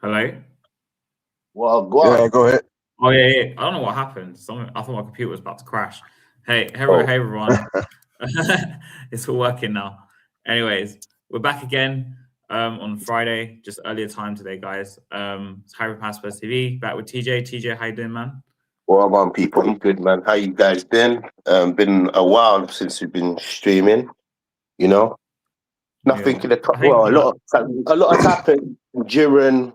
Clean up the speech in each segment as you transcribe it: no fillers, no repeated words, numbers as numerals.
Hello? Well, go Yeah, on. go ahead. Oh yeah, yeah. I don't know what happened. I thought my computer was about to crash. Oh, Hey everyone. It's all working now. Anyways, we're back again on Friday, just earlier time today, guys. It's Harry Pass TV, back with TJ. TJ, how you doing, man? well, on, people. I'm good, man. How you guys been? Been a while since we've been streaming. You know, nothing Yeah. to the top. I think Well, a lot has happened during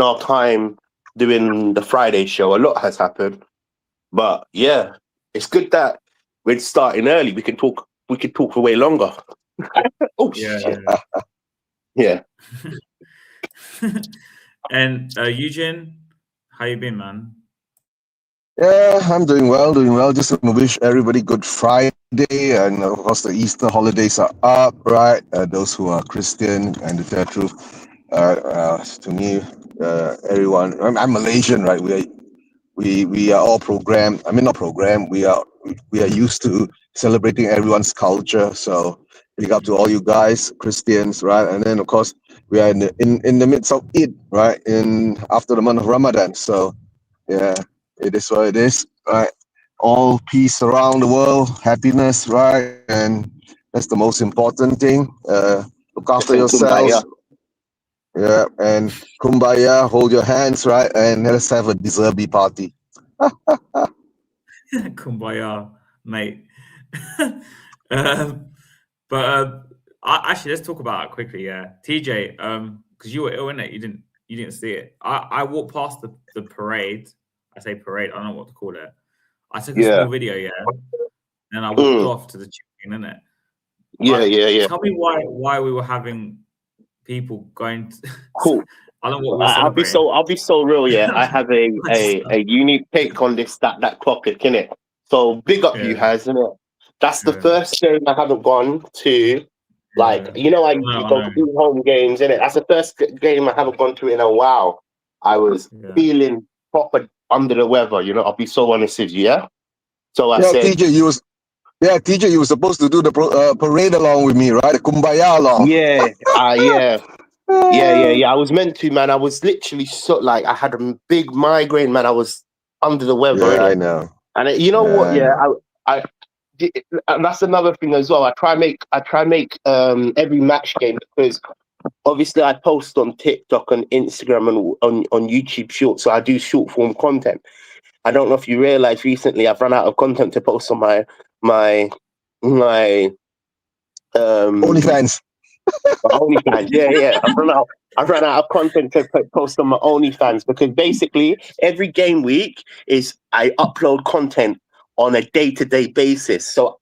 our time doing the Friday show. A lot has happened, but yeah, it's good that we're starting early. We can talk. We could talk for way longer. Oh yeah, shit! Yeah. And Eugene, how you been, man? Yeah, I'm doing well, doing well. Just want to wish everybody good Friday. And of course, the Easter holidays are up, right? Those who are Christian and to tell the truth, to me, everyone, I'm Malaysian, right? We are all programmed. I mean, not programmed. We are used to celebrating everyone's culture. So big up to all you guys, Christians, right? And then of course we are in the midst of Eid, right? In after the month of Ramadan. So yeah, it is what it is, right? All peace around the world, happiness, right? And that's the most important thing. Look after Say kumbaya. yourselves, yeah, and kumbaya, hold your hands, right? And let's have a De Zerbi party. Kumbaya, mate. um, but actually, let's talk about it quickly. Yeah, TJ, because you were ill in it, you didn't see it. I walked past the parade. I say parade. I don't know what to call it. I took a Yeah. small video, yeah, and I walked Mm. off to the chicken, innit? Yeah. But Yeah. Yeah. tell me why we were having people going. Cool. I don't know what we were I'll be celebrating. so real. Yeah, I have a unique take on that topic, innit? So big up you, Yeah, has, innit? That's the yeah, first game I haven't gone to. Like, yeah. I No, usually I go know. to home games, innit? That's the first game I haven't gone to in a while. I was Yeah. feeling proper under the weather. I'll be so honest with you. Yeah. So I Yeah, said, TJ, you were supposed to do the parade along with me, right? The kumbaya along. yeah, yeah. Yeah. I was meant to, man. I was literally so like I had a big migraine, man. I was under the weather, Yeah, innit? I know. And you know Yeah, what? I Yeah, know. and that's another thing as well. I try make every match game because obviously I post on TikTok and Instagram and on YouTube Shorts, so I do short form content. I don't know if you realize recently I've run out of content to post on my OnlyFans. OnlyFans. Yeah. I've run out of content to post on my OnlyFans because basically every game week is I upload content on a day-to-day basis. So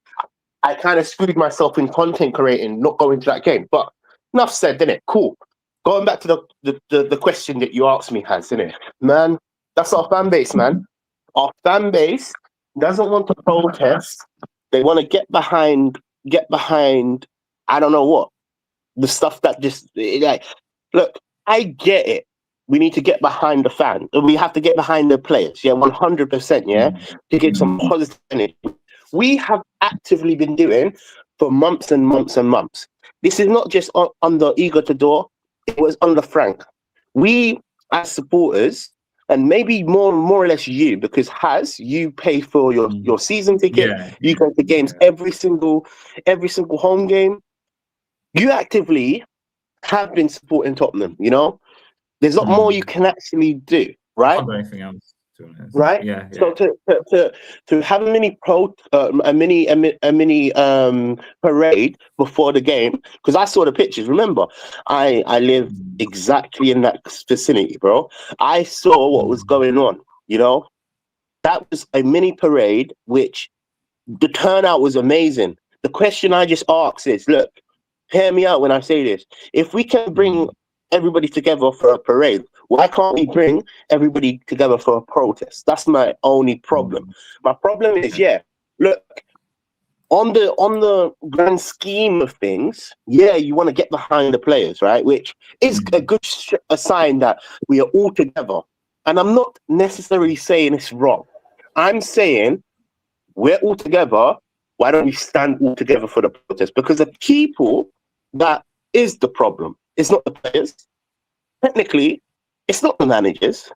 I kind of screwed myself in content creating, not going to that game. But enough said, didn't it? Cool. Going back to the question that you asked me, Hans, innit? Man, that's our fan base, man. Our fan base doesn't want to protest. They want to get behind I don't know what. The stuff that just like look, I get it. We need to get behind the fan. We have to get behind the players. Yeah, 100%. Yeah, to get some positive energy. We have actively been doing for months and months and months. This is not just under Igor Tudor. It was under Frank. We as supporters, and maybe more or less you, because you pay for your season ticket. Yeah, You go to games every single home game. You actively have been supporting Tottenham. There's a lot more you can actually do, I right? can't do anything else, to be honest. Right. Yeah. So to have a mini parade before the game, because I saw the pictures. Remember, I live exactly in that vicinity, bro. I saw what was going on. That was a mini parade, which the turnout was amazing. The question I just asked is, look, hear me out when I say this. If we can bring everybody together for a parade, why can't we bring everybody together for a protest? That's my only problem. My problem is, look, on the grand scheme of things, you want to get behind the players, right? Which is a good a sign that we are all together. And I'm not necessarily saying it's wrong. I'm saying we're all together. Why don't we stand all together for the protest? Because the people that is the problem. It's not the players. Technically, It's not the managers.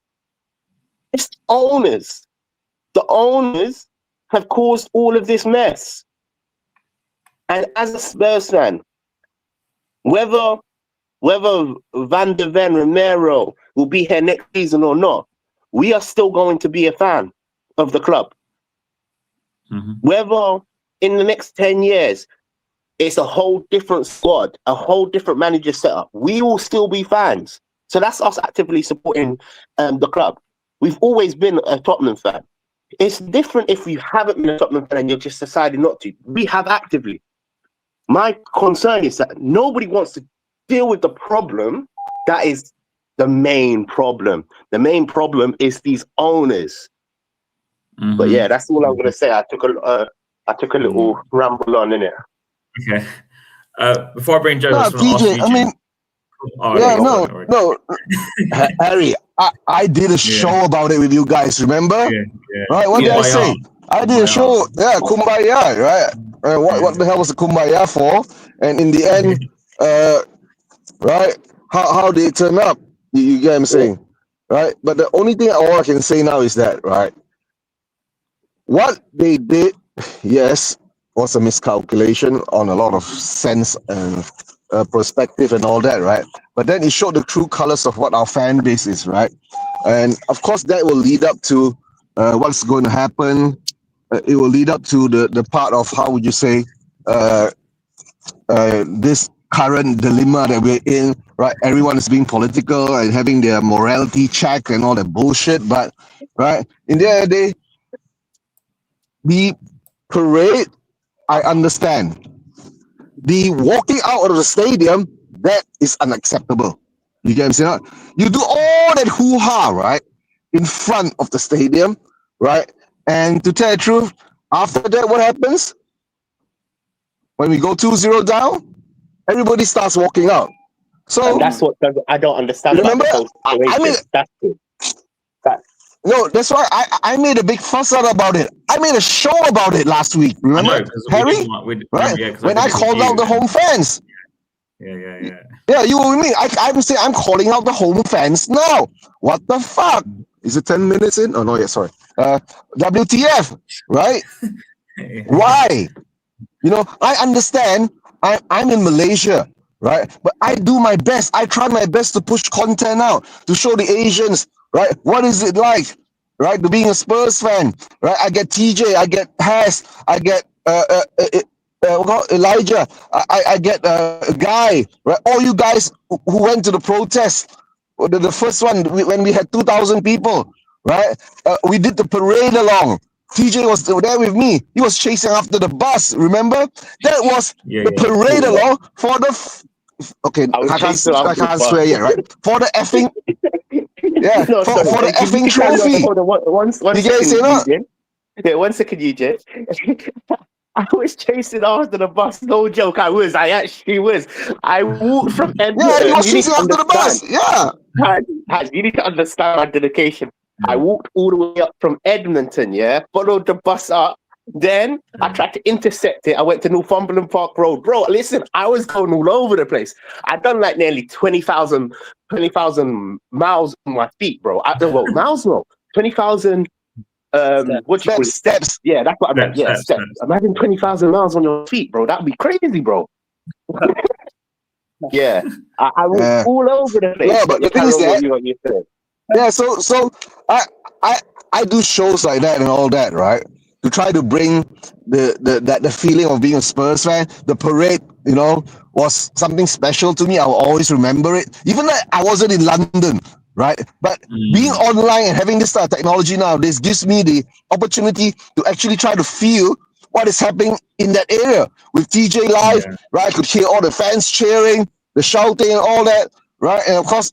It's the owners. The owners have caused all of this mess. And as a Spurs fan, whether Van der Ven, Romero will be here next season or not, we are still going to be a fan of the club. Mm-hmm. Whether in the next 10 years, it's a whole different squad, a whole different manager setup, we will still be fans. So that's us actively supporting the club. We've always been a Tottenham fan. It's different if you haven't been a Tottenham fan and you're just deciding not to. We have actively. My concern is that nobody wants to deal with the problem. That is the main problem. The main problem is these owners. Mm-hmm. But yeah, that's all I'm going to say. I took a little ramble on in it. Okay. Before I bring Joe, No, I just want to ask TJ, you. I mean, no, Harry, I did a show about it with you guys, remember? Yeah. Right, what did I say? I did a show, Kumbaya, right? What the hell was the Kumbaya for? And in the end, right, how did it turn up? You get what I'm saying? Right? But the only thing all I can say now is that, right, what they did, yes, was a miscalculation on a lot of sense and perspective and all that, right? But then it showed the true colors of what our fan base is, right? And of course, that will lead up to what's going to happen. It will lead up to the part of, how would you say, this current dilemma that we're in, right? Everyone is being political and having their morality check and all that bullshit. But, right, in the end of the day, the parade, I understand. The walking out of the stadium, that is unacceptable. You get what I'm saying? You do all that hoo-ha, right, in front of the stadium, right? And to tell the truth, after that, what happens? When we go 2-0 down, everybody starts walking out. So and that's what I don't understand. Remember, about the whole situation. That's it. No, that's why I made a big fuss out about it. I made a show about it last week. Remember, Harry? Right? When I called out the home fans. Yeah, you were with me. I'm saying I'm calling out the home fans now. What the fuck? Is it 10 minutes in? Oh, no, yeah, sorry. WTF, right? Why? You know, I understand. I'm in Malaysia, right? But I do my best. I try my best to push content out, to show the Asians, right? What is it like, right? To being a Spurs fan, right? I get TJ, I get Has, I get Elijah, I get a guy, right? All you guys who went to the protest, the first one when we had 2,000 people, right? We did the parade along. TJ was there with me. He was chasing after the bus. Remember? That was the parade along for the. Okay, I can't swear yet, right? For the effing. Yeah, no, for the effing trophy. Hold on, one second, Yeah, 1 second, Eugene. I was chasing after the bus. No joke, I actually was. I walked from Edmonton. Yeah, he was chasing after the bus. Yeah. You need to understand my dedication. I walked all the way up from Edmonton, followed the bus up. Then I tried to intercept it. I went to Northumberland Park Road. Bro, listen, I was going all over the place. I'd done like nearly 20,000 miles on my feet, bro. Miles, no. 20,000 what you call it? Steps. Yeah, that's what I meant. Yeah, steps. Imagine 20,000 miles on your feet, bro. That'd be crazy, bro. Yeah, I was all over the place. Yeah, but the thing is that, so I do shows like that and all that, right? To try to bring the feeling of being a Spurs fan. The parade, you know, was something special to me. I'll always remember it. Even though I wasn't in London, right? But being online and having this type of technology nowadays gives me the opportunity to actually try to feel what is happening in that area. With TJ live, right? I could hear all the fans cheering, the shouting and all that, right? And of course,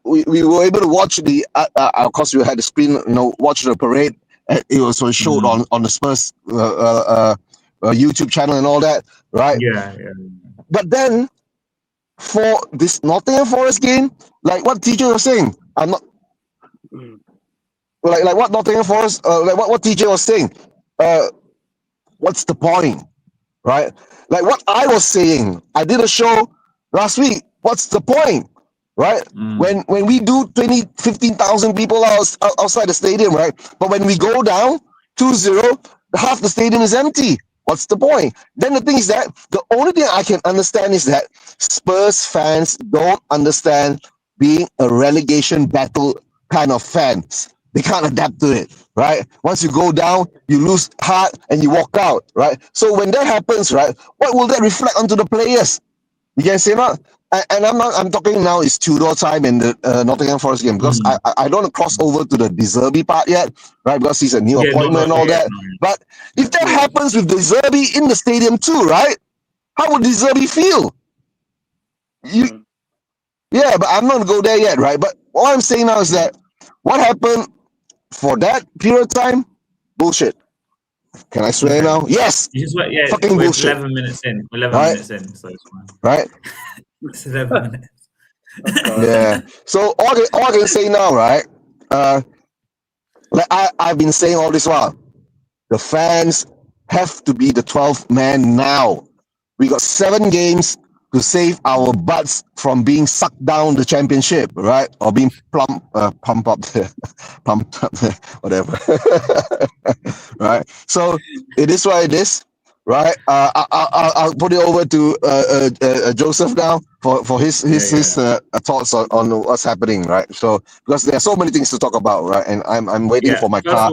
we were able to watch of course we had the screen, you know, watch the parade. It was showed on the Spurs YouTube channel and all that, right? Yeah. But then for this Nottingham Forest game, like what TJ was saying, I'm not like what Nottingham Forest, like what TJ was saying. What's the point, right? Like what I was saying, I did a show last week. What's the point? right? When we do 20, 15,000 people outside the stadium, right? But when we go down 2-0, half the stadium is empty. What's the point? Then the thing is that the only thing I can understand is that Spurs fans don't understand being a relegation battle kind of fans. They can't adapt to it, right? Once you go down, you lose heart and you walk out, right? So when that happens, right, what will that reflect onto the players? You can say not, and I'm talking now is Tudor time in the Nottingham Forest game, because I don't want to cross over to the De Zerbi part yet, right? Because he's a new appointment and all that. But if that happens with De Zerbi in the stadium too, right? How would De Zerbi feel? Yeah, but I'm not gonna go there yet, right? But all I'm saying now is that what happened for that period of time, bullshit. Can I swear now? Yes. You just went, yeah, fucking we're bullshit. 11 minutes in. 11 minutes in, so it's fine. Right? It's 11 minutes. Yeah. So all I can say now, right? Like I've been saying all this while, the fans have to be the 12th man now. We got 7 games to save our butts from being sucked down the championship, right? Or being pumped up, whatever. Right? So it is what it is, right? I'll put it over to Joseph now for his thoughts on what's happening, right? So because there are so many things to talk about, right? And I'm waiting for my car,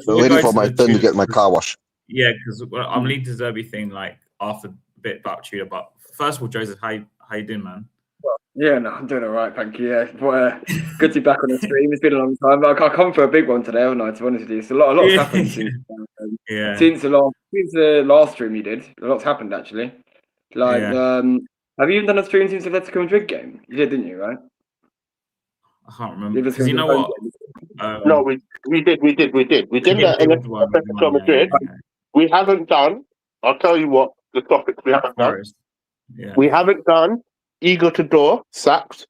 waiting for my turn to get my car washed. Yeah, because I'm leading to Zerbi thing like after a bit about Tudor. But first of all, Joseph, how you doing, man? Yeah, no, I'm doing all right, thank you. Yeah, but, good to be back on the stream. It's been a long time. I come for a big one today, haven't I? To be honest with you, so a lot has happened since the last stream you did. A lot's happened actually. Like, have you even done a stream since the Atletico Madrid game? You did, didn't you? Right? I can't remember. Because you know what? No, we did. We did that in Atletico Madrid. We haven't done. I'll tell you what the topics we haven't done. Yeah. We haven't done Ego to door sacked.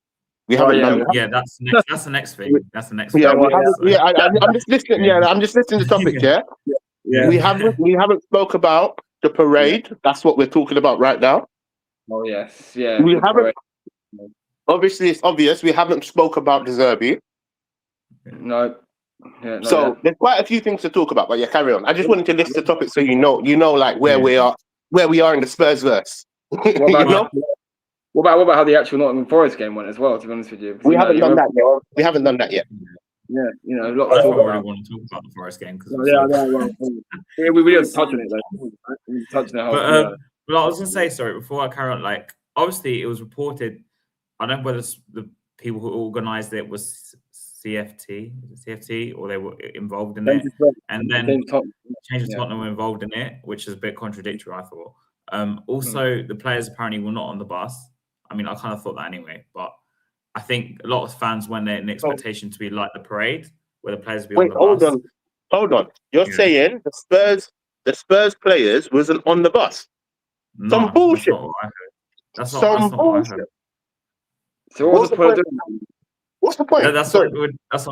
We haven't done that. Yeah, that's the next thing. That's the next thing. I'm just listening. Yeah, I'm just listening to topics. Yeah. We haven't spoke about the parade. That's what we're talking about right now. Oh yes, yeah. We haven't. Obviously, it's obvious we haven't spoke about De Zerbi. No. Yeah, so there's quite a few things to talk about, but yeah, carry on. I just wanted to list the topics so you know, like where we are in the Spurs verse. What about how the actual Nottingham Forest game went as well? To be honest with you, we haven't done that yet. We haven't done that yet. Yeah, you know, I don't really want to talk about the Forest game because we didn't touch on it though. We touched on it. But I was gonna say, sorry, before I carry on, like obviously it was reported. I don't know whether the people who organised it was CFT or they were involved in it, and then Change of Tottenham were involved in it, which is a bit contradictory, I thought. Also, the players apparently were not on the bus. I mean, I kind of thought that anyway, but I think a lot of fans went there in expectation to be like the parade, where the players would be on the bus. Hold on. You're saying the Spurs players wasn't on the bus? No, some bullshit. That's not what I heard. So what's the point? What's the point? That's what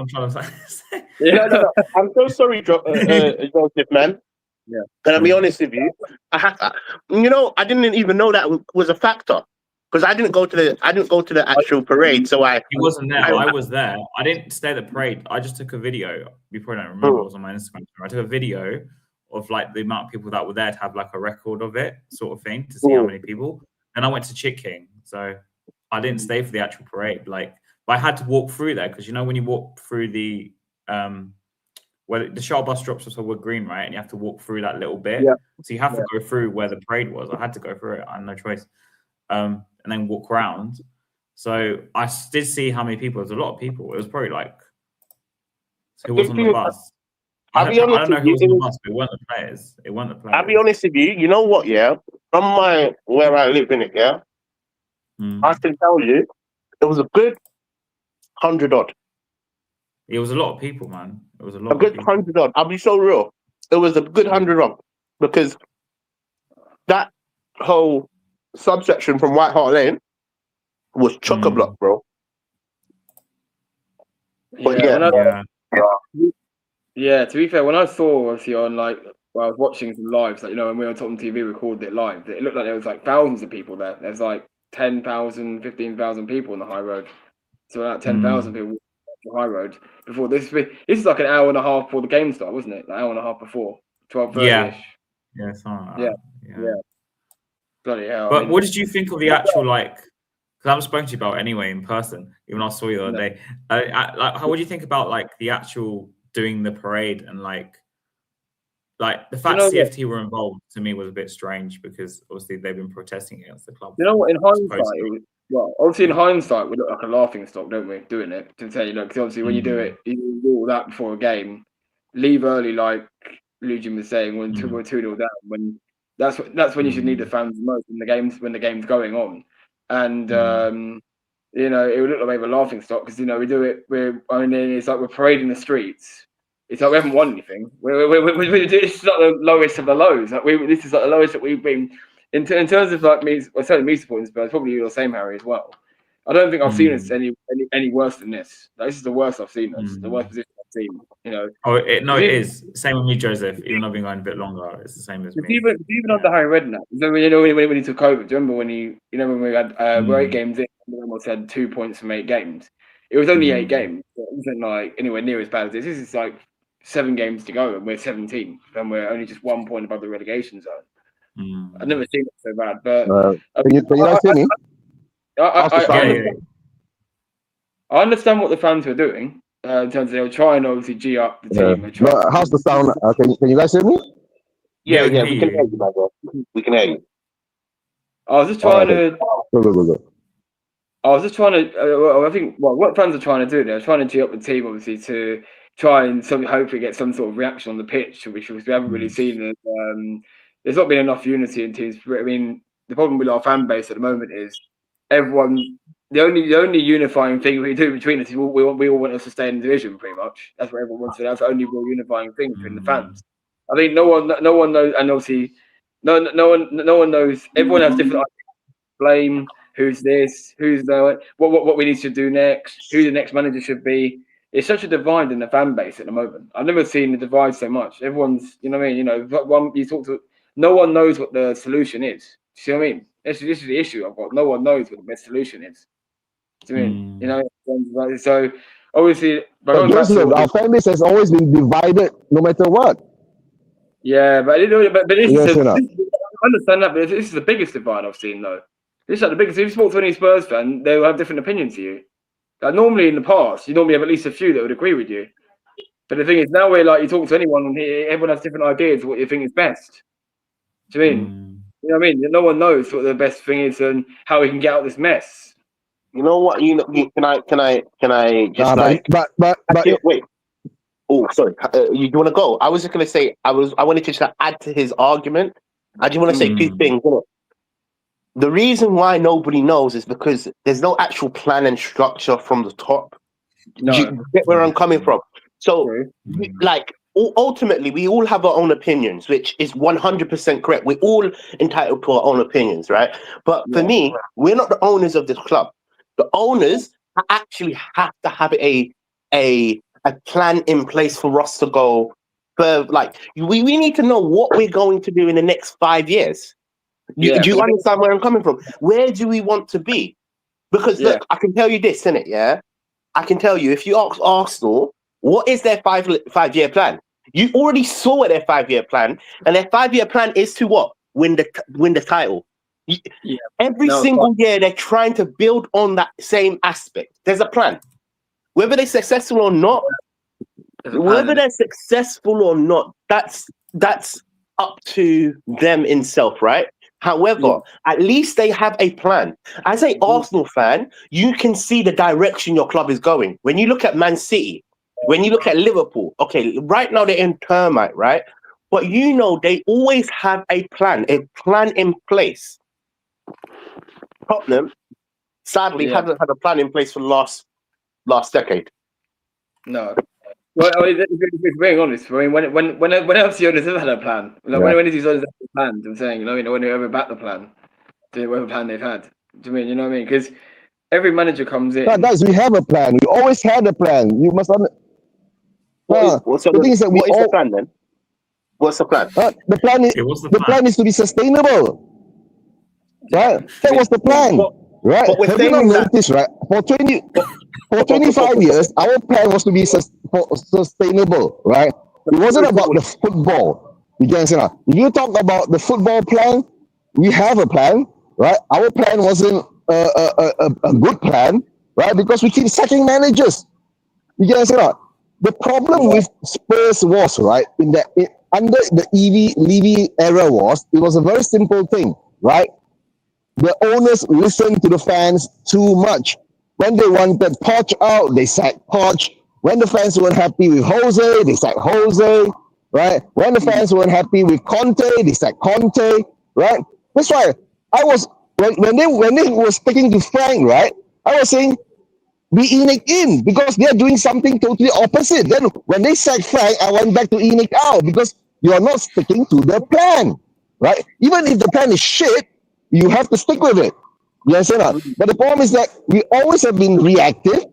I'm trying to say. No. I'm so sorry, Joseph, man. Yeah. Can I be honest with you? I didn't even know that was a factor because I didn't go to the actual parade. So he wasn't there. I was there. I didn't stay at the parade. I just took a video. You probably don't remember. It was on my Instagram. I took a video of like the amount of people that were there to have like a record of it, sort of thing, to see how many people. And I went to Chick King, so I didn't stay for the actual parade. Like, but I had to walk through there because when you walk through the where the shuttle bus drops us over Green, right, and you have to walk through that little bit. Yeah. So you have to go through where the parade was. I had to go through it. I had no choice. And then walk around. So I did see how many people. There was a lot of people. It was probably like who was on the bus. I don't know who was on the bus, but it weren't the players. I'll be honest with you. You know what? Yeah, from where I live in it. Yeah, I can tell you, it was a good 100 odd. It was a lot of people, man. It was a lot. A good 100 odd. I'll be so real. It was a good 100 odd because that whole subsection from White Hart Lane was chock-a-block, bro. Yeah, to be fair, when I saw obviously on I was watching some lives, like when we were on Tottenham TV recorded it live, it looked like there was like thousands of people there. There's like 10,000, 15,000 people on the high road. So about 10,000 people the high road before this. This is like an hour and a half before the game started, wasn't it? An hour and a half before 12:30ish. Yeah, something like yeah, that. yeah. Bloody hell! But what did you think of the actual like? Because I haven't spoken to you about it anyway in person. Even though I saw you the other day. What do you think about like the actual doing the parade and like the fact CFT were involved to me was a bit strange because obviously they've been protesting against the club. You know what? In hindsight, obviously in hindsight we look like a laughing stock, don't we? Doing it to tell you, because obviously when you do it, you do all that before a game, leave early, like Lucian was saying, when we're 2-0 down. When that's when you should need the fans the most when the game's going on, and you know, it would look like maybe a laughing stock because, you know, we do it. It's like we're parading the streets. It's like we haven't won anything. It's not the lowest of the lows. Like this is like the lowest that we've been in terms of like me. Well, certainly me supporting Spurs. Probably you're the same, Harry, as well. I don't think I've seen us any worse than this. Like, this is the worst I've seen us. The worst position I've seen. You know. It is same with me, Joseph. Even though I've been going a bit longer, it's the same as me. Even under Harry Redknapp. So, you know, when he took over, do you remember when when we had 8 games in, and almost had 2 points from 8 games? It was only 8 games. It wasn't like anywhere near as bad as this. This is like 7 games to go, and we're 17, and we're only just 1 point above the relegation zone. I've never seen it so bad. But can you guys hear me? I understand what the fans were doing in terms of they were trying to obviously G up the team. How's the sound? Can you guys hear me? Yeah, we can hear you, my bro. We can hear you. I was just trying to. I was just trying to. I think what fans are trying to do, they're trying to G up the team, obviously, to try and hopefully get some sort of reaction on the pitch, which we haven't really seen. There's not been enough unity in teams. I mean, the problem with our fan base at the moment is everyone. The only unifying thing we do between us is we all want us to stay in the division. Pretty much, that's what everyone wants to do. That's the only real unifying thing between the fans. I think no one knows, and obviously, no one knows. Everyone has different ideas. Blame who's this, who's that, what we need to do next, who the next manager should be. It's such a divide in the fan base at the moment. I've never seen the divide so much. Everyone's, you know what I mean. You know, you talk to, no one knows what the solution is. See what I mean? This is the issue I've got. No one knows what the best solution is. Do you mean? You know, so obviously, our fan base has always been divided, no matter what. Yeah, but this is I understand that, but this is the biggest divide I've seen, though. This is like the biggest. If you talk to any Spurs fan, they will have different opinions to you. Like normally in the past, you normally have at least a few that would agree with you. But the thing is, now we're like, you talk to anyone, everyone has different ideas of what you think is best. Do you mean? You know what I mean? No one knows what the best thing is and how we can get out of this mess. You know what? Can I just wait? Oh, sorry. You want to go? I was just gonna say I wanted to just add to his argument. I just want to say 2 things. The reason why nobody knows is because there's no actual plan and structure from the top. No. You get where I'm coming from. So, ultimately, we all have our own opinions, which is 100% correct. We're all entitled to our own opinions, right? But for me, we're not the owners of this club. The owners actually have to have a plan in place for us to go further. Like, we need to know what we're going to do in the next 5 years. Do you understand where I'm coming from? Where do we want to be? Because look, I can tell you this, innit? Yeah, I can tell you if you ask Arsenal, what is their 5-year plan? You already saw their 5-year plan, and their 5-year plan is to what? Win the title. Every single year they're trying to build on that same aspect. There's a plan. Whether they're successful or not, that's up to them in self, right? However, at least they have a plan. As an Arsenal fan, you can see the direction your club is going. When you look at Man City, when you look at Liverpool, okay, right now they're in termite, right? But you know they always have a plan in place. Tottenham, sadly, hasn't had a plan in place for the last decade. No. Well, I mean, if we're being honest, I mean, when else the owners have had a plan? Like, when did these owners have a plan? I'm saying, you know, when they ever back the plan, whatever plan they've had. Do you mean, you know what I mean? Because every manager comes in. Guys, we have a plan. We always had a plan. You must understand. The thing is that what is the plan then? What's the plan? The plan is the plan is to be sustainable. Right? That was the plan. right? But we're Have you saying not that. noticed, right? For 25 years, our plan was to be sustainable, right? It wasn't about the football. You get what I'm saying? If you talk about the football plan, we have a plan, right? Our plan wasn't a good plan, right? Because we keep sacking managers. You get what I'm saying? The problem with Spurs was, right, under the Levy era it was a very simple thing, right? The owners listened to the fans too much. When they wanted Poch out, they sacked Poch. When the fans weren't happy with Jose, they sacked Jose, right? When the fans weren't happy with Conte, they sacked Conte, right? That's why I was when they were sticking to Frank, right? I was saying be Enoch in because they're doing something totally opposite. Then when they sacked Frank, I went back to Enoch out because you're not sticking to the plan, right? Even if the plan is shit, you have to stick with it. Yes or not? But the problem is that we always have been reactive,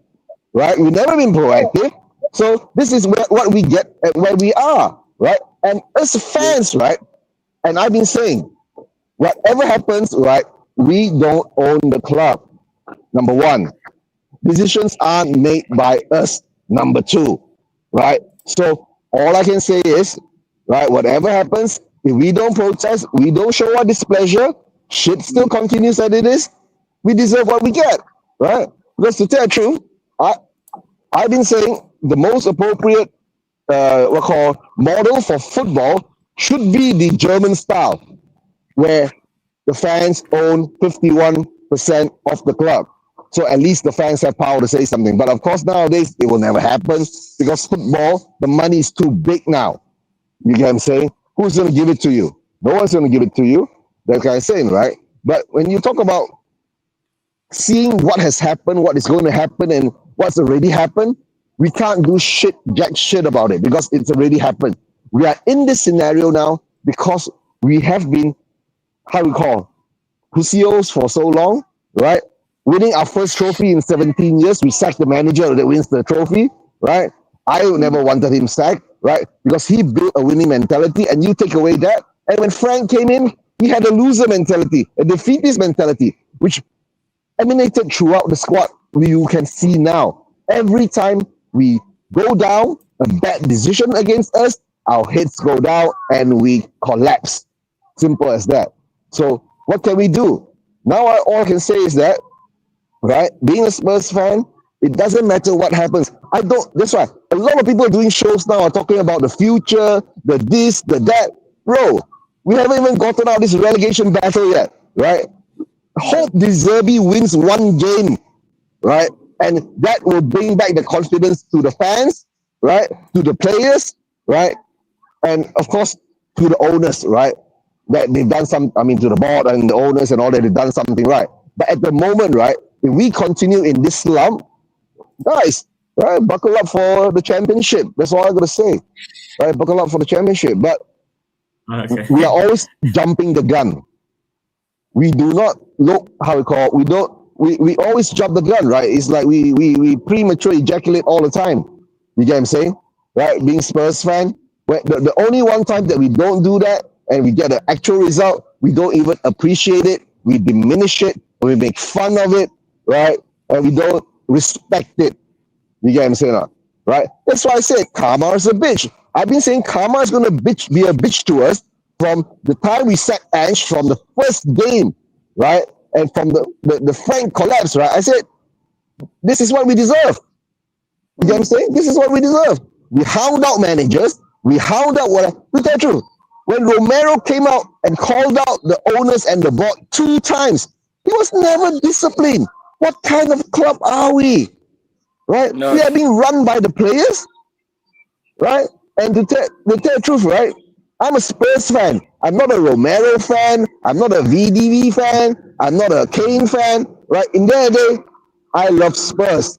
right? We've never been proactive. So this is what we get at where we are, right? And as fans, right? And I've been saying, whatever happens, right? We don't own the club. Number one. Decisions aren't made by us. Number two, right? So all I can say is, right, whatever happens, if we don't protest, we don't show our displeasure, shit still continues as it is, we deserve what we get, right? Because to tell the truth, I've been saying the most appropriate model for football should be the German style, where the fans own 51% of the club. So at least the fans have power to say something. But of course, nowadays, it will never happen because football, the money is too big now. You get what I'm saying? Who's going to give it to you? No one's going to give it to you. That's what I'm saying, right? But when you talk about seeing what has happened, what is going to happen, and what's already happened, we can't do jack shit about it because it's already happened. We are in this scenario now because we have been, pussios for so long, right? Winning our first trophy in 17 years, we sacked the manager that wins the trophy, right? I never wanted him sacked, right? Because he built a winning mentality and you take away that. And when Frank came in, he had a loser mentality, a defeatist mentality, which emanated throughout the squad. You can see now, every time we go down, a bad decision against us, our heads go down and we collapse. Simple as that. So what can we do? Now all I can say is that, right, being a Spurs fan, it doesn't matter what happens. That's why a lot of people doing shows now are talking about the future, the this, the that. Bro, we haven't even gotten out this relegation battle yet, right? Hope De Zerbi wins one game, right? And that will bring back the confidence to the fans, right? To the players, right? And of course, to the owners, right? That they've done to the board and the owners and all that, they've done something right. But at the moment, right, if we continue in this slump, guys, right, buckle up for the championship. That's all I gotta say. Right, buckle up for the championship. But we are always jumping the gun. We do not look we always jump the gun, right? It's like we premature ejaculate all the time. You get what I'm saying? Right? Being Spurs fan, the only one time that we don't do that and we get an actual result, we don't even appreciate it. We diminish it. We make fun of it, right? And we don't respect it. You get what I'm saying? Right? That's why I said karma is a bitch. I've been saying karma is going to be a bitch to us from the time we sacked Ange from the first game, right? And from the Frank collapse, right? I said, this is what we deserve. You get what I'm saying? This is what we deserve. We hound out managers. We hound out what? To tell the truth, when Romero came out and called out the owners and the board 2 times, he was never disciplined. What kind of club are we? Right? No. We are being run by the players, right? And to tell the truth, right? I'm a Spurs fan. I'm not a Romero fan. I'm not a VDV fan. I'm not a Kane fan, right? In their day, I love Spurs.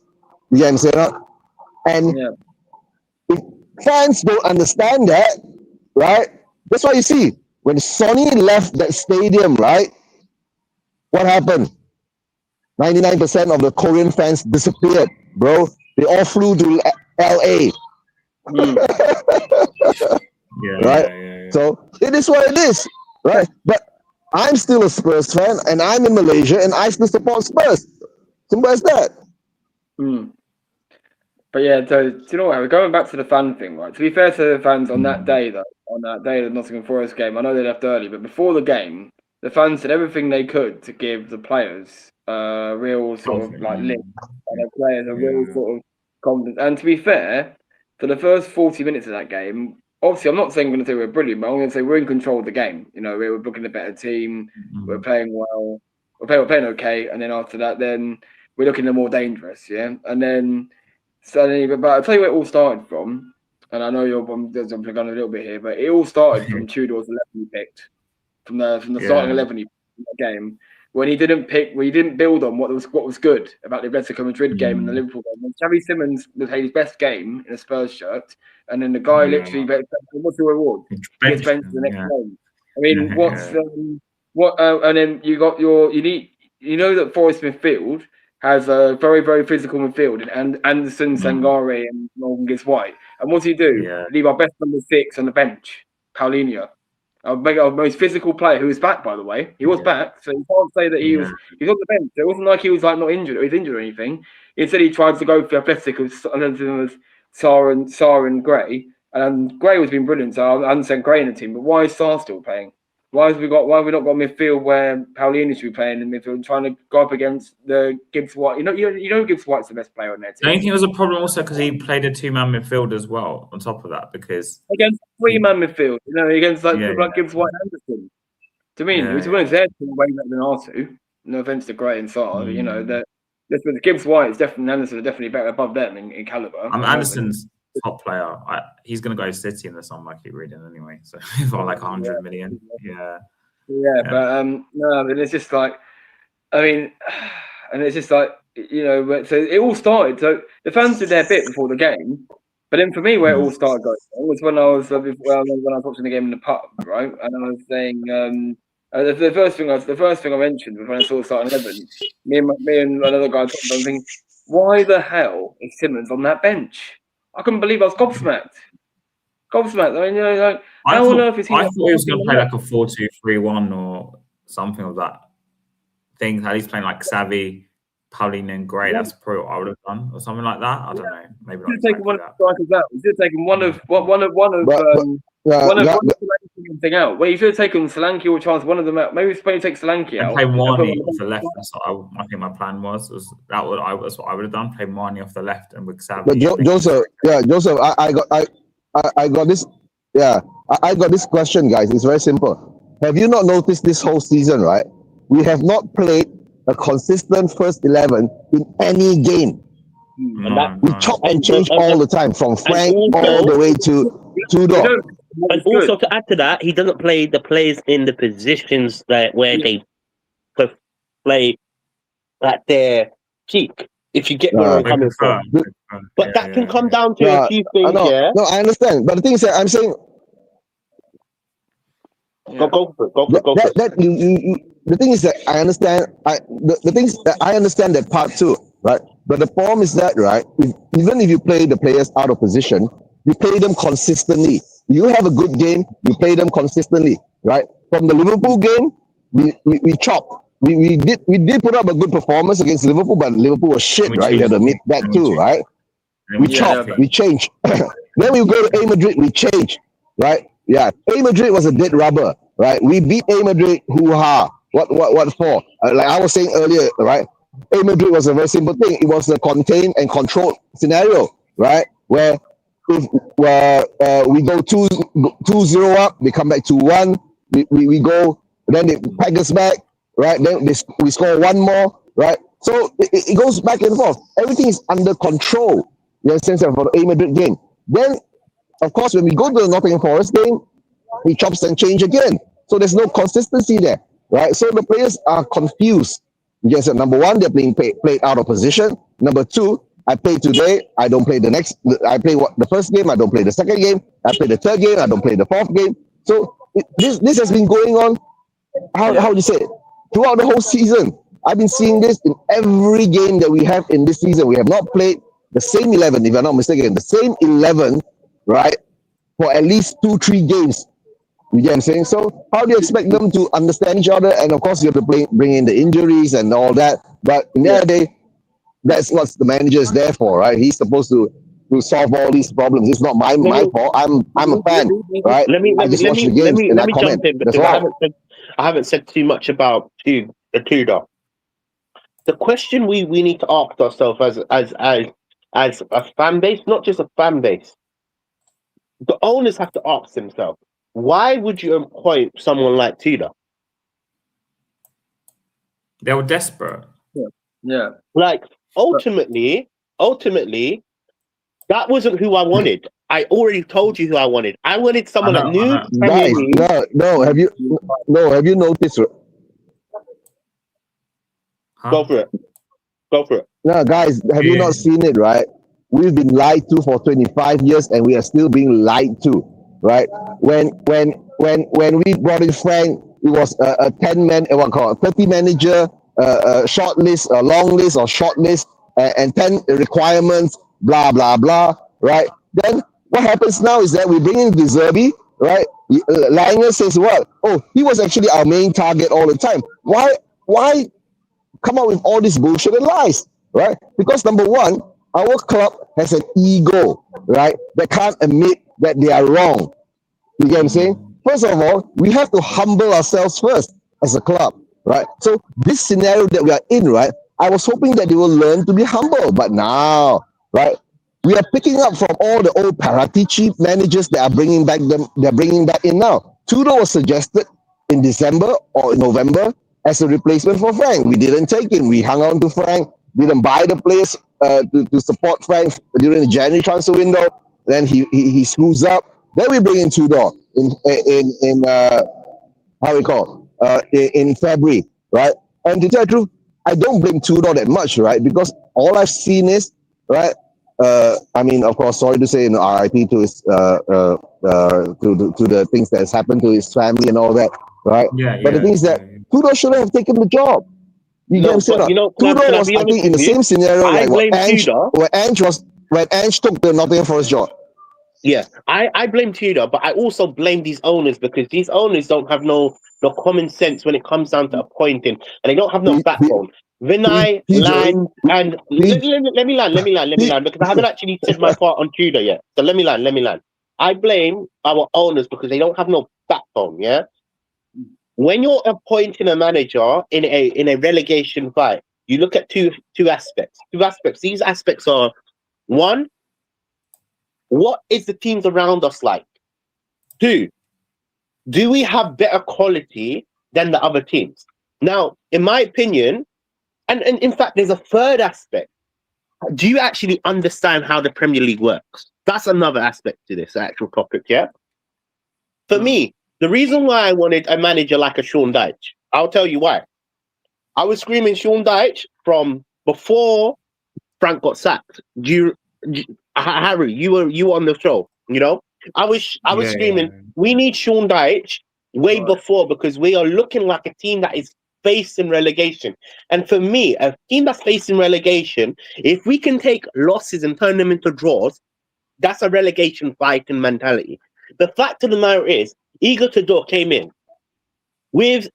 You get what I'm saying? And if fans don't understand that, right? That's why you see, when Sonny left that stadium, right? What happened? 99% of the Korean fans disappeared, bro. They all flew to LA. Right? Yeah. So it is what it is, right? But I'm still a Spurs fan, and I'm in Malaysia, and I still support Spurs. Simple as that. But yeah, so do you know what? We're going back to the fan thing, right? To be fair to the fans on that day, though, on that day of the Nottingham Forest game, I know they left early, but before the game, the fans did everything they could to give the players a real sort of like lift, and the players a real sort of confidence. And to be fair, for the first 40 minutes of that game, obviously, I'm not saying we're going to say we're brilliant, but I'm going to say we're in control of the game. You know, we were looking a better team, we're playing well, we're playing okay, and then after that, then we're looking a more dangerous, yeah, and then. So, but I'll tell you where it all started from, and I know you're jumping on a little bit here, but it all started from Tudor's 11 he picked, from the starting 11 he picked in the game, when he didn't build on what was good about the Atletico Madrid game and the Liverpool game. When Xavi Simons played his best game in a Spurs shirt, and then the guy literally, what's the reward? He gets benched the next game. I mean, and then you know that Forest midfield has a very, very physical midfield, and Anderson, Sangare, and Morgan Gibbs White. And what do? Leave our best number 6 on the bench, Paulinho. Our most physical player, who was back, by the way. He was back, so you can't say that he was on the bench. It wasn't like he was like not injured or he's injured or anything. Instead, he tried to go for athletic of Sarr and Gray. And Gray was been brilliant, so I understand Gray in the team. But why is Sarr still playing? Why have we not got midfield where Paulinho should be playing in midfield, trying to go up against the Gibbs White? You know Gibbs White's the best player on their team. I don't think it was a problem also because he played a 2-man midfield as well. On top of that, because against 3-man midfield, against like Gibbs White and Anderson. To me, it was their team way better than our two. No offense to Gray and Sarr, but Gibbs White is definitely Anderson are definitely better above them in caliber. Anderson's top player. He's going to go to City in the summer, I keep reading anyway. So for like 100 million. But no, but it's just like, I mean, and it's just like, so it all started. So the fans did their bit before the game, but then for me, where it all started going was when I was watching the game in the pub, right? And I was saying, the first thing I mentioned was when I saw starting 11. Me and another guy talking. I'm thinking, why the hell is Simons on that bench? I couldn't believe I was gobsmacked. I mean, how on earth is he? I thought he was going to play like a 4-2-3-1 or something of that thing. How he's playing like Xavi, Paulinho, and Gray. That's probably what I would have done, or something like that. I don't know. Maybe not. Taken one of the strikers out. You should have taken one of thing out. Well, you should have taken Solanke or Chance. One of them out. Maybe take Solanke out. Play Marnie off the left. That's what I think my plan was. That's what I would have done. Play Marnie off the left and with Xavi. But Joseph, I got this. Yeah, I got this question, guys. It's very simple. Have you not noticed this whole season, right? We have not played a consistent first 11 in any game. We chop and change all the time, from Frank all the way to Tudor. And also to add to that, he doesn't play the players in the positions where they play at their peak. If you get where I'm coming from, but that can come down to a few things. No, I understand. But the thing is that I'm saying, go for it. The thing is that I understand. The things that I understand that part too, right? But the problem is that, right? Even if you play the players out of position, you play them consistently. You have a good game, you play them consistently, right? From the Liverpool game, we chop. We did put up a good performance against Liverpool, but Liverpool was shit, right? You have to admit that too, right? We chop, we change. Then we go to A Madrid, we change, right? Yeah, A Madrid was a dead rubber, right? We beat A Madrid, hoo-ha. What for? Like I was saying earlier, right? A Madrid was a very simple thing. It was a contained and controlled scenario, right? Where if we go 2-0 up, they come back 2-1. We go, then they pack us back, right? Then we score one more, right? So it goes back and forth. Everything is under control. You understand, for the A Madrid game. Then, of course, when we go to the Nottingham Forest game, we chops and change again. So there's no consistency there, right? So the players are confused. Yes, number one, they're being played out of position. Number two, I play today, I don't play the next. I play the first game, I don't play the second game. I play the third game, I don't play the fourth game. So this has been going on. How do you say it? Throughout the whole season. I've been seeing this in every game that we have in this season. We have not played the same 11, if I'm not mistaken, the same 11, right, for at least 2-3 games. You get what I'm saying? So how do you expect them to understand each other? And of course, you have to bring in the injuries and all that. But in the end of the day, that's what the manager is there for, right? He's supposed to solve all these problems. It's not my fault. I'm a fan, right? I just watch the games and I comment. Jump in because That's all. I haven't said too much about Tudor. The question we need to ask ourselves as a fan base, not just a fan base, the owners have to ask themselves, why would you appoint someone like Tudor? They were desperate. Yeah. Like ultimately, that wasn't who I wanted. I already told you who I wanted. I wanted someone that knew Guys, no. Have you noticed? Huh? Go for it. No, guys, have you not seen it, right? We've been lied to for 25 years and we are still being lied to, right? When we brought in Frank, it was a 10-man, 30 manager, short list, a long list or short list, and 10 requirements, blah, blah, blah, right? Then what happens now is that we bring in De Zerbi, right? Langer says what? Oh, he was actually our main target all the time. Why come up with all these bullshit and lies, right? Because number one, our club has an ego, right? That can't admit that they are wrong. You get what I'm saying? First of all, we have to humble ourselves first as a club, right? So this scenario that we are in, right? I was hoping that they will learn to be humble, but now, right? We are picking up from all the old Paratici managers that are bringing back them. They're bringing back in now. Tudor was suggested in December or November as a replacement for Frank. We didn't take him. We hung on to Frank. Didn't buy the players to support Frank during the January transfer window. Then he screws up. Then we bring in Tudor in how we call in February, right? And to tell the truth, I don't blame Tudor that much, right? Because all I've seen is, right. I mean, of course, sorry to say, RIP to his to the things that has happened to his family and all that, right? But the thing is that Tudor shouldn't have taken the job. You get what I'm saying? Tudor was, I think, in the same scenario like when Ange took the Nottingham Forest job. Yeah, I blame Tudor, but I also blame these owners because these owners don't have no common sense when it comes down to appointing, and they don't have no backbone. Vinay, Land, and let me land because I haven't actually said my part on Tudor yet. So let me land. I blame our owners because they don't have no backbone. Yeah, when you're appointing a manager in a relegation fight, you look at two aspects. These aspects are: one, what is the teams around us like? Two, do we have better quality than the other teams? Now, in my opinion, and in fact, there's a third aspect. Do you actually understand how the Premier League works? That's another aspect to this actual topic, yeah? For me, the reason why I wanted a manager like a Sean Dyche, I'll tell you why. I was screaming Sean Dyche from before Frank got sacked. Harry, you were on the show, you know? I was screaming, we need Sean Dyche way before because we are looking like a team that is facing relegation. And for me, a team that's facing relegation, if we can take losses and turn them into draws, that's a relegation fighting mentality. The fact of the matter is, Igor Tudor came in with,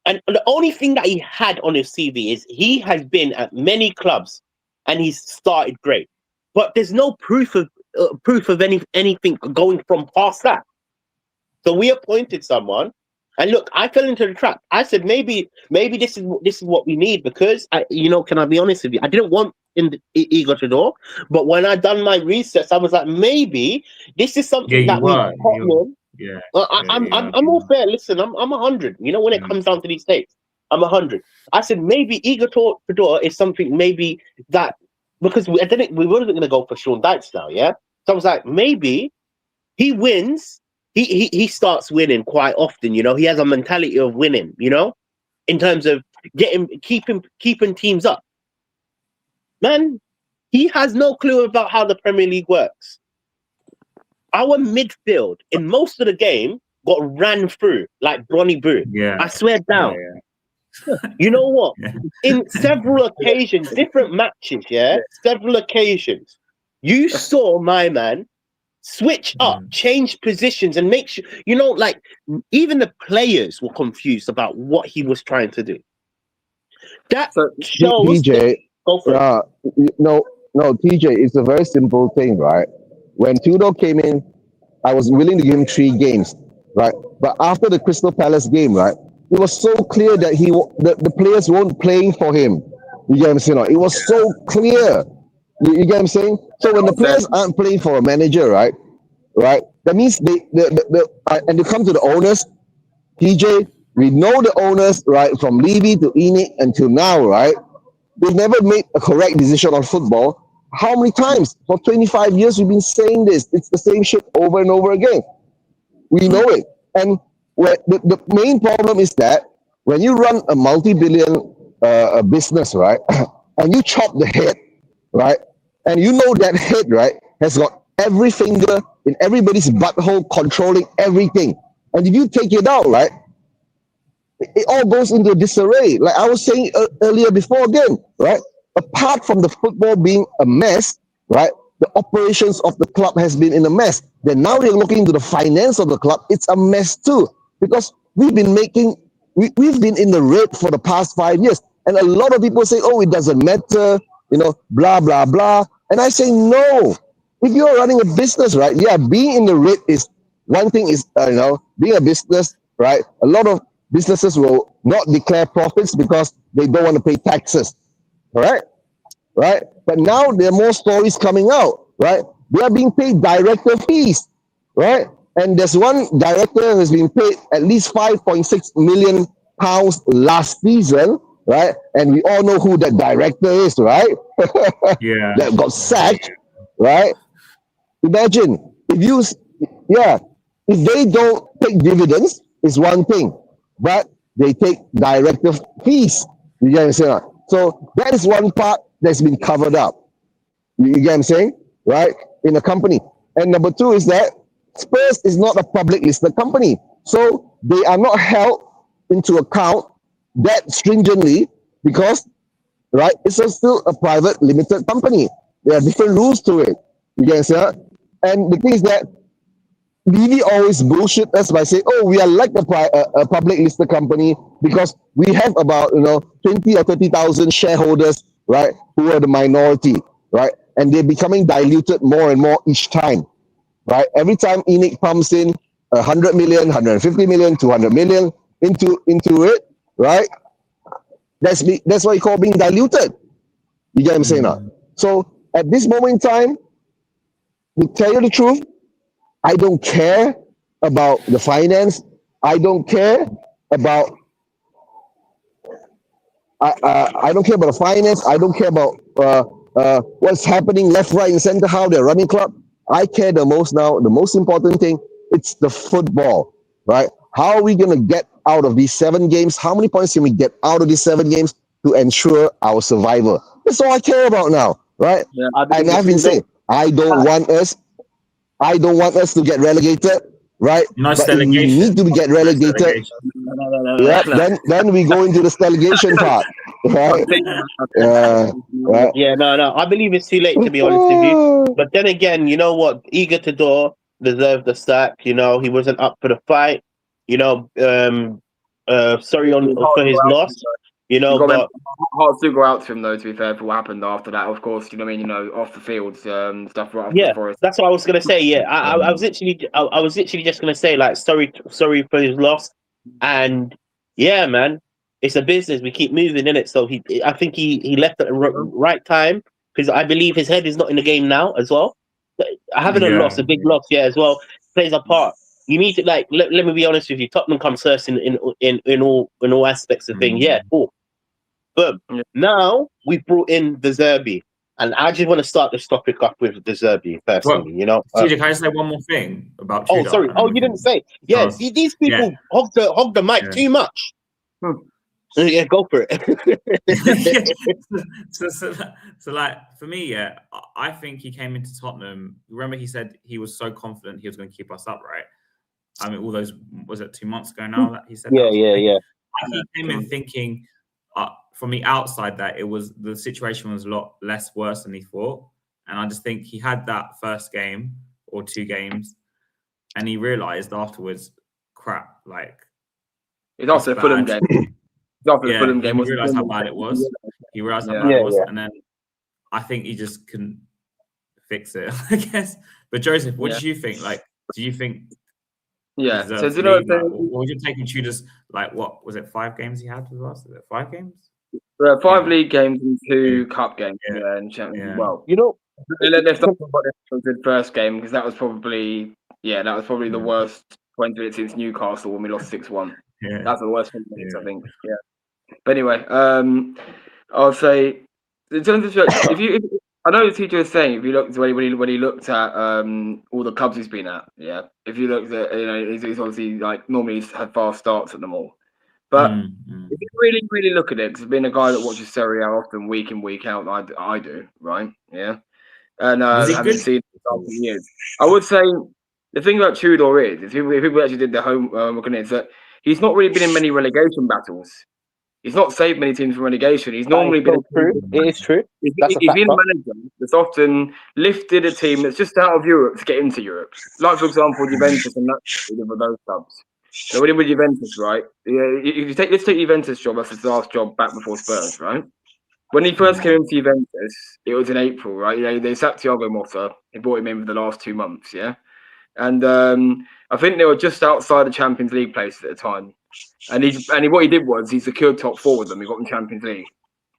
and the only thing that he had on his CV is he has been at many clubs and he's started great. But there's no proof of anything going from past that. So we appointed someone, and look, I fell into the trap. I said maybe this is what we need because can I be honest with you? I didn't want Igor Tudor, but when I done my research, I was like, maybe this is something that we Tottenham. I'm all fair. Listen, I'm 100. You know, when it comes down to these states, I'm 100. I said maybe Igor Tudor is something maybe that. Because we wasn't going to go for Sean Dyche now, yeah? So I was like, maybe he wins. He starts winning quite often, you know? He has a mentality of winning, you know? In terms of keeping teams up. Man, he has no clue about how the Premier League works. Our midfield, in most of the game, got ran through like Bronny Boo. Yeah. I swear down. Yeah. You know what? In several occasions, different matches, several occasions, you saw my man Switch up, change positions, and make sure, like, even the players were confused about what he was trying to do. That shows... TJ, no, TJ, it's a very simple thing, right? When Tudor came in, I was willing to give him 3 games, right? But after the Crystal Palace game, right, it was so clear that the players weren't playing for him. You get what I'm saying? It was so clear. You get what I'm saying? So when the players aren't playing for a manager, right, that means and they come to the owners. TJ, we know the owners, right, from Levy to Enoch until now, right? They've never made a correct decision on football. How many times? For 25 years, we've been saying this. It's the same shit over and over again. We know it. And the main problem is that when you run a multi-billion business, right, and you chop the head, right, and you know that head, right, has got every finger in everybody's butthole controlling everything. And if you take it out, right, it all goes into disarray. Like I was saying earlier before again, right? Apart from the football being a mess, right? The operations of the club has been in a mess. Then now they're looking into the finance of the club. It's a mess too. Because we've been in the red for the past 5 years. And a lot of people say, oh, it doesn't matter, blah, blah, blah. And I say, no. If you're running a business, right? Yeah, being in the red is one thing is, being a business, right? A lot of businesses will not declare profits because they don't want to pay taxes, right? But now there are more stories coming out, right? They are being paid director fees, right? And there's one director who has been paid at least £5.6 million last season, right? And we all know who that director is, right? Yeah. That got sacked, right? Imagine if they don't take dividends, it's one thing. But they take director fees. You get what I'm saying? So that is one part that's been covered up. You get what I'm saying? Right? In a company. And number 2 is that Spurs is not a public listed company. So they are not held into account that stringently because, right, it's still a private limited company. There are different rules to it. You get what I'm saying? And the thing is that Levy always bullshit us by saying, oh, we are like a public listed company because we have about 20 or 30,000 shareholders, right, who are the minority, right, and they're becoming diluted more and more each time, right. Every time Enoch pumps in 100 million, 150 million, 200 million into it, right, that's what you call being diluted. You get what I'm saying now? So at this moment in time, to tell you the truth, I don't care about the finance. I don't care about I don't care about the finance. I don't care about what's happening left, right, and center, how they're running club. I care the most now. The most important thing, it's the football, right? How are we going to get out of these 7 games? How many points can we get out of these 7 games to ensure our survival? That's all I care about now, right? Yeah, and I've been saying, I don't want us to get relegated, right? But if we need to get relegated, then we go into the delegation part, right? Right. Yeah, no. I believe it's too late, to be honest with you. But then again, you know what? Eager to door deserved the sack. He wasn't up for the fight. Sorry for his loss. But hard to go out to him though. To be fair, for what happened after that, of course, off the field stuff. Right after the Forest. That's what I was gonna say. Yeah, I was literally just gonna say like sorry for his loss, and yeah, man, it's a business. We keep moving in it. So I think he left at the right time because I believe his head is not in the game now as well. Having a big loss, as well, plays a part. You need to let me be honest with you. Tottenham comes first in all aspects of things. Yeah, cool. But now we've brought in De Zerbi, and I just want to start this topic up with De Zerbi personally. TJ, can I say one more thing about Tudor? Oh, sorry. You didn't say. Yeah, these people hog the mic too much. Yeah, go for it. so like for me, I think he came into Tottenham. Remember, he said he was so confident he was going to keep us up, right? I mean, all those, was it 2 months ago now that he said? Yeah. He came in thinking from the outside that the situation was a lot less worse than he thought, and I just think he had that first game or 2 games, and he realised afterwards, crap, like it's after the Fulham game. After the Fulham game, he realised how bad it was. He realised how bad it was, and then I think he just couldn't fix it, I guess. But Joseph, what did you think? Like, do you think? Yeah. So do you know what would you take him to? Just like what was it? 5 games he had with us? Is it 5 games? 5 league games and 2 cup games. Yeah, and Champions. Well, let's not talk about the first game because that was probably the worst 20 minutes since Newcastle when we lost 6-1. Yeah. That's the worst 20 minutes, I think. Yeah. But anyway, I'll say in terms of I know the teacher was saying if you looked when he looked at all the clubs he's been at, if you looked at he's obviously like normally he's had fast starts at them all, but if you really look at it, because being a guy that watches Serie A often week in week out, I do, right? Yeah, and haven't seen it for years. I would say the thing about Tudor is if people actually did their homework on it, is that he's not really been in many relegation battles. He's not saved many teams from relegation. He's normally been true. It is true. He's been a manager that's often lifted a team that's just out of Europe to get into Europe. Like, for example, Juventus and with those clubs. So when with Juventus, right? Let's take Juventus' job as his last job back before Spurs, right? When he first came into Juventus, it was in April, right? They sacked Thiago Motta. They brought him in for the last 2 months, yeah? And I think they were just outside the Champions League place at the time. And what he did was he secured top 4 with them. He got them Champions League.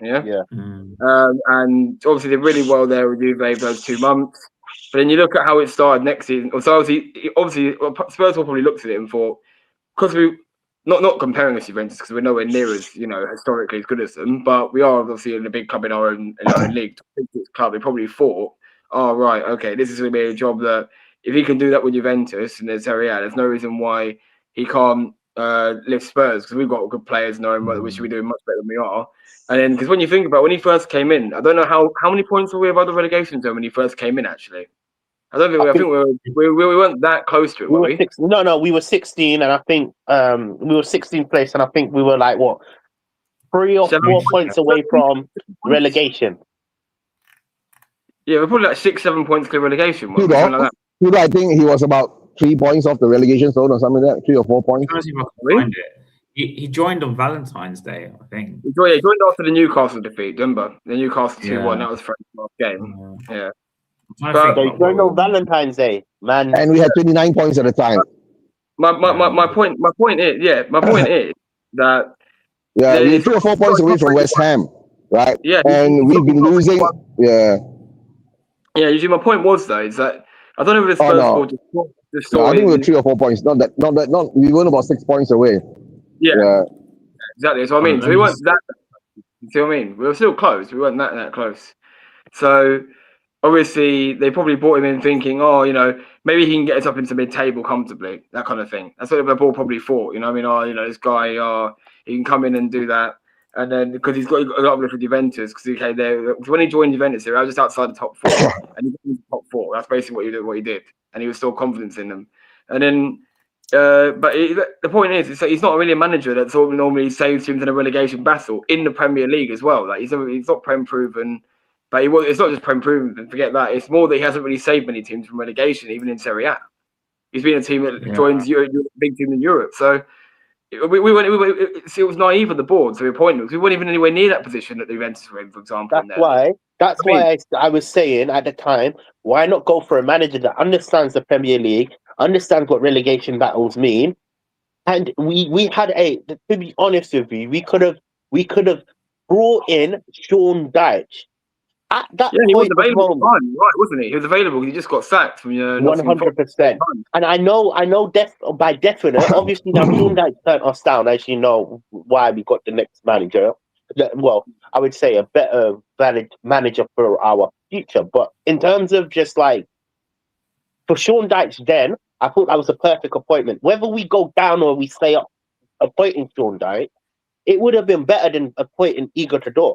Yeah. And obviously did really well there with Juve those 2 months. But then you look at how it started next season. So obviously Spurs will probably looked at it and thought, because we not comparing us to Juventus because we're nowhere near as historically as good as them, but we are obviously in a big club in our own league. Club, they probably thought, oh right, okay, this is going to be a job that if he can do that with Juventus and there's Serie A, there's no reason why he can't lift Spurs because we've got good players in our own right, we should be doing much better than we are. And then because when you think about it, when he first came in, I don't know how many points were we above the relegation zone when he first came in. Actually, I think we weren't that close to it. Were we? No, we were 16, and I think we were 16th place, and I think we were like 3 or 4 points away from relegation. Yeah, we're probably like 6-7 points clear relegation. I think he was about 3 points off the relegation zone or something like that, 3 or 4 points. He joined on Valentine's Day, I think. He joined after the Newcastle defeat, remember? The Newcastle 2-1, that was Frank's last game. Yeah. But he joined on Valentine's Day, man. And we had 29 points at the time. My point is that we're 3 or 4 points away from West Ham, right? Yeah. And we've been losing. Yeah. Yeah, usually my point was though, is that I don't know if it's just I think we were 3 or 4 points. Not we weren't about 6 points away. Yeah. Exactly. So I mean, so we weren't that. You see what I mean? We were still close. We weren't that close. So obviously they probably brought him in thinking, maybe he can get us up into mid-table comfortably, that kind of thing. That's what the ball probably thought. This guy, he can come in and do that. And then because he's got a lot of with Juventus, because he came there when he joined Juventus, they were just outside the top 4, and he got into the top 4. That's basically what he did, and he was still confident in them. And then, but the point is that he's not really a manager that sort of normally saves teams in a relegation battle in the Premier League as well. Like he's not Prem proven, but it's not just Prem proven. Forget that. It's more that he hasn't really saved many teams from relegation, even in Serie A. He's been a team that joins a big team in Europe, so. It was naive on the board to be appointed because we weren't even anywhere near that position that the Juventus were in, for example. That's why I was saying at the time, why not go for a manager that understands the Premier League, understands what relegation battles mean, and we had to be honest with you, we could have brought in Sean Dyche. At that he was available, right, wasn't he? He was available. He just got sacked from 100%. And I know by definite. Obviously, now Sean Dyche turned us down, as you know, why we got the next manager. Well, I would say a better valid manager for our future. But in terms of just like for Sean Dyche, then I thought that was a perfect appointment. Whether we go down or we stay up, appointing Sean Dyche, it would have been better than appointing Igor Tudor.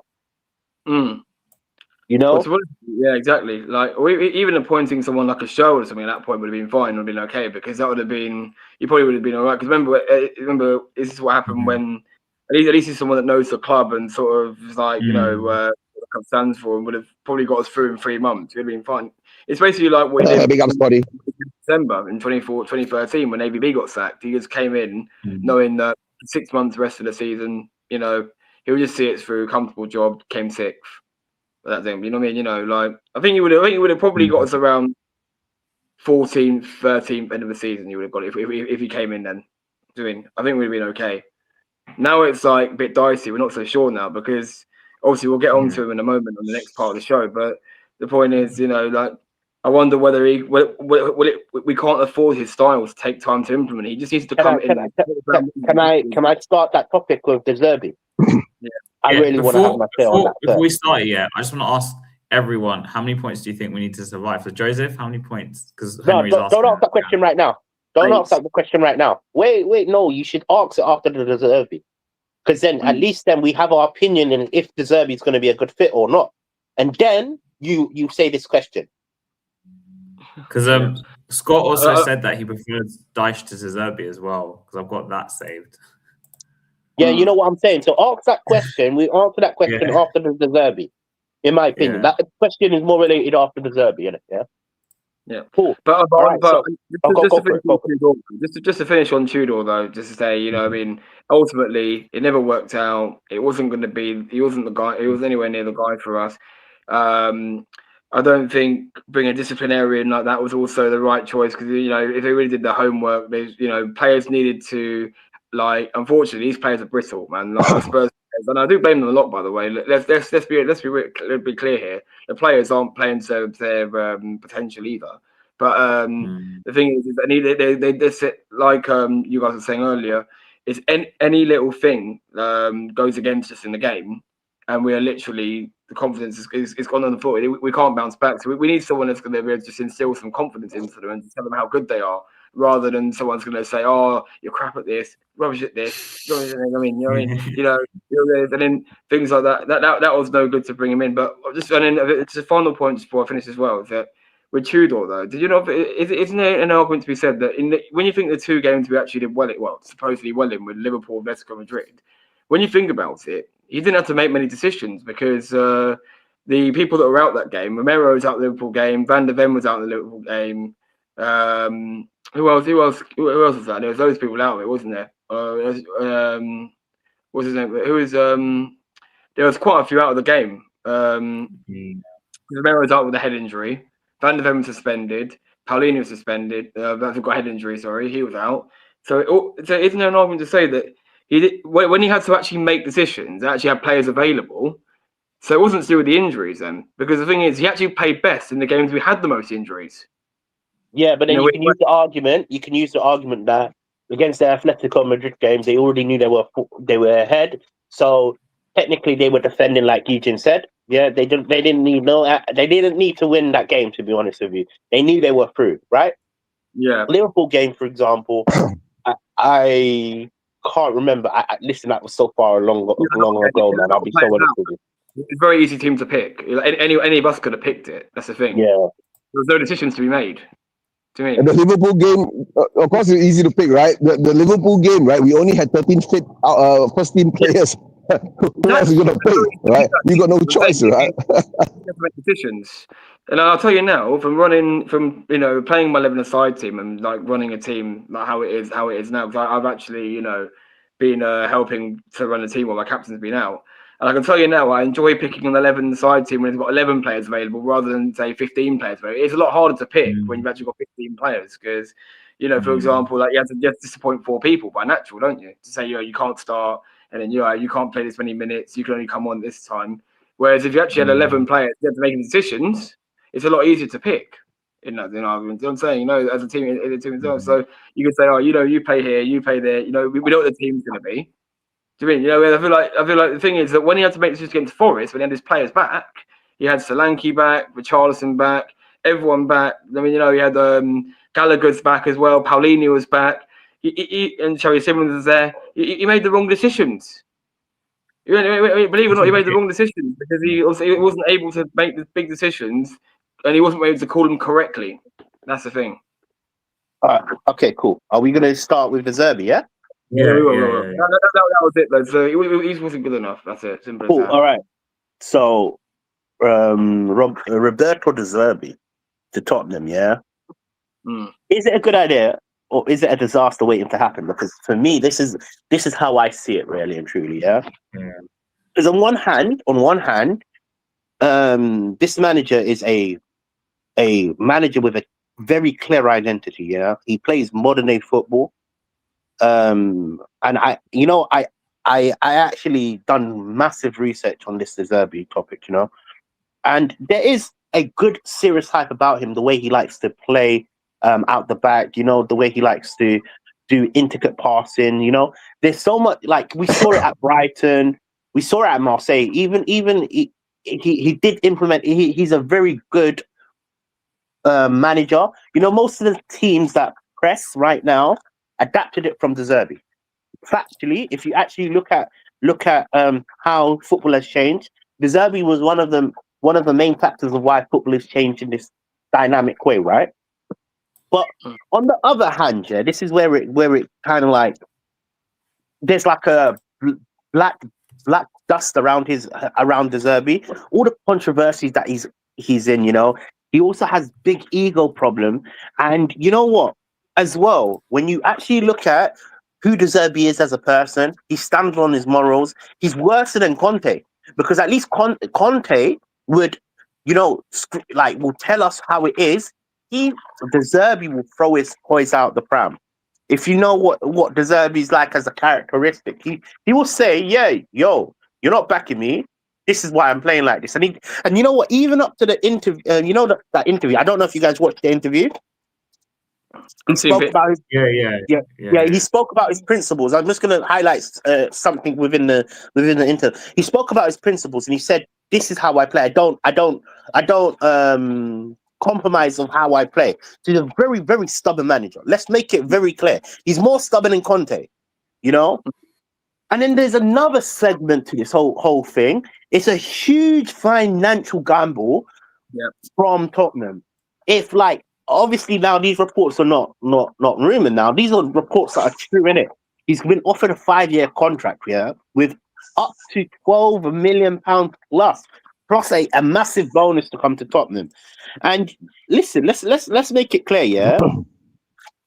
Yeah, exactly. Like, even appointing someone like a show or something at that point would have been fine, would have been okay, because that would have been, you probably would have been all right. Because remember, this is what happened when, at least it's someone that knows the club and sort of is like, what the club stands for, and would have probably got us through in 3 months. It would have been fine. It's basically like what he did. Big up, Scotty. December in 2013 when ABB got sacked. He just came in knowing that 6 months rest of the season, you know, he'll just see it through, comfortable job, came sixth. That thing, you know what I mean? You know, like I think he would have probably got us around 14th, 13th end of the season. You would have got it if he came in then. I think we'd have been okay. Now it's like a bit dicey. We're not so sure now because obviously we'll get on to him in a moment on the next part of the show. But the point is, you know, like I wonder whether we can't afford his style to take time to implement. He just needs to come in. Can I start that topic with De Zerbi? Yeah. I really want to have my say on that. Before we start, I just want to ask everyone, how many points do you think we need to survive? For Joseph, how many points? Because don't ask that question right now. Don't ask that question right now. Wait, no, you should ask it after the De Zerbi. Because then at least then we have our opinion in if De Zerbi is going to be a good fit or not. And then you say this question. Because Scott also said that he prefers Dyche to De Zerbi as well, because I've got that saved. Yeah, you know what I'm saying? So ask that question. We answer that question after the De Zerbi, in my opinion. That question is more related after De Zerbi, isn't it? Yeah? Yeah. Cool. But just to finish on Tudor, though, just to say, you know, I mean, ultimately, it never worked out. It wasn't going to be, he wasn't the guy, he was anywhere near the guy for us. I don't think bringing a disciplinarian like that was also the right choice because, you know, if they really did their homework, you know, players needed to, like, unfortunately, these players are brittle, man. Like Spurs, and I do blame them a lot, by the way. Let's be clear here. The players aren't playing to their potential either. But the thing is they sit like you guys were saying earlier. Is any little thing goes against us in the game, and we are literally the confidence is gone on the floor. We can't bounce back. So we need someone that's going to be able to just instill some confidence into them and tell them how good they are, rather than someone's going to say, "Oh, you're crap at this, rubbish at this." I mean, you know what I mean? You know, and then things like that. That was no good to bring him in. But just and then it's a final point before I finish as well. Is that with Tudor though, did you know? Isn't there an argument to be said that when you think the two games we actually did supposedly well in with Liverpool, Atletico Madrid, when you think about it, he didn't have to make many decisions because the people that were out that game, Romero was out the Liverpool game, Van der Ven was out the Liverpool game. Who else was that? There was those people out there, wasn't there? What's his name? There was quite a few out of the game. Romero was out with a head injury. Van der Ven was suspended. Paulinho was suspended. That's got a head injury. Sorry, he was out. So isn't there an argument to say that he did, when he had to actually make decisions, actually had players available? So it wasn't to do with the injuries then, because the thing is, he actually played best in the games we had the most injuries. Yeah, but then you can use the argument. You can use the argument that against the Atletico Madrid games, they already knew they were ahead. So technically, they were defending, like Eugene said. Yeah, they didn't need to win that game. To be honest with you, they knew they were through, right? Yeah. Liverpool game, for example, I can't remember. Listen, that was so far long ago, man. I'll be so honest with you. It's a very easy team to pick. Any of us could have picked it. That's the thing. Yeah. There was no decisions to be made. The Liverpool game, of course, it's easy to pick, right? The Liverpool game, right? We only had 13 fit first team players. Who else is going to play, right? You got no choice, right? Make decisions. And I'll tell you now, from playing my 11-a-side team and like running a team like how it is now, because I've actually been helping to run a team while my captain's been out. And I can tell you now, I enjoy picking an 11-side team when it's got 11 players available rather than, say, 15 players available. It's a lot harder to pick when you've actually got 15 players because, for example, like you have to disappoint 4 people by natural, don't you? To say, you can't start and then, you can't play this many minutes. You can only come on this time. Whereas if you actually had 11 players, you have to make decisions. It's a lot easier to pick. In arguments, I'm saying, as a team, itself. So you could say, you play here, you play there. We know what the team's going to be. Do you mean? I feel like the thing is that when he had to make decisions against Forest, when he had his players back, he had Solanke back, Richarlison back, everyone back. I mean, he had Gallagher's back as well. Paulinho was back. And Cherry Simmons was there. He made the wrong decisions. Believe it or not, he made the wrong decisions because he wasn't able to make the big decisions, and he wasn't able to call them correctly. That's the thing. All right. Okay. Cool. Are we going to start with De Zerbi? Yeah. Yeah. That was it, though. So he wasn't good enough. That's it. Simple cool. as that. All right. So, Roberto De Zerbi to Tottenham, yeah. Is it a good idea or is it a disaster waiting to happen? Because for me, this is how I see it, really and truly. Yeah. Because on one hand, this manager is a manager with a very clear identity. Yeah, he plays modern day football. And I actually done massive research on this De Zerbi topic, and there is a good serious hype about him. The way he likes to play out the back, the way he likes to do intricate passing. There's so much. Like we saw it at Brighton, we saw it at Marseille. Even he did implement. He's a very good manager. Most of the teams that press right now adapted it from De Zerbi. Factually, if you actually look at how football has changed, De Zerbi was one of the main factors of why football has changed in this dynamic way, right? But on the other hand, yeah, this is where it kind of like there's like a black dust around De Zerbi. All the controversies that he's in, he also has big ego problem, and you know what? As well, when you actually look at who De Zerbi is as a person, he stands on his morals. He's worse than Conte, because at least Conte would, will tell us how it is. De Zerbi will throw his toys out the pram. If you know what De Zerbi's like as a characteristic, he will say, "Yeah, yo, you're not backing me. This is why I'm playing like this." And you know what? Even up to the interview, that interview. I don't know if you guys watched the interview. He spoke about his, he spoke about his principles. I'm just going to highlight something within the interview. He spoke about his principles, and he said, "This is how I play. I don't compromise on how I play." So he's a very, very stubborn manager. Let's make it very clear. He's more stubborn than Conte, And then there's another segment to this whole thing. It's a huge financial gamble from Tottenham. If obviously now these reports are not rumor now. These are reports that are true, innit? He's been offered a 5-year contract, with up to £12 million plus a massive bonus to come to Tottenham. And listen, let's make it clear, yeah.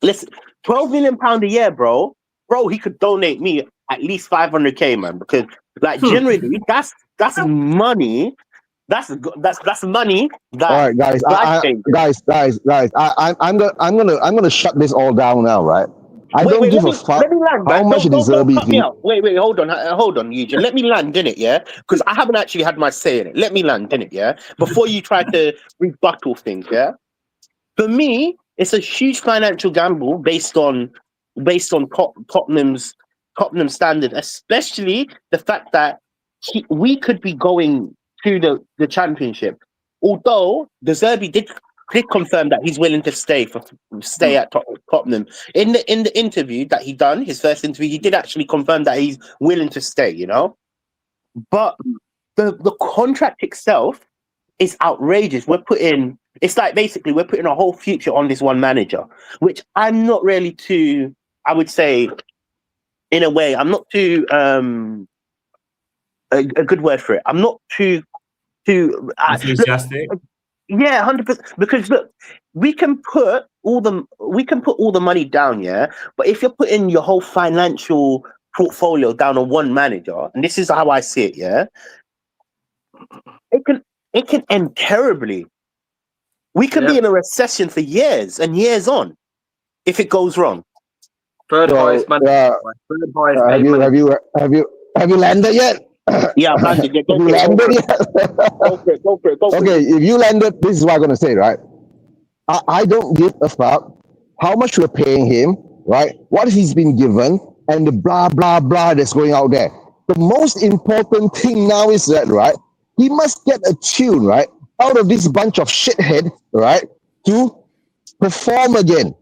Listen, £12 million a year, bro, he could donate me at least 500k, man, because generally that's money. That's money. All right, guys. I'm gonna shut this all down now, right? I don't give a fuck how much De Zerbi is. Wait, hold on, Eugene. Let me land in it, yeah, because I haven't actually had my say in it. Let me land in it, yeah, before you try to rebuttal things, yeah. For me, it's a huge financial gamble based on Tottenham's standard, especially the fact that we could be going to the championship. Although De Zerbi did confirm that he's willing to stay at Tottenham. In the interview that he done, his first interview, he did actually confirm that he's willing to stay. But the contract itself is outrageous. It's like basically we're putting a whole future on this one manager, which I'm not really too. I would say, in a way, I'm not too. A good word for it. I'm not too enthusiastic. 100%. Because look, we can put all the money down, yeah. But if you're putting your whole financial portfolio down on one manager, and this is how I see it, yeah, it can end terribly. We can be in a recession for years and years on if it goes wrong. Have you landed yet? Yeah, I've landed yet. Go for it. Okay, if you landed, this is what I'm gonna say, right? I don't give a fuck how much we're paying him, right? What he's been given, and the blah blah blah that's going out there. The most important thing now is that, right? He must get a tune, right, out of this bunch of shithead, right, to perform again,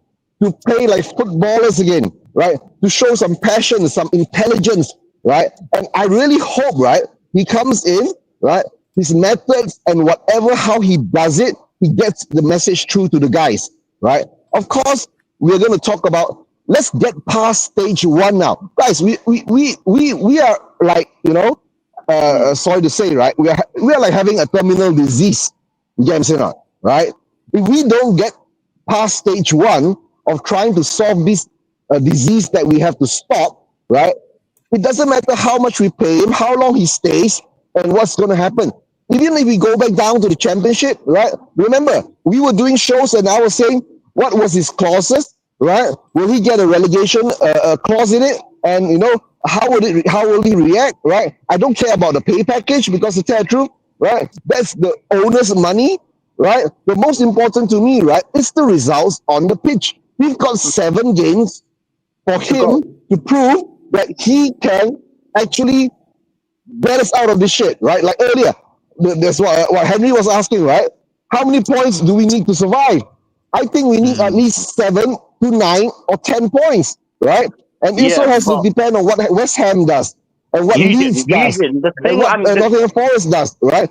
to play like footballers again, right? To show some passion, some intelligence, right? And I really hope, right, he comes in, right, his methods and whatever, how he does it, he gets the message through to the guys, right? Of course, we're going to talk about, let's get past stage 1 now. Guys, we are like, sorry to say, right, we are like having a terminal disease. You get what I'm saying, right? If we don't get past stage 1 of trying to solve this disease that we have to stop, right? It doesn't matter how much we pay him, how long he stays, and what's going to happen. Even if we go back down to the championship, right? Remember, we were doing shows and I was saying, what was his clauses, right? Will he get a relegation clause in it? And, you know, how will he react, right? I don't care about the pay package because to tell the truth, right? That's the owner's money, right? The most important to me, right, is the results on the pitch. We've got 7 games for him to prove that he can actually get us out of this shit, right? Like earlier, that's what Henry was asking, right? How many points do we need to survive? I think we need at least 7 to 9 or 10 points, right? And it also has to depend on what West Ham does and what Leeds does and what Nottingham Forest does, right?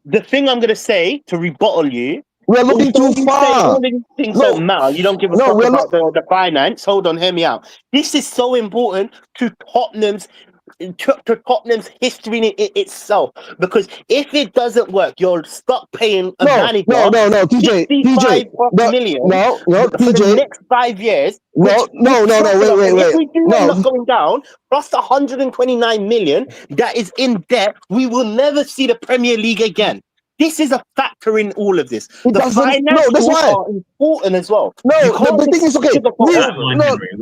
The thing I'm going to say to rebuttal you, we're looking too far. All these things don't matter. You don't give a fuck about the finance. Hold on, hear me out. This is so important to Tottenham's history in itself, because if it doesn't work, you'll stop paying a manager TJ, million for the next 5 years. Wait. If we do end up going down, plus 129 million that is in debt, we will never see the Premier League again. This is a factor in all of this. The finances are important as well. The thing is,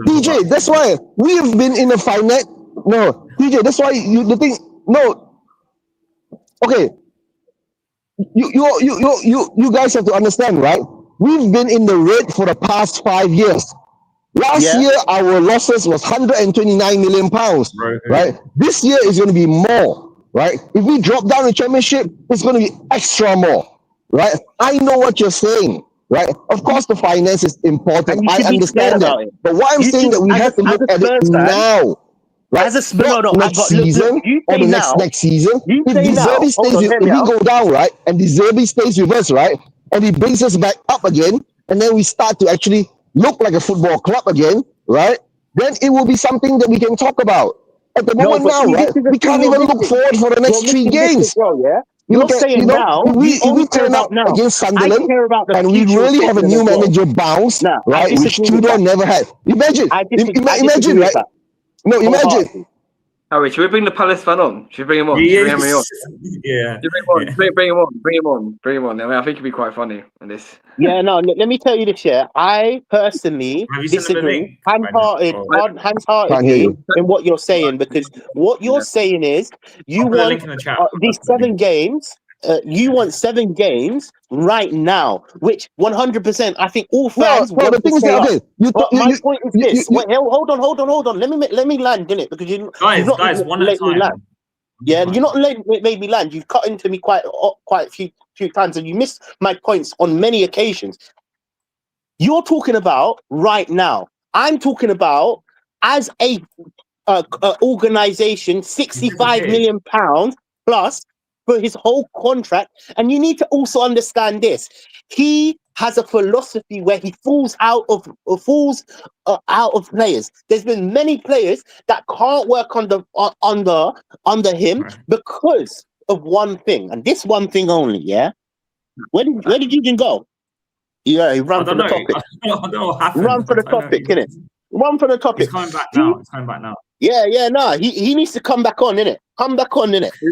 TJ, that's why we have been in a finance. TJ, that's why you guys have to understand, right? We've been in the red for the past 5 years. Last year, our losses was 129 million pounds, right? This year is going to be more, right? If we drop down the championship, it's going to be extra more, right? I know what you're saying, right? Of course, the finance is important. I understand that. But what I'm saying that we have to look at it now. Right? As a Spurs, next season or the next season. If De Zerbi stays, if we go down, right, and De Zerbi stays with us, right, and he brings us back up again, and then we start to actually look like a football club again, right, then it will be something that we can talk about. At the moment now, right, we can't even look forward for the next 3 games. You're saying now, we turn up against Sunderland and we really have a new manager bounce, right, which Tudor never had. Imagine, right? No, imagine. Harry, should we bring the Palace fan on? Should we bring him on? Yeah. Bring him on. I mean, I think it'd be quite funny in this. Yeah, no, let me tell you this, I personally disagree hand-heartedly in what you're saying, because what you're saying is you want these 7 games. You want 7 games right now, which 100%. I think all fans. The thing is, my point is this. Wait, hold on. Let me land in it, because guys, one at a time. Yeah, you're not letting me land. You've cut into me quite a few times, and you missed my points on many occasions. You're talking about right now. I'm talking about as a organization, £65 million plus for his whole contract. And you need to also understand this. He has a philosophy where he falls out of players. There's been many players that can't work under him because of one thing, and this one thing only. Yeah, where did you go? Yeah, he ran for the topic. Run for the topic, innit? Run for the topic. He's coming back now. Yeah, no, he needs to come back on, innit?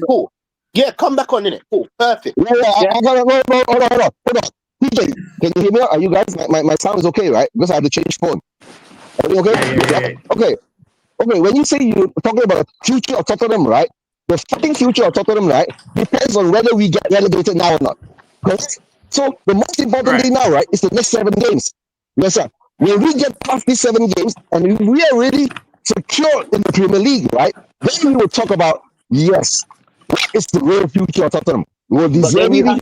Cool. Yeah, come back on, innit? Cool, perfect. Hold on. TJ, can you hear me? Are you guys? My sound is okay, right? Because I have to change phone. Are you okay? Yeah. Okay. When you say you're talking about the future of Tottenham, right? The fucking future of Tottenham, right, depends on whether we get relegated now or not. Correct? So the most important thing now, right, is the next 7 games. Yes, sir. When we get past these 7 games and we are really secure in the Premier League, right, then we will talk about, yes, what is the real future of Tottenham? But then you have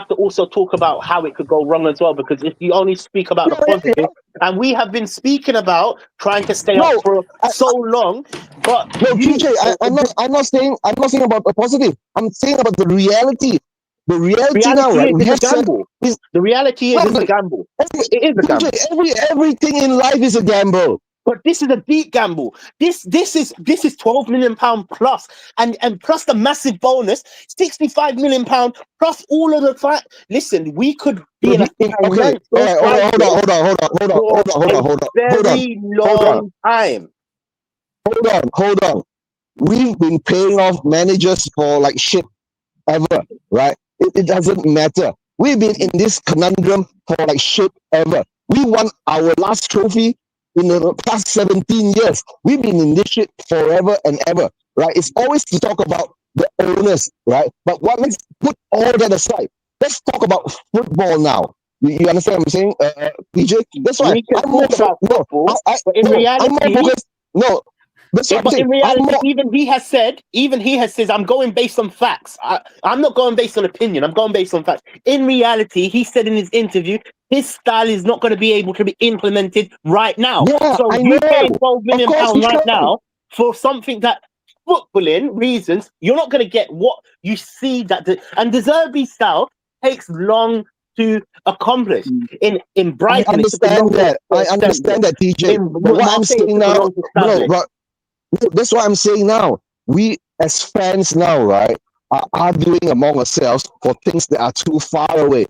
to also talk about how it could go wrong as well, because if you only speak about the positive, and we have been speaking about trying to stay up for so long, but TJ, I'm not saying about the positive. I'm saying about the reality. The reality now, right? The reality is a gamble. It is a gamble. TJ, everything in life is a gamble. But this is a deep gamble. This is £12 million plus, and plus the massive bonus, £65 million plus all of the fight. Listen, we could be in a okay. Hold on. Very long time. Hold on. We've been paying off managers for like shit ever, right? It doesn't matter. We've been in this conundrum for like shit ever. We won our last trophy in the past 17 years. We've been in this shit forever and ever, right? It's always to talk about the owners, right? But let's put all that aside. Let's talk about football now. You understand what I'm saying, PJ? That's why I'm more about football. But in reality, no. But in reality, even he has said, I'm going based on facts. I'm not going based on opinion. I'm going based on facts. In reality, he said in his interview, his style is not going to be able to be implemented right now. Yeah, so you paying £12 million right now for something that, footballing reasons, you're not going to get what you see and De Zerbi's style takes long to accomplish. In Brighton, I understand that, TJ. But what I'm saying now, that's what I'm saying now. We as fans now, right, are arguing among ourselves for things that are too far away.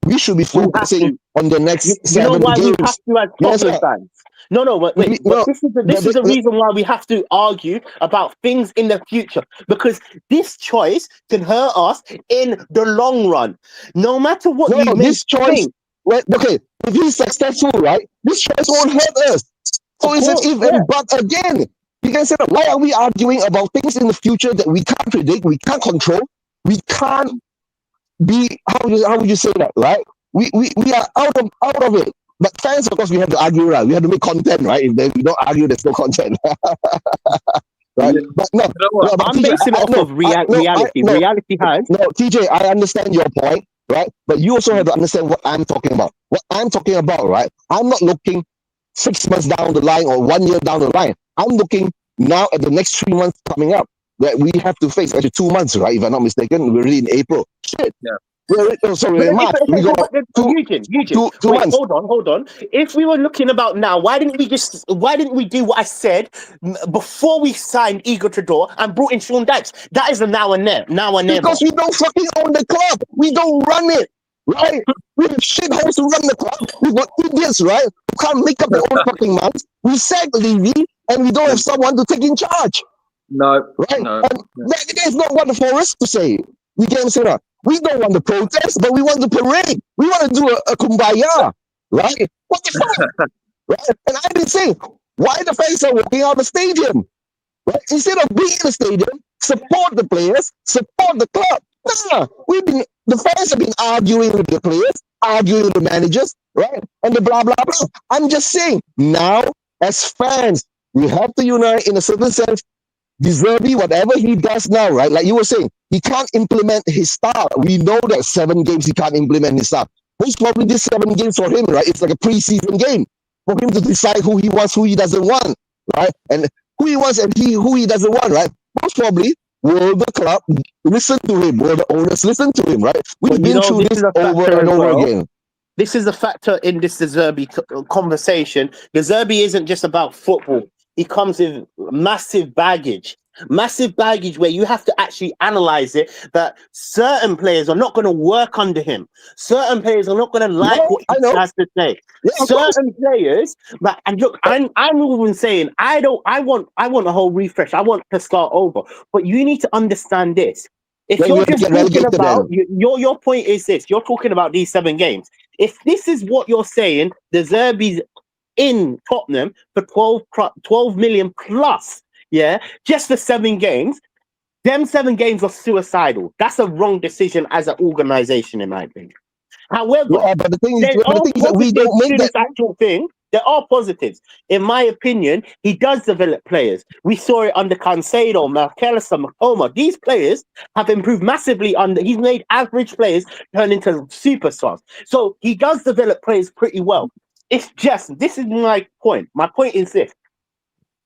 We should be focusing on the next 7 games. We have to as Tottenham fans. No, wait. This is the reason why we have to argue about things in the future, because this choice can hurt us in the long run. No matter what this choice. Okay, if he's successful, right, this choice won't hurt us. So it's an if and but again. You can say, why are we arguing about things in the future that we can't predict, we can't control, we can't be, how would you say that, right? We are out of it. But fans, of course, we have to argue, right? We have to make content, right? If we don't argue, there's no content. Right? But no, I'm basing it off of reality. Reality has. No, TJ, I understand your point, right? But you also have to understand what I'm talking about. What I'm talking about, right? I'm not looking 6 months down the line or 1 year down the line. I'm looking now at the next 3 months coming up that we have to face. Actually, 2 months, right? If I'm not mistaken, we're really in April. Shit. Yeah. Sorry, in March. We got Eugene, 2 months. Hold on. If we were looking about now, why didn't we do what I said before we signed Igor Tudor and brought in Sean Dykes? That is a now and never. Because we don't fucking own the club. We don't run it. Right? We have shitholes to run the club. We've got idiots, right? Who can't make up their own fucking minds. We sacked Levy and we don't have someone to take in charge. No. Right? No. That is not what for us to say. We can say that. We don't want the protest, but we want the parade. We want to do a kumbaya. Right? What the fuck? Right? And I've been saying, why the fans are walking out of the stadium? Right? Instead of being in the stadium, support the players, support the club. Nah, the fans have been arguing with the players, arguing with the managers, right? And the blah, blah, blah. I'm just saying, now, as fans, we have to unite in a certain sense. De Zerbi, whatever he does now, right? Like you were saying, he can't implement his style. We know that 7 games he can't implement his style. Most probably this 7 games for him, right? It's like a pre-season game for him to decide who he wants, who he doesn't want, right? And who he wants and who he doesn't want, right? Most probably, will the club listen to him? Will the owners listen to him, right? We've been through this over and over again. This is a factor in this De Zerbi conversation. De Zerbi isn't just about football. He comes with massive baggage where you have to actually analyze it, that certain players are not going to work under him. Certain players are not going to like what he has to say. Yeah, certain players, and look, I'm even saying I want a whole refresh. I want to start over. But you need to understand this. If you're just talking about your point is this, you're talking about these 7 games. If this is what you're saying, De Zerbi's in Tottenham for 12 million plus, just for 7 games. Them 7 games are suicidal. That's a wrong decision as an organization, in my opinion. However, but the thing is that we don't make this actual thing. There are positives. In my opinion, he does develop players. We saw it under Cancelo, McAllister, Makoma. These players have improved massively he's made average players turn into superstars. So he does develop players pretty well. It's just, this is my point. My point is this.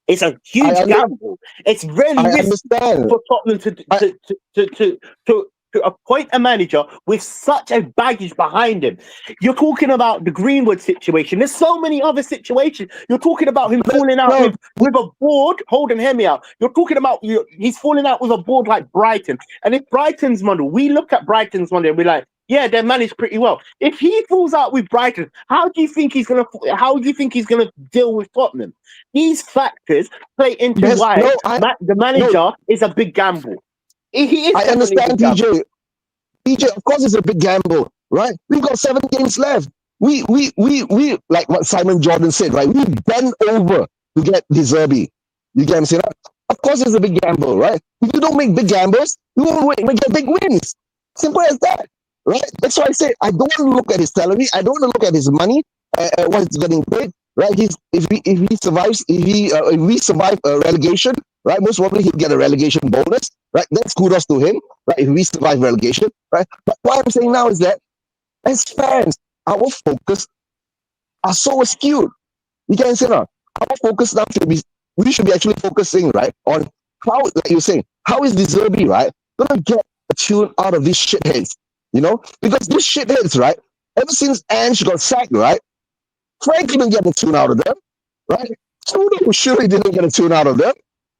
It's a huge gamble. It's really risky for Tottenham to to appoint a manager with such a baggage behind him. You're talking about the Greenwood situation. There's so many other situations. You're talking about him falling out with a board. Hold on, hear me out. You're talking about he's falling out with a board like Brighton. And if Brighton's model, we look at Brighton's model and we're like, yeah, they're managed pretty well. If he falls out with Brighton, how do you think he's gonna deal with Tottenham? These factors play into why the manager is a big gamble. He is. I understand, TJ. TJ, of course, it's a big gamble, right? We've got 7 games left. We like what Simon Jordan said, right? We bend over to get De Zerbi. You get what I'm saying? Of course, it's a big gamble, right? If you don't make big gambles, you won't get big wins. Simple as that. Right, that's why I say I don't want to look at his salary. I don't want to look at his money, what he's getting paid. Right, if we survive a relegation, right, most probably he'll get a relegation bonus. Right, that's kudos to him. Right, if we survive relegation, right. But what I'm saying now is that as fans, our focus are so skewed. You can say now, our focus now we should be actually focusing right on how, like you're saying, how is De Zerbi, right, gonna get a tune out of these shitheads. You know, because these shitheads, right? Ever since Ange got sacked, right? Frank didn't get a tune out of them, right? Trudeau surely didn't get a tune out of them,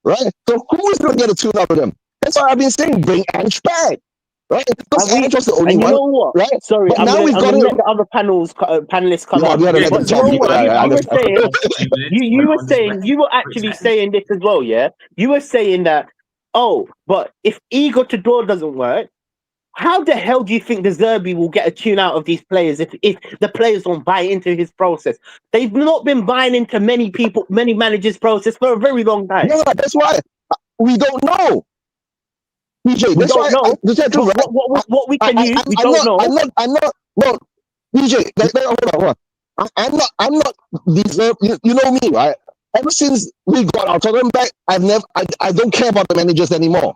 right? So who is going to get a tune out of them? That's why I've been saying bring Ange back, right? Because Ange was the only one, know what? right? Sorry, but I'm now gonna got let the other panelists come on. But you were saying, you were actually saying this as well, yeah? You were saying that, but if Igor Tudor doesn't work, how the hell do you think De Zerbi will get a tune out of these players if the players don't buy into his process? They've not been buying into many managers' process for a very long time. Yeah, that's why we don't know. PJ, we don't know. What we can use, we don't know. I'm not. No, PJ, hold on. I'm not De Zerbi. You know me, right? Ever since we got our Tottenham back, I don't care about the managers anymore.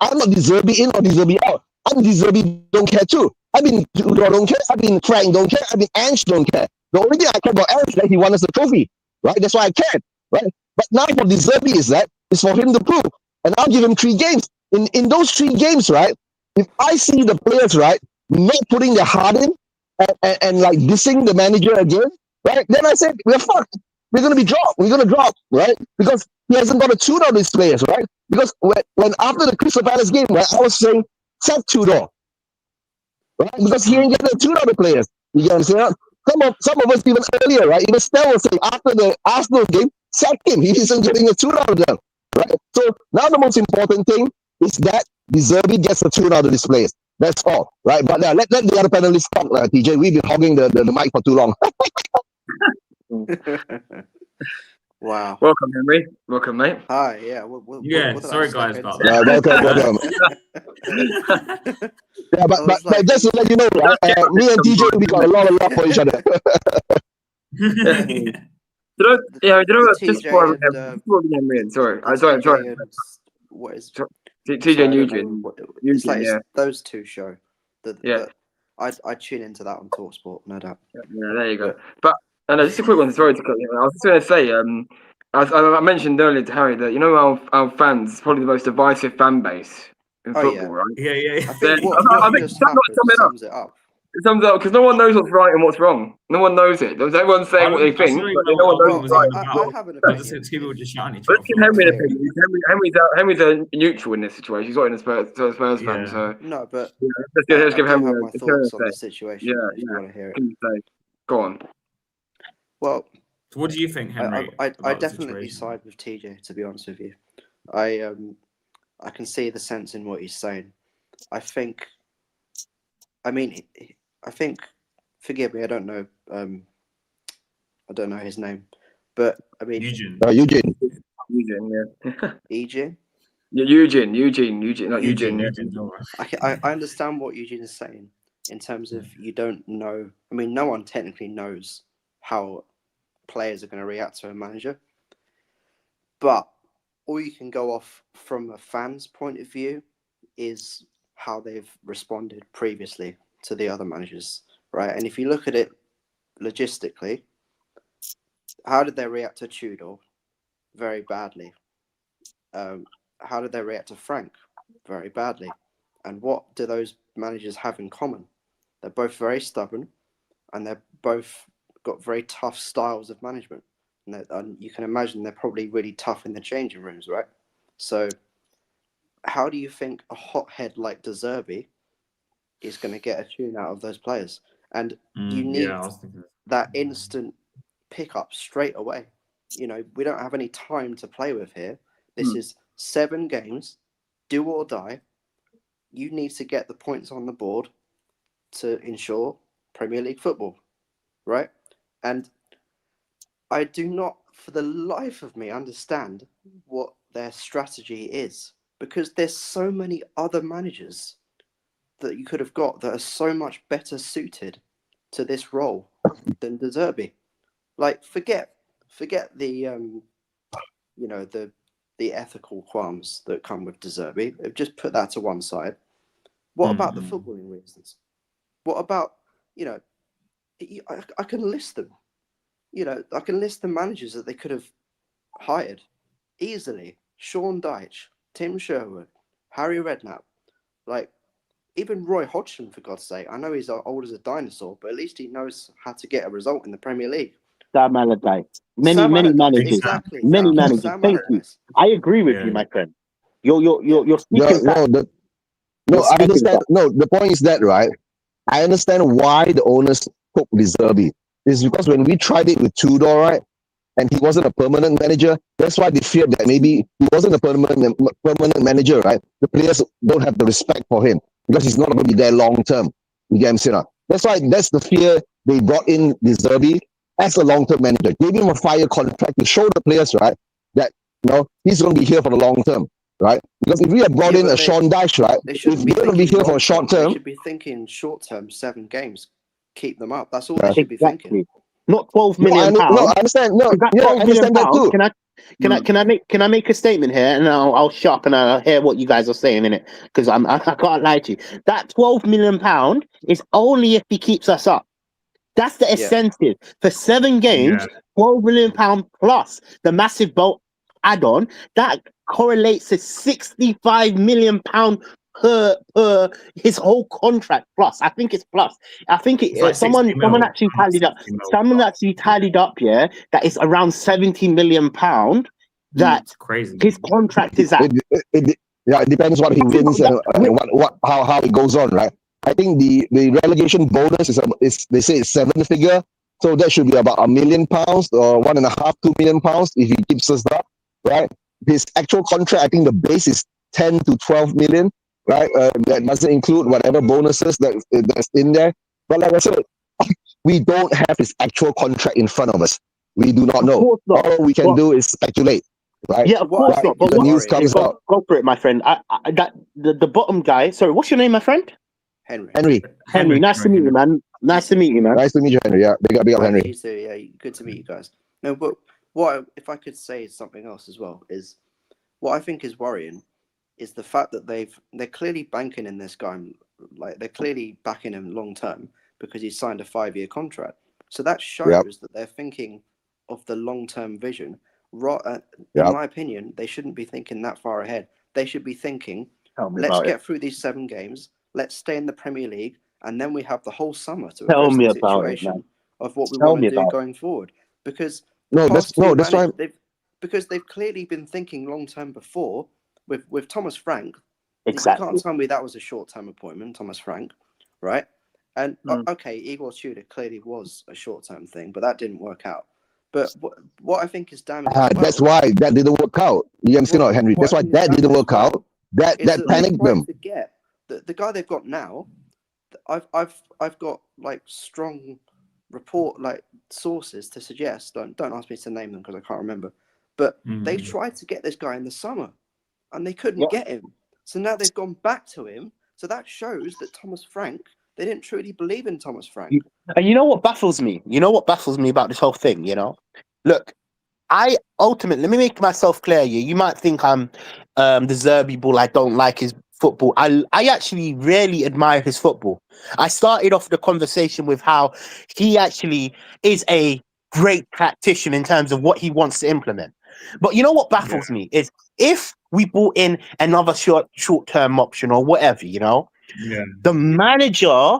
I'm not De Zerbi in or De Zerbi out. I'm De Zerbi don't care too. I mean, Tudor don't care. I mean, Frank don't care. I mean, Ange don't care. The only thing I care about Ange is that he won us the trophy, right? That's why I cared, right? But now for De Zerbi is for him to prove, and I'll give him 3 games. In those 3 games, right? If I see the players, right, not putting their heart in and like dissing the manager again, right? Then I said we're fucked. We're gonna be dropped. We're gonna drop, right? Because he hasn't got a tune out of his players, right? Because when after the Crystal Palace game, right, I was saying sack Tudor, right? Because he ain't getting a tune out of the players. You get what I'm saying? Some of us even earlier, right? Even Stell was saying after the Arsenal game, sack him. He isn't getting a tune out of them, right? So now the most important thing is that De Zerbi gets a tune out of these players. That's all, right? But let the other panelists talk, TJ. We've been hogging the mic for too long. Wow. Welcome, Henry. Welcome, mate. Hi, yeah. Sorry, guys. About welcome. Yeah, but just to let you know, me and TJ, we got a lot of love for each other. Just before we get in, sorry. I'm sorry. What is TJ and Eugene? It's like those two show. I tune into that on TalkSport, no doubt. Yeah, there you go. But just a quick one. Sorry to cut you. I was just going to say, I mentioned earlier to Harry that our fans probably the most divisive fan base in football, right? Yeah. I think sums it up. It sums up because no one knows what's right and what's wrong. No one knows it. Everyone's saying what they think, but no one knows what's right. I have an opinion. People just shouting each other. Henry's opinion. Henry's neutral in this situation. He's not in a Spurs fan, so no. But let's give Henry my thoughts on the situation. If you want to hear it, go on. Well, so what do you think, Henry? I definitely side with TJ. To be honest with you, I can see the sense in what he's saying. I think. Forgive me. I don't know his name, but I mean Eugene. Eugene, yeah. Eugene. Eugene, not Eugene. I understand what Eugene is saying in terms of you don't know. I mean, no one technically knows how players are going to react to a manager, but all you can go off from a fan's point of view is how they've responded previously to the other managers, right? And if you look at it logistically, how did they react to Tudor? Very badly. How did they react to Frank? Very badly. And what do those managers have in common? They're both very stubborn, and they're both got very tough styles of management. And you can imagine they're probably really tough in the changing rooms, right? So how do you think a hothead like De Zerbi is going to get a tune out of those players? And you need that instant pickup straight away. You know, we don't have any time to play with here. This is 7 games, do or die. You need to get the points on the board to ensure Premier League football, right? And I do not, for the life of me, understand what their strategy is, because there's so many other managers that you could have got that are so much better suited to this role than De Zerbi. Like, forget the you know, the ethical qualms that come with De Zerbi. Just put that to one side. What about the footballing reasons? What about, you know, I can list them. You know, I can list the managers that they could have hired easily. Sean Dyche, Tim Sherwood, Harry Redknapp, like even Roy Hodgson, for God's sake. I know he's old as a dinosaur, but at least he knows how to get a result in the Premier League. Sam Allardyce. Many managers. Exactly. Many managers. Thank you. I agree with you, my friend. You're speaking. No, I understand. No, the point is that, right? I understand why the owners took De Zerbi. It's because when we tried it with Tudor, right, and he wasn't a permanent manager, that's why they feared that maybe he wasn't a permanent manager, right? The players don't have the respect for him because he's not going to be there long term. You get what I'm saying? That's why that's the fear they brought in De Zerbi as a long-term manager. Gave him a 5-year contract to show the players, right, that he's going to be here for the long term. Right, because if we have brought in a Sean Dyche, right, if they're going to be here for a short term, they should be thinking short term, 7 games, keep them up. That's all they should be thinking. Not 12 million pounds. No, I understand. No, I understand that too. Can I make a statement here, and I'll shut up and I'll hear what you guys are saying in it, because I can't lie to you. That 12 million pound is only if he keeps us up. That's the incentive for 7 games. 12 million pound plus the massive boat add-on that correlates to 65 million pound per his whole contract plus. I think it's plus. I think someone actually tallied up. Someone actually tallied up. Yeah, that is around 70 million pound. That's crazy. His contract is at. It depends what he wins and how it goes on, right? I think the relegation bonus is they say it's 7 figure, so that should be about £1 million or £1.5-2 million if he keeps us up, right? His actual contract, I think the base is 10 to 12 million, right? That doesn't include whatever bonuses that's in there. But like I said, we don't have his actual contract in front of us. We do not know. All we can do is speculate, right? Yeah, of course not. But the news comes out. Go for it, my friend. The bottom guy. Sorry, what's your name, my friend? Henry. Nice to meet you, man. Nice to meet you, Henry. Yeah, big up Henry. You too, yeah, good to meet you guys. No, but if I could say something else as well, is what I think is worrying is the fact that they're clearly banking in this guy, like they're clearly backing him long term because he signed a 5-year contract. So that shows that they're thinking of the long term vision. In my opinion, they shouldn't be thinking that far ahead. They should be thinking, let's get through these 7 games, let's stay in the Premier League, and then we have the whole summer to address the situation of what we want to do going forward. Because because they've clearly been thinking long term before with Thomas Frank. Exactly. You can't tell me that was a short term appointment, Thomas Frank, right? And okay, Igor Tudor clearly was a short term thing, but that didn't work out. But what I think is damaging. That's why that didn't work out. You understand, Henry? That's why that didn't work out. That panicked them. Forget the guy they've got now. I've got like strong report sources to suggest. Don't ask me to name them because I can't remember. But they tried to get this guy in the summer, and they couldn't get him. So now they've gone back to him. So that shows that Thomas Frank, they didn't truly believe in Thomas Frank. And you know what baffles me? You know what baffles me about this whole thing? Look, let me make myself clear here. You might think I'm the Zerbi bull. I don't like his football. I actually really admire his football. I started off the conversation with how he actually is a great tactician in terms of what he wants to implement. But you know what baffles me is if we brought in another short-term option or whatever, you know. Yeah. The manager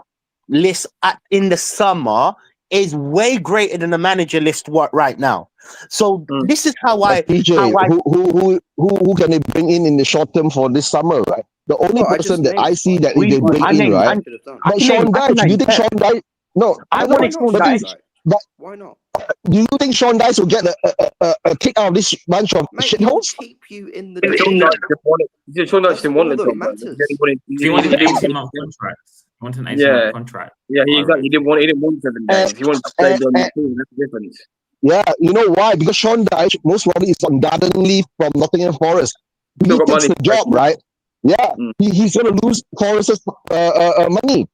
list in the summer is way greater than the manager list right now. So this is how PJ, who can they bring in the short term for this summer, right? The only person that I see that they bring in, right? But Sean Dyche, do you think Sean Dyche? No, I wanted Sean Dyche. But why not? Do you think Sean Dyche will get a kick out of this bunch of shitholes? Keep you in the. Sean Dyche didn't want the job. He wanted an 18-month contract. He wanted an 18-month contract. Yeah, exactly. He didn't want 7 days. He wanted to play on the team. That's the difference. Yeah, you know why? Because Sean Dyche most probably is on garden leave from Nottingham Forest. He takes the job, right? Yeah, he's going to lose Forest's money,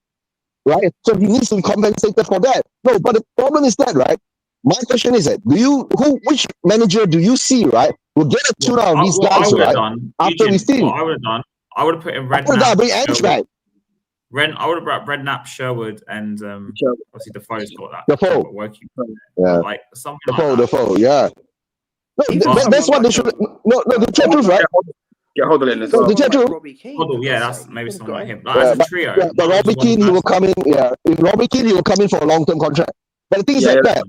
right? So he needs to be compensated for that. No, but the problem is that, right? My question is that which manager do you see, right, will get a tune out of these guys, right? After we see, what I would have done, I would have put in I would have brought Redknapp, Sherwood, and obviously Defoe's got that. Defoe, working. Yeah, like something like Defoe, yeah. No, that's what they should. No, the truth, right? Get Hoddle in as well. Hoddle, yeah, that's maybe someone like him. As a trio. Yeah, but Robbie Keane, he will come in. Yeah, if Robbie Keane, he will come in for a long-term contract. But the thing is that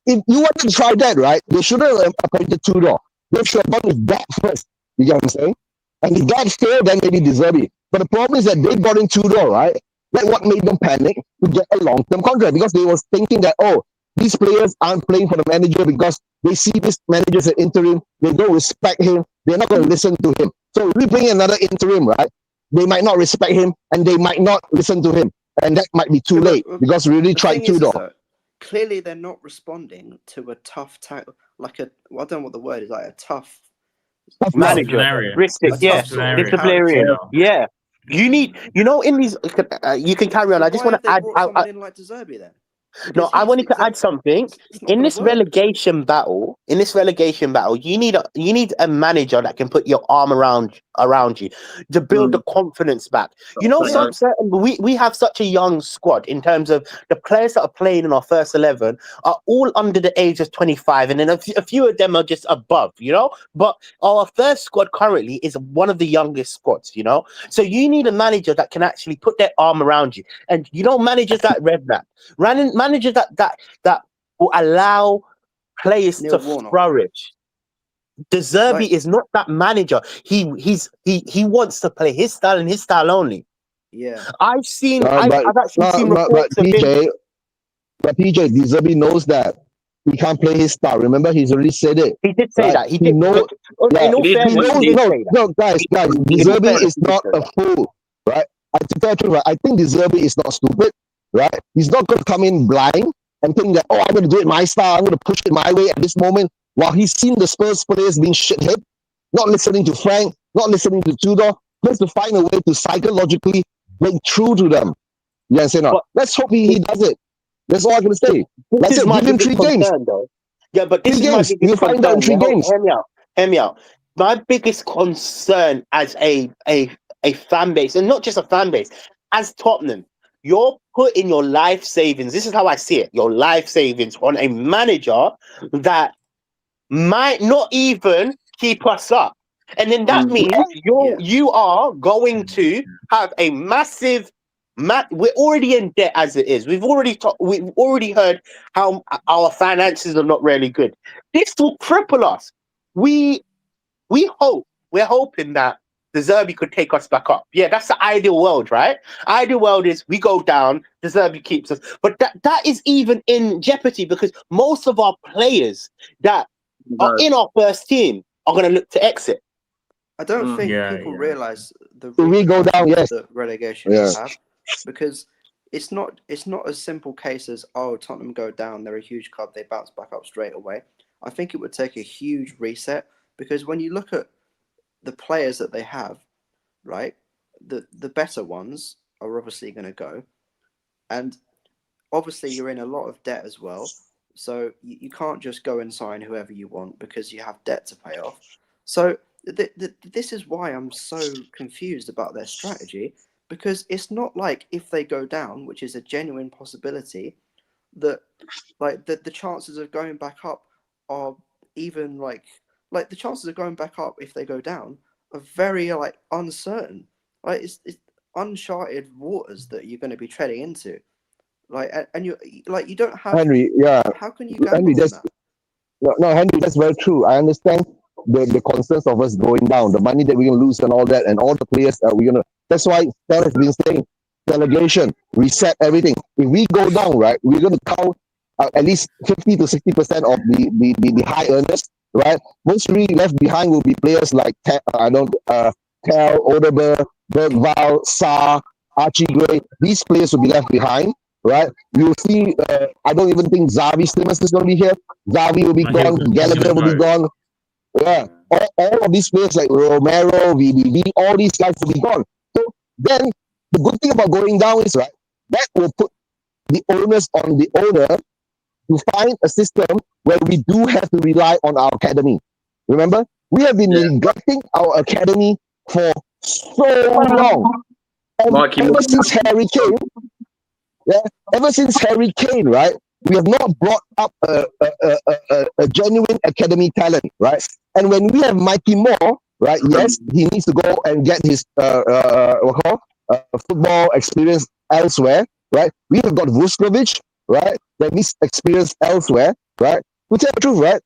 if you want to try that, right, they shouldn't have appointed Tudor. They should have done with that first. You get what I'm saying? And if that failed, then maybe De Zerbi. But the problem is that they got in Tudor, right? Like what made them panic to get a long-term contract, because they was thinking that, oh, these players aren't playing for the manager because they see this manager as an interim. They don't respect him. They're not going to listen to him. So if we bring another interim, right, they might not respect him and they might not listen to him. And that might be too late because we really tried Tudor. Clearly, they're not responding to a tough like a. Well, I don't know what the word is. Like a tough manager, disciplinarian. Yeah, you need. You know, in these, you can carry on. I just want to add. Someone in like De Zerbi then. No, I wanted to add something. In this relegation battle, you need a manager that can put your arm around you to build the confidence back. You know, we have such a young squad in terms of the players that are playing in our first 11 are all under the age of 25, and then a few of them are just above, you know. But our first squad currently is one of the youngest squads, you know. So you need a manager that can actually put their arm around you, and you know, managers like Redknapp, managers that will allow players to flourish. De Zerbi is not that manager. He wants to play his style and his style only. Yeah, I've actually seen reports but PJ, De Zerbi knows that he can't play his style. Remember, he's already said it. He did say that. He did. No, guys, De Zerbi is not a fool, right? I think De Zerbi is not stupid. Right? He's not going to come in blind and think that, oh, I'm going to do it my style. I'm going to push it my way at this moment. While he's seen the Spurs players being shit-hit, not listening to Frank, not listening to Tudor, just to find a way to psychologically break through to them. You understand? But let's hope he does it. That's all I'm going to say. That's it. Give him 3 games. Yeah, but this is my biggest You'll find out in 3 games. Hear me out. My biggest concern as a fan base, and not just a fan base, as Tottenham, you're putting your life savings, this is how I see it, your life savings on a manager that might not even keep us up. And then that means you are going to have a massive we're already in debt as it is. We've already heard how our finances are not really good. This will cripple us. We're hoping that De Zerbi could take us back up. Yeah, that's the ideal world, right? Ideal world is we go down, De Zerbi keeps us. But that is even in jeopardy because most of our players that are in our first team are going to look to exit. I don't think people realise the we go down, the relegation have, because it's not a simple case as, oh, Tottenham go down, they're a huge club, they bounce back up straight away. I think it would take a huge reset, because when you look at the players that they have, right, the better ones are obviously going to go, and obviously you're in a lot of debt as well, so you can't just go and sign whoever you want because you have debt to pay off. So this is why I'm so confused about their strategy, because it's not like if they go down, which is a genuine possibility, that like the chances of going back up are even like like the chances of going back up if they go down are very like uncertain. Like it's uncharted waters that you're going to be treading into. Like, and you like you don't have Henry, yeah, How can you gamble Henry, on that? no, Henry, that's very true. I understand the concerns of us going down, the money that we're gonna lose and all that, and all the players that we're gonna. That's why Stan has been saying delegation, reset everything. If we go down, right, we're gonna count at least 50 to 60% of the high earners, right? Mostly left behind will be players like Tel, Odeber, Bergval, Sa, Archie Gray. These players will be left behind, right? You'll see. I don't even think Xavi Simmons is going to be here. Xavi will be gone. Gallagher will be gone. Yeah, all of these players like Romero, VDB, all these guys will be gone. So then the good thing about going down is, right, that will put the onus on the owner to find a system where we do have to rely on our academy. Remember, we have been neglecting our academy for so long. Ever since Harry Kane, ever since Harry Kane, right, we have not brought up a genuine academy talent, right? And when we have Mikey Moore, right, yes, he needs to go and get his football experience elsewhere, right? We have got Vuskovic, right, that needs experience elsewhere, right? To tell the truth, right,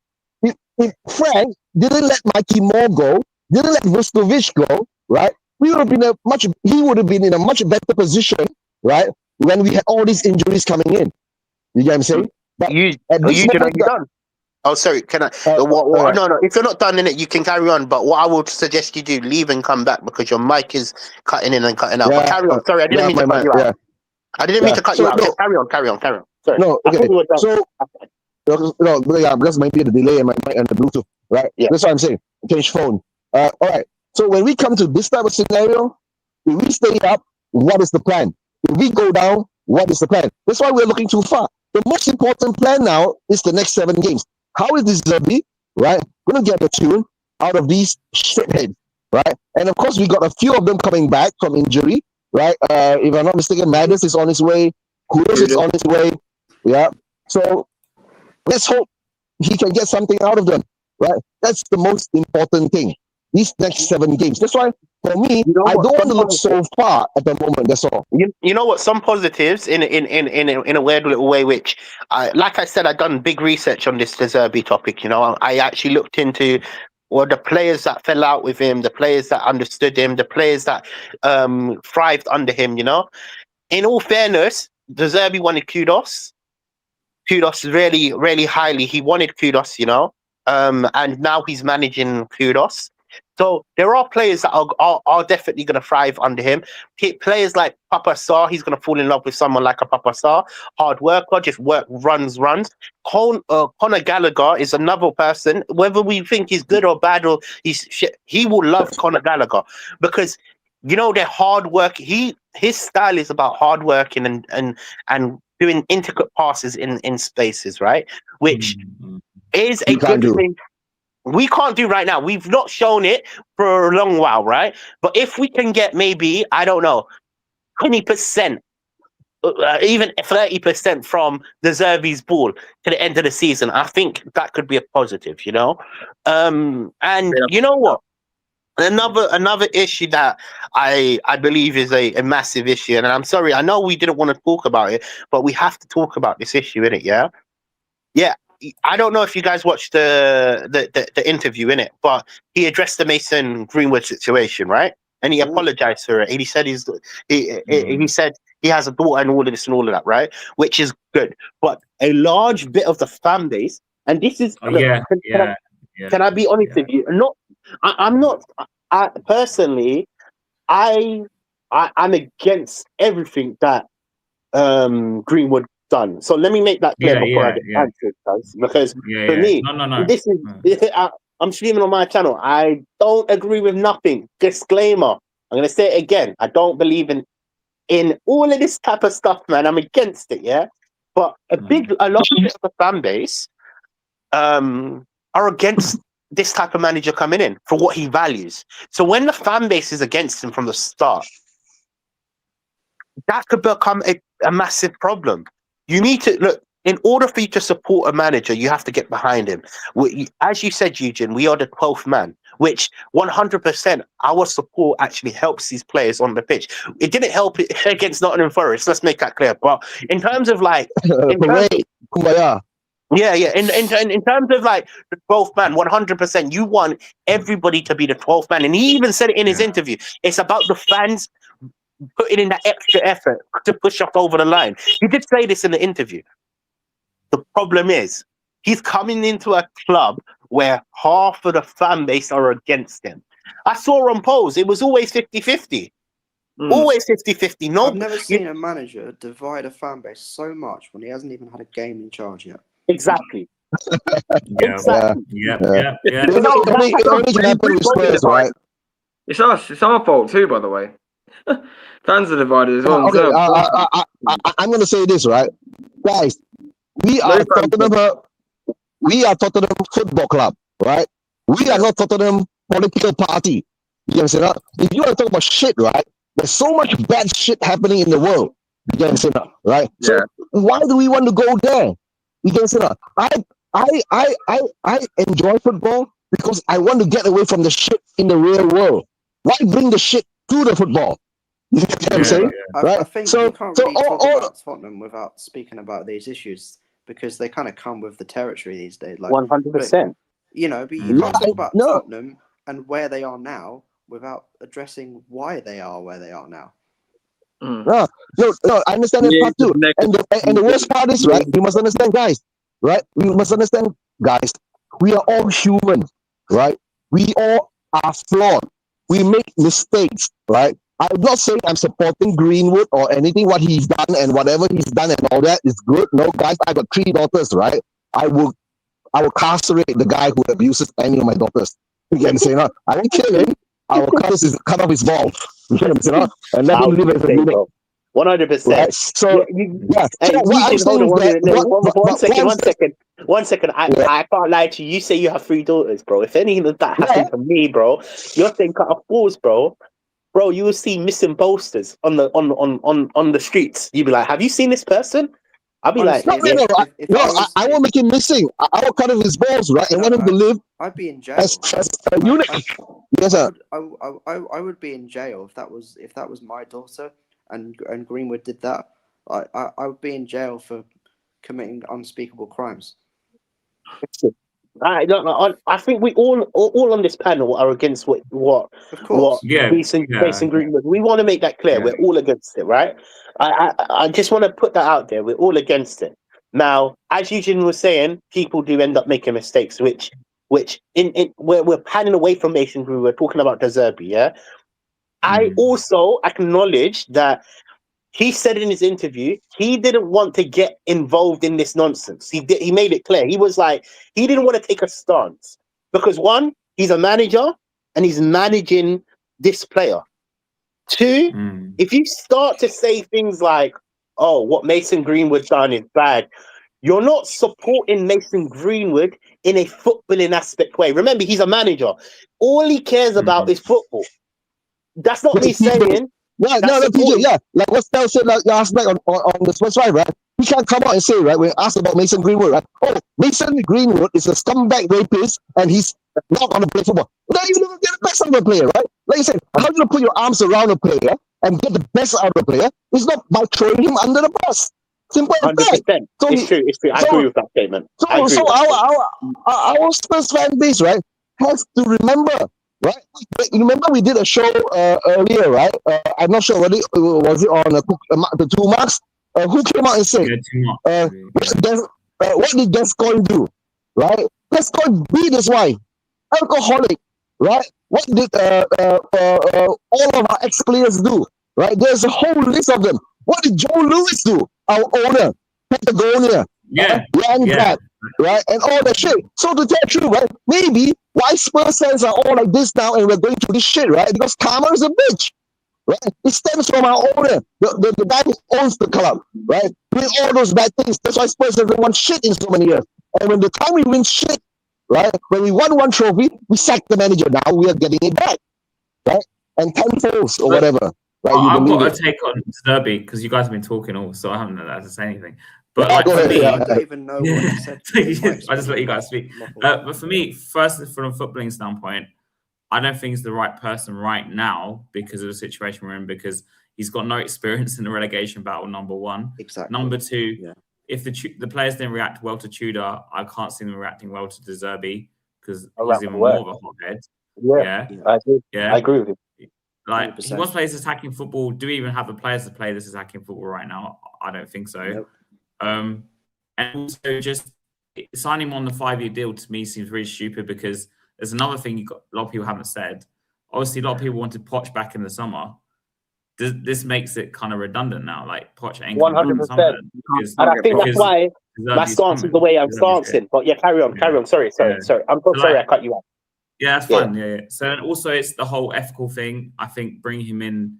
if Frank didn't let Mikey Moore go, didn't let Vuskovic go, right, he would have been in a much better position, right, when we had all these injuries coming in. You get what I'm saying? But you done? Oh, sorry. Can I? No. If you're not done in it, you can carry on. But what I would suggest you do, leave and come back because your mic is cutting in and cutting out. But carry on. Sorry, I didn't mean to cut you out. I didn't mean to cut you out. No. Carry on. Sorry. No, okay. Because maybe the delay in my mic and the Bluetooth, right? Yeah. That's what I'm saying. Change phone. All right. So when we come to this type of scenario, if we stay up, what is the plan? If we go down, what is the plan? That's why we're looking too far. The most important plan now is the next 7 games. How is this Zerbi, right, going to get the tune out of these shitheads, right? And of course, we got a few of them coming back from injury, right? If I'm not mistaken, Madness is on his way. Kudus is on his way. Yeah. So let's hope he can get something out of them, right? That's the most important thing. These next 7 games. That's why, for me, I don't want to look so far at the moment. That's all. You know what? Some positives in a weird little way, which, like I said, I've done big research on this De Zerbi topic. You know, I actually looked into the players that fell out with him, the players that understood him, the players that thrived under him. You know, in all fairness, De Zerbi wanted kudos really, really highly. He wanted kudos, you know, and now he's managing kudos. So there are players that are definitely going to thrive under him. Players like Papa Sarr, he's going to fall in love with someone like a Papa Sarr. Hard worker, just runs. Conor Gallagher is another person. Whether we think he's good or bad or he will love Conor Gallagher because, you know, they're hard work. His style is about hard working and doing intricate passes in spaces, right? Which is a good thing. We can't do right now. We've not shown it for a long while, right? But if we can get maybe, I don't know, 20%, even 30% from De Zerbi's ball to the end of the season, I think that could be a positive, you know? You know what? Another issue that I believe is a massive issue, and I'm sorry, I know we didn't want to talk about it, but we have to talk about this issue, innit, yeah? Yeah. I don't know if you guys watched the interview in it, but he addressed the Mason Greenwood situation, right? And he apologized for it. And he said he said he has a daughter and all of this and all of that, right? Which is good. But a large bit of the fan base, and this is can I be honest with you? I'm against everything that Greenwood done. So let me make that clear before I get answered, guys. Because for me, this is I'm streaming on my channel. I don't agree with nothing. Disclaimer. I'm gonna say it again. I don't believe in all of this type of stuff, man. I'm against it, yeah. But a lot of the fan base are against this type of manager coming in for what he values. So when the fan base is against him from the start, that could become a massive problem. You need to look. in order for you to support a manager, you have to get behind him. As you said, Eugene, we are the 12th man, which 100% our support actually helps these players on the pitch. It didn't help it against Nottingham Forest. Let's make that clear. But in terms of like, in terms of like the 12th man, 100%, you want everybody to be the 12th man. And he even said it in his interview. It's about the fans putting in that extra effort to push us over the line. He did say this in the interview. The problem is, he's coming into a club where half of the fan base are against him. I saw on polls, it was always 50-50. Always 50-50. No, I've never seen a manager divide a fan base so much when he hasn't even had a game in charge yet. Exactly. Exactly. Yeah. Right? It's us. It's our fault too, by the way. Fans are divided as well. Okay, I'm going to say this, right? Guys, we are Tottenham Football Club, right? We are not Tottenham political party. You understand that? If you want to talk about shit, right? There's so much bad shit happening in the world. You understand that, right? So why do we want to go there? You understand that? I enjoy football because I want to get away from the shit in the real world. Why bring the shit to the football? You know what I'm saying? Right? I think you can't really talk about Tottenham without speaking about these issues because they kind of come with the territory these days. Like 100%. You know, but you can't talk about Tottenham and where they are now without addressing why they are where they are now. No, I understand that part too. And the worst part is, right, you must understand, guys, right? We must understand, guys, we are all human, right? We all are flawed. We make mistakes, right? I'm not saying I'm supporting Greenwood or anything, what he's done and whatever he's done and all that is good. No, guys, I got 3 daughters, right? I will castrate the guy who abuses any of my daughters. You get me saying? I don't kill him. I will cut off his balls. You get me saying? And let him live as a unit. 100%. Right? So, One second. I can't lie to you. You say you have 3 daughters, bro. If anything of that happened to me, bro, you're saying cut off balls, bro. Bro, you will see missing posters on the streets. You'd be like, "Have you seen this person?" I'll be like, I won't make him missing. I will cut off his balls, right? And want him to live. I'd be in jail as a unit. Yes, sir. I would be in jail if that was my daughter and Greenwood did that. I would be in jail for committing unspeakable crimes. I think we all on this panel are against what Mason Greenwood. We want to make that clear. We're all against it, right? I just want to put that out there. We're all against it. Now, as Eugene was saying, people do end up making mistakes, which we're panning away from Mason Greenwood. We're talking about De Zerbi, yeah. I also acknowledge that he said in his interview he didn't want to get involved in this nonsense. He made it clear. He was like, he didn't want to take a stance because 1, he's a manager and he's managing this player. 2, if you start to say things like, "Oh, what Mason Greenwood done is bad," you're not supporting Mason Greenwood in a footballing aspect way. Remember, he's a manager. All he cares about is football. That's not me saying. TJ, like what Stel said last night on the Spurs Drive, right? He can't come out and say, right, when asked about Mason Greenwood, right? Oh, Mason Greenwood is a scumbag rapist and he's not going to play football. Now you never get the best out of a player, right? Like you said, how do you put your arms around a player and get the best out of a player? It's not by throwing him under the bus. Simple as that. So it's true. I agree with that statement. So our Spurs fan base, right, has to remember. Right, you remember we did a show earlier, right? I'm not sure whether was it on the 2 marks. Who came out and said, what did Gascoigne do? Right, Gascoigne beat his wife, alcoholic. Right, what did all of our ex-players do? Right, there's a whole list of them. What did Joe Lewis do? Our owner, Patagonia, right, and all that shit. So to tell the truth, right, maybe why Spurs fans are all like this now and we're going through this shit, right? Because karma is a bitch, right? It stems from our owner, the guy who owns the club, right? Doing all those bad things. That's why Spurs haven't won shit in so many years. And when the time we win shit, right, when we won 1 trophy, we sacked the manager. Now we are getting it back, right? And 10 folds or whatever. Right? I've got a take on Zerbi because you guys have been talking all, so I haven't had to say anything. But like for me, I don't even know what you said. I just let you guys speak. But for me, first, from a footballing standpoint, I don't think he's the right person right now because of the situation we're in. Because he's got no experience in the relegation battle. Number one. Exactly. Number two, if the players didn't react well to Tudor, I can't see them reacting well to De Zerbi because he's even more of a hothead. I agree with you. Like 100%. he wants players attacking football. Do we even have the players to play this attacking football right now? I don't think so. Nope. And also just signing him on the 5-year deal to me seems really stupid because there's another thing a lot of people haven't said. Obviously, a lot of people wanted Poch back in the summer. This makes it kind of redundant now. Like Poch ain't 100%. And I think that's why my stance is the way I'm stancing. But carry on. Sorry. I'm so sorry I cut you off. Yeah, that's fine. Yeah. So also, it's the whole ethical thing. I think bringing him in,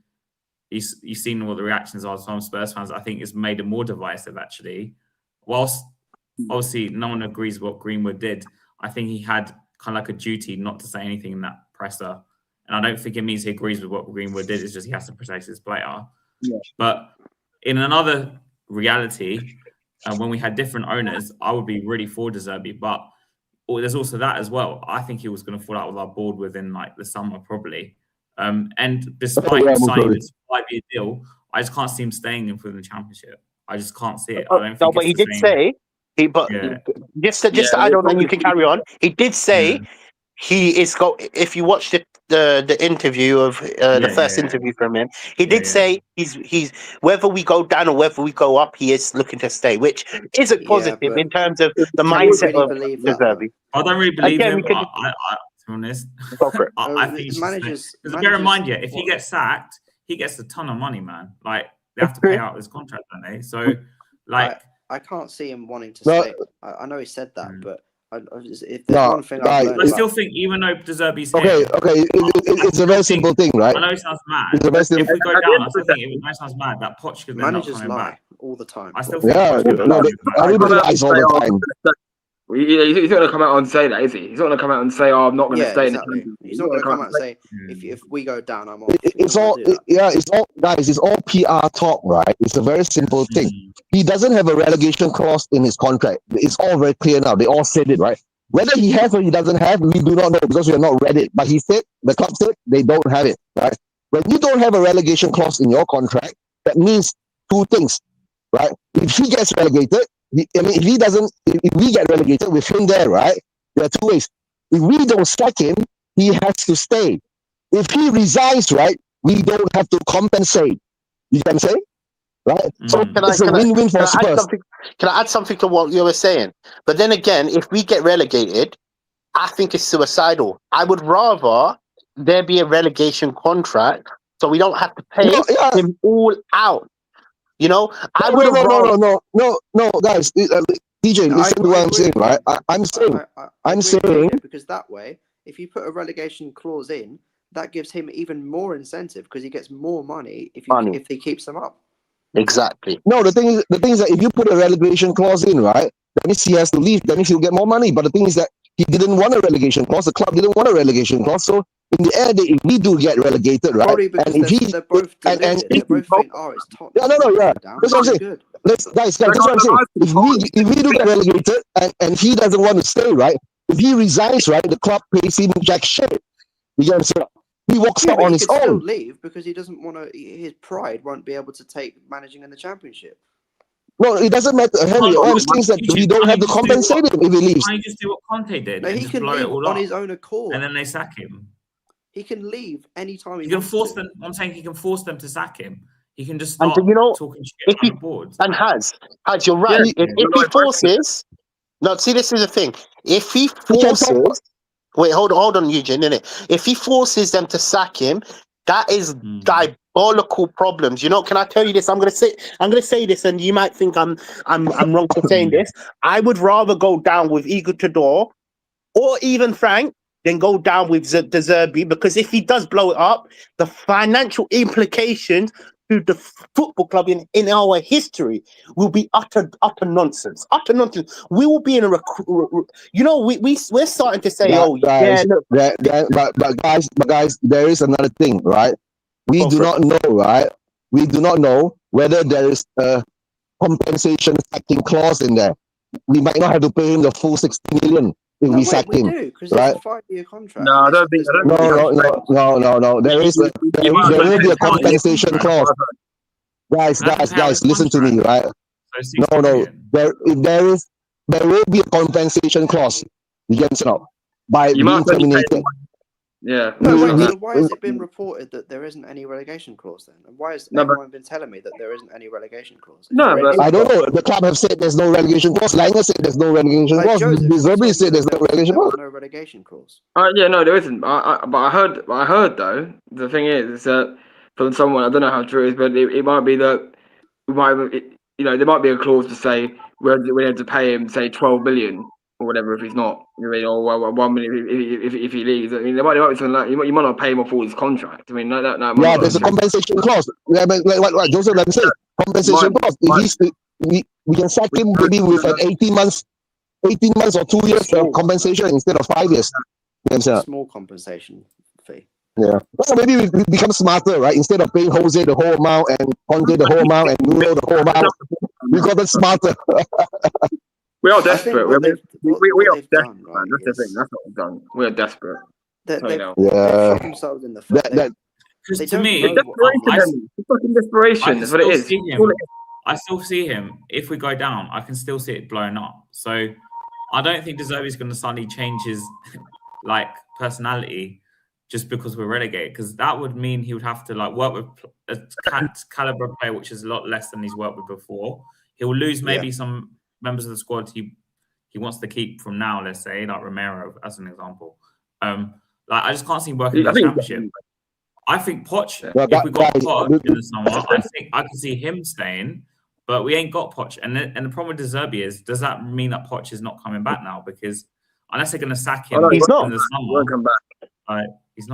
you've seen what the reactions are from Spurs fans. I think it's made it more divisive, actually. Whilst obviously no one agrees what Greenwood did, I think he had kind of like a duty not to say anything in that presser. And I don't think it means he agrees with what Greenwood did. It's just he has to protect his player. Yeah. But in another reality, when we had different owners, I would be really for De Zerbi. But there's also that as well. I think he was going to fall out with our board within like the summer probably. And despite signing this 5-year deal, I just can't see him staying in within the championship. I just can't see it. I don't think but he did say just to add on, and you can carry on. He did say he is if you watch the interview of the first interview from him, he did say he's whether we go down or whether we go up, he is looking to stay, which is a positive in terms of the mindset of De Zerbi. I don't really believe him. To be honest, I think he's managers. Bear in mind, if he gets sacked, he gets a ton of money, man. Like they have to pay out his contract, don't they? So, like, I can't see him wanting to stay. I know he said that, but if there's one thing I still think, even though De Zerbi's here, it's a very simple thing, right? I know it sounds mad. If we go down, I still think it sounds mad that Poch could end up coming back all the time. I still think everybody lies all the time. He's not going to come out and say that, is he? He's not going to come out and say, "Oh, I'm not going to stay." Exactly. He's not going to come out and say, "If we go down, I'm off." It's all guys. It's all PR talk, right? It's a very simple thing. He doesn't have a relegation clause in his contract. It's all very clear now. They all said it, right? Whether he has or he doesn't have, we do not know because we have not read it. But he said, the club said, they don't have it, right? When you don't have a relegation clause in your contract, that means two things, right? If he gets relegated. If we get relegated with him there, right? There are two ways. If we don't sack him, he has to stay. If he resigns, right, we don't have to compensate. You can say, right? So it's a win-win for Spurs. Can I add something to what you were saying? But then again, if we get relegated, I think it's suicidal. I would rather there be a relegation contract so we don't have to pay him all out. You know, I would no, guys. DJ, listen to what I'm saying, right? I'm saying because that way, if you put a relegation clause in, that gives him even more incentive because he gets more money if he keeps them up. Exactly. No, the thing is that if you put a relegation clause in, right, that means he has to leave. That means he'll get more money. But the thing is that he didn't want a relegation clause. The club didn't want a relegation clause. So in the end, if we do get relegated, right? And if they're both delivered, they're both saying, "Oh, it's top." That's what I'm saying. Guys, that's what I'm saying. If we do get relegated and he doesn't want to stay, right? If he resigns, right, the club pays him jack shit. You get what I'm saying? He walks out on his own. Still leave because he doesn't want to. His pride won't be able to take managing in the championship. No, it doesn't matter. Henry, all I'm saying is that we don't have to compensate him if he leaves. Why don't you just do what Conte did? No, he can leave on his own accord, and then they sack him. He can leave anytime he can force them. I'm saying he can force them to sack him. He can just start talking shit on the board. And you're right. If he forces, see, this is the thing. If he forces, wait, hold on, Eugene. If he forces them to sack him, that is diabolical problems. You know, can I tell you this? I'm gonna say this, and you might think I'm wrong for saying this. I would rather go down with Igor Tudor or even Frank than go down with De Zerbi, because if he does blow it up, the financial implications to the football club in our history will be utter nonsense. Utter nonsense. We will be in a we're starting to say, but guys, there is another thing, right? We do not know, right? We do not know whether there is a compensation sacking clause in there. We might not have to pay him the full 60 million if we sack him. We do, because right? it's a 5-year contract. No, I don't think. No. There will be a compensation clause. Guys, listen to me, right? No. There will be a compensation clause. You get it now? By being terminated. Yeah. No, wait, so why has it been reported that there isn't any relegation clause then? And why has everyone been telling me that there isn't any relegation clause? No, but I don't know. The club have said there's no relegation clause. Langer said there's no relegation clause. De Zerbi said there's no relegation clause. No relegation clause. Yeah, no, there isn't. But I heard though. The thing is that from someone, I don't know how true it is, but it might be that there might be a clause to say we have to pay him, say, 12 million or whatever if he's not, or 1 million if he leaves. I mean, there might be something like you might not pay him off all his contract. I mean, that there's a compensation clause. Like Joseph, let me say, compensation clause. If we can sack him maybe with an 18 months or 2 years of compensation instead of 5 years. Small compensation fee. Yeah. So maybe we become smarter, right? Instead of paying Jose the whole amount and Conte the whole amount and Nuno the whole amount, we got them smarter. We are desperate. We are desperate, done, man. That's the thing. That's what we've done. We are desperate. They've shot themselves in the foot. To me, it's fucking desperation. That's what it is. I still see him. If we go down, I can still see it blowing up. So I don't think De Zerbi is going to suddenly change his personality just because we're relegated. Because that would mean he would have to work with a caliber player, which is a lot less than he's worked with before. He'll lose maybe some members of the squad he wants to keep from now, let's say, like Romero as an example. I just can't see him working in the championship. I think Poch, if we got Poch in the summer, I think I can see him staying, but we ain't got Poch. And the problem with De Zerbi is, does that mean that Poch is not coming back now? Because unless they're going to sack him in the summer, he's not coming back. He's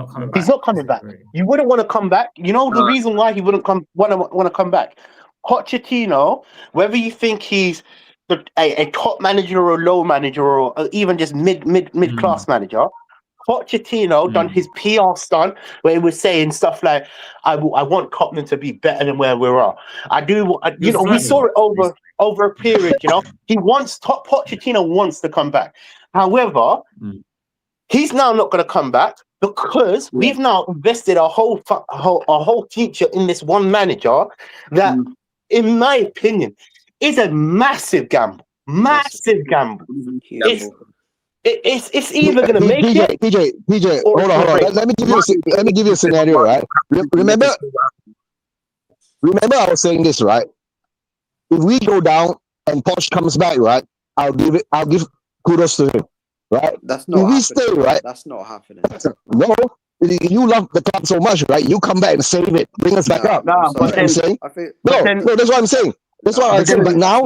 not coming back. You wouldn't want to come back. You know the reason why he wouldn't want to come back? Pochettino, whether you think he's a top manager or a low manager or even just mid-class manager, Pochettino done his PR stunt where he was saying stuff like, I want Tottenham to be better than where we are. We saw it over a period, Pochettino wants to come back. However, he's now not going to come back because we've now invested a whole future in this one manager that, in my opinion, is a massive gamble. It's either going to make it. PJ, hold on. Let me give you a scenario, right? Remember I was saying this, right? If we go down and Poch comes back, right? I'll give kudos to him, right? That's not. If we stay, right? That's not happening. No, you love the club so much, right? You come back and save it, bring us back up. No, that's what I'm saying. That's what I'm saying. That's what I'm saying. But now,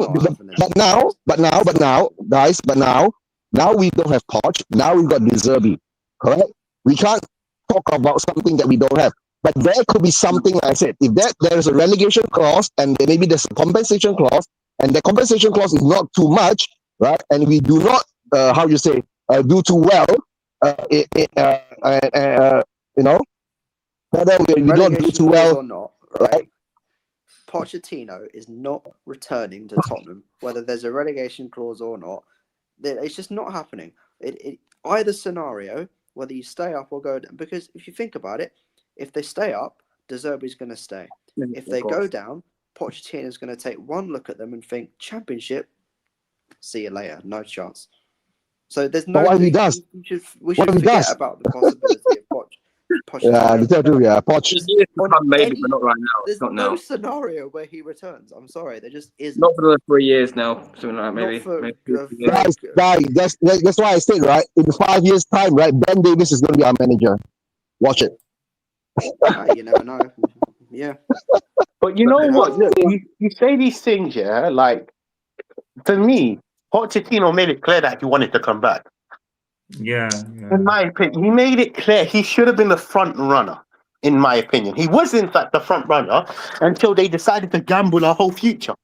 guys, now we don't have Poch. Now we've got De Zerbi, correct? We can't talk about something that we don't have. But there could be something, like I said, if there is a relegation clause and maybe there's a compensation clause, and the compensation clause is not too much, right? And we do not, do too well, whether we don't do too well or not, right? Pochettino is not returning to Tottenham, whether there's a relegation clause or not. It's just not happening. Either scenario, whether you stay up or go down, because if you think about it, if they stay up, De Zerbi's going to stay. If they go down, Pochettino's going to take one look at them and think, Championship, see you later, no chance. So there's no. What he does? We should forget about the possibility of Poch. Poch. Maybe, but not right now. There's not no now. scenario where he returns. I'm sorry, there just isn't. Not for the 3 years now. Something like that, maybe. Guys, that's why I said, right? In 5 years' time, right? Ben Davies is going to be our manager. Watch it. You never know. Yeah. But you know what? Look, you say these things, yeah. Like, to me, Pochettino made it clear that he wanted to come back. Yeah. In my opinion, he made it clear he should have been the front runner. In my opinion, he was in fact the front runner until they decided to gamble our whole future.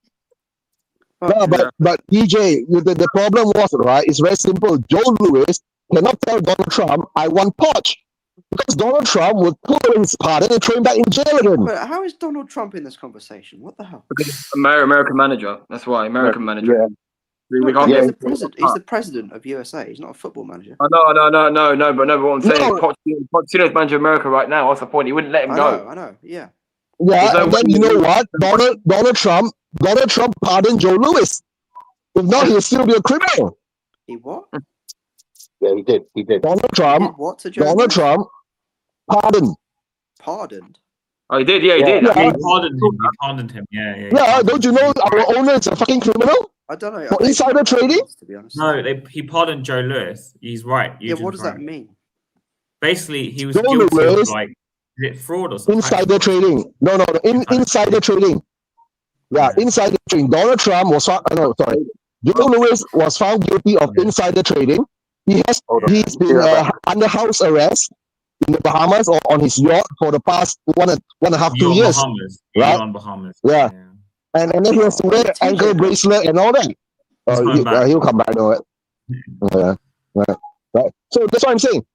No, but DJ, the problem was, right? It's very simple. Joe Lewis cannot tell Donald Trump, "I want Poch." Because Donald Trump would pull his pardon and throw him back in jail again. But how is Donald Trump in this conversation? What the hell? American manager. That's why American manager. Yeah. We can't get he's the president of USA. He's not a football manager. No. But what I'm saying is Pochettino's manager of America right now. What's the point? He wouldn't let him go. I know. Yeah. Yeah, and then you know what? Donald Trump pardoned Joe Louis. If not, he'll still be a criminal. He what? Yeah, he did. Donald Trump. He did what to Joe Donald Louis? Trump pardoned. Pardoned? Oh, he did. Yeah, he did. Yeah. He pardoned him. Yeah. Yeah, don't you know our owner is a fucking criminal? I don't know. For insider trading? To be honest. No, he pardoned Joe Louis. He's right. Yeah, what does that mean? Basically, he was Joe guilty Louis, of is it fraud or something? Insider trading. No. Insider trading. Yeah, insider trading. Donald Trump was found. No, sorry. Joe Louis was found guilty of insider trading. He's been under house arrest in the Bahamas or on his yacht for the past 2 years. Bahamas. Right? On Bahamas. Yeah. And then he has to wear ankle bracelet and all that. He'll come back, no. Right. So that's what I'm saying.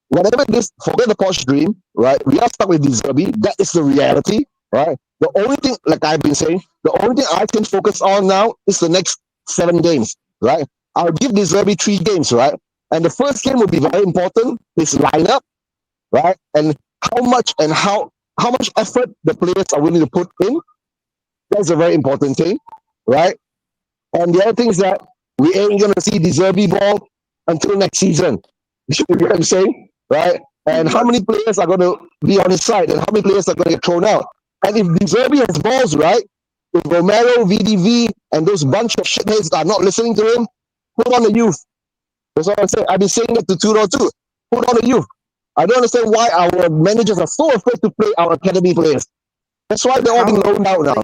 Whatever this, forget the Porsche dream, right? We are stuck with De Zerbi. That is the reality, right? The only thing, like I've been saying, the only thing I can focus on now is the next 7 games, right? I'll give De Zerbi 3 games, right? And the first game will be very important. His lineup, right? And how much effort the players are willing to put in. That's a very important thing, right? And the other thing is that we ain't gonna see De Zerbi ball until next season. You know what I'm saying, right? And how many players are gonna be on his side, and how many players are gonna get thrown out? And if De Zerbi has balls, right? If Romero, VDV, and those bunch of shitheads are not listening to him, put on the youth. That's what I'm saying. I've been saying that to 202. Put on the youth. I don't understand why our managers are so afraid to play our academy players. That's why they're all being loaned out now.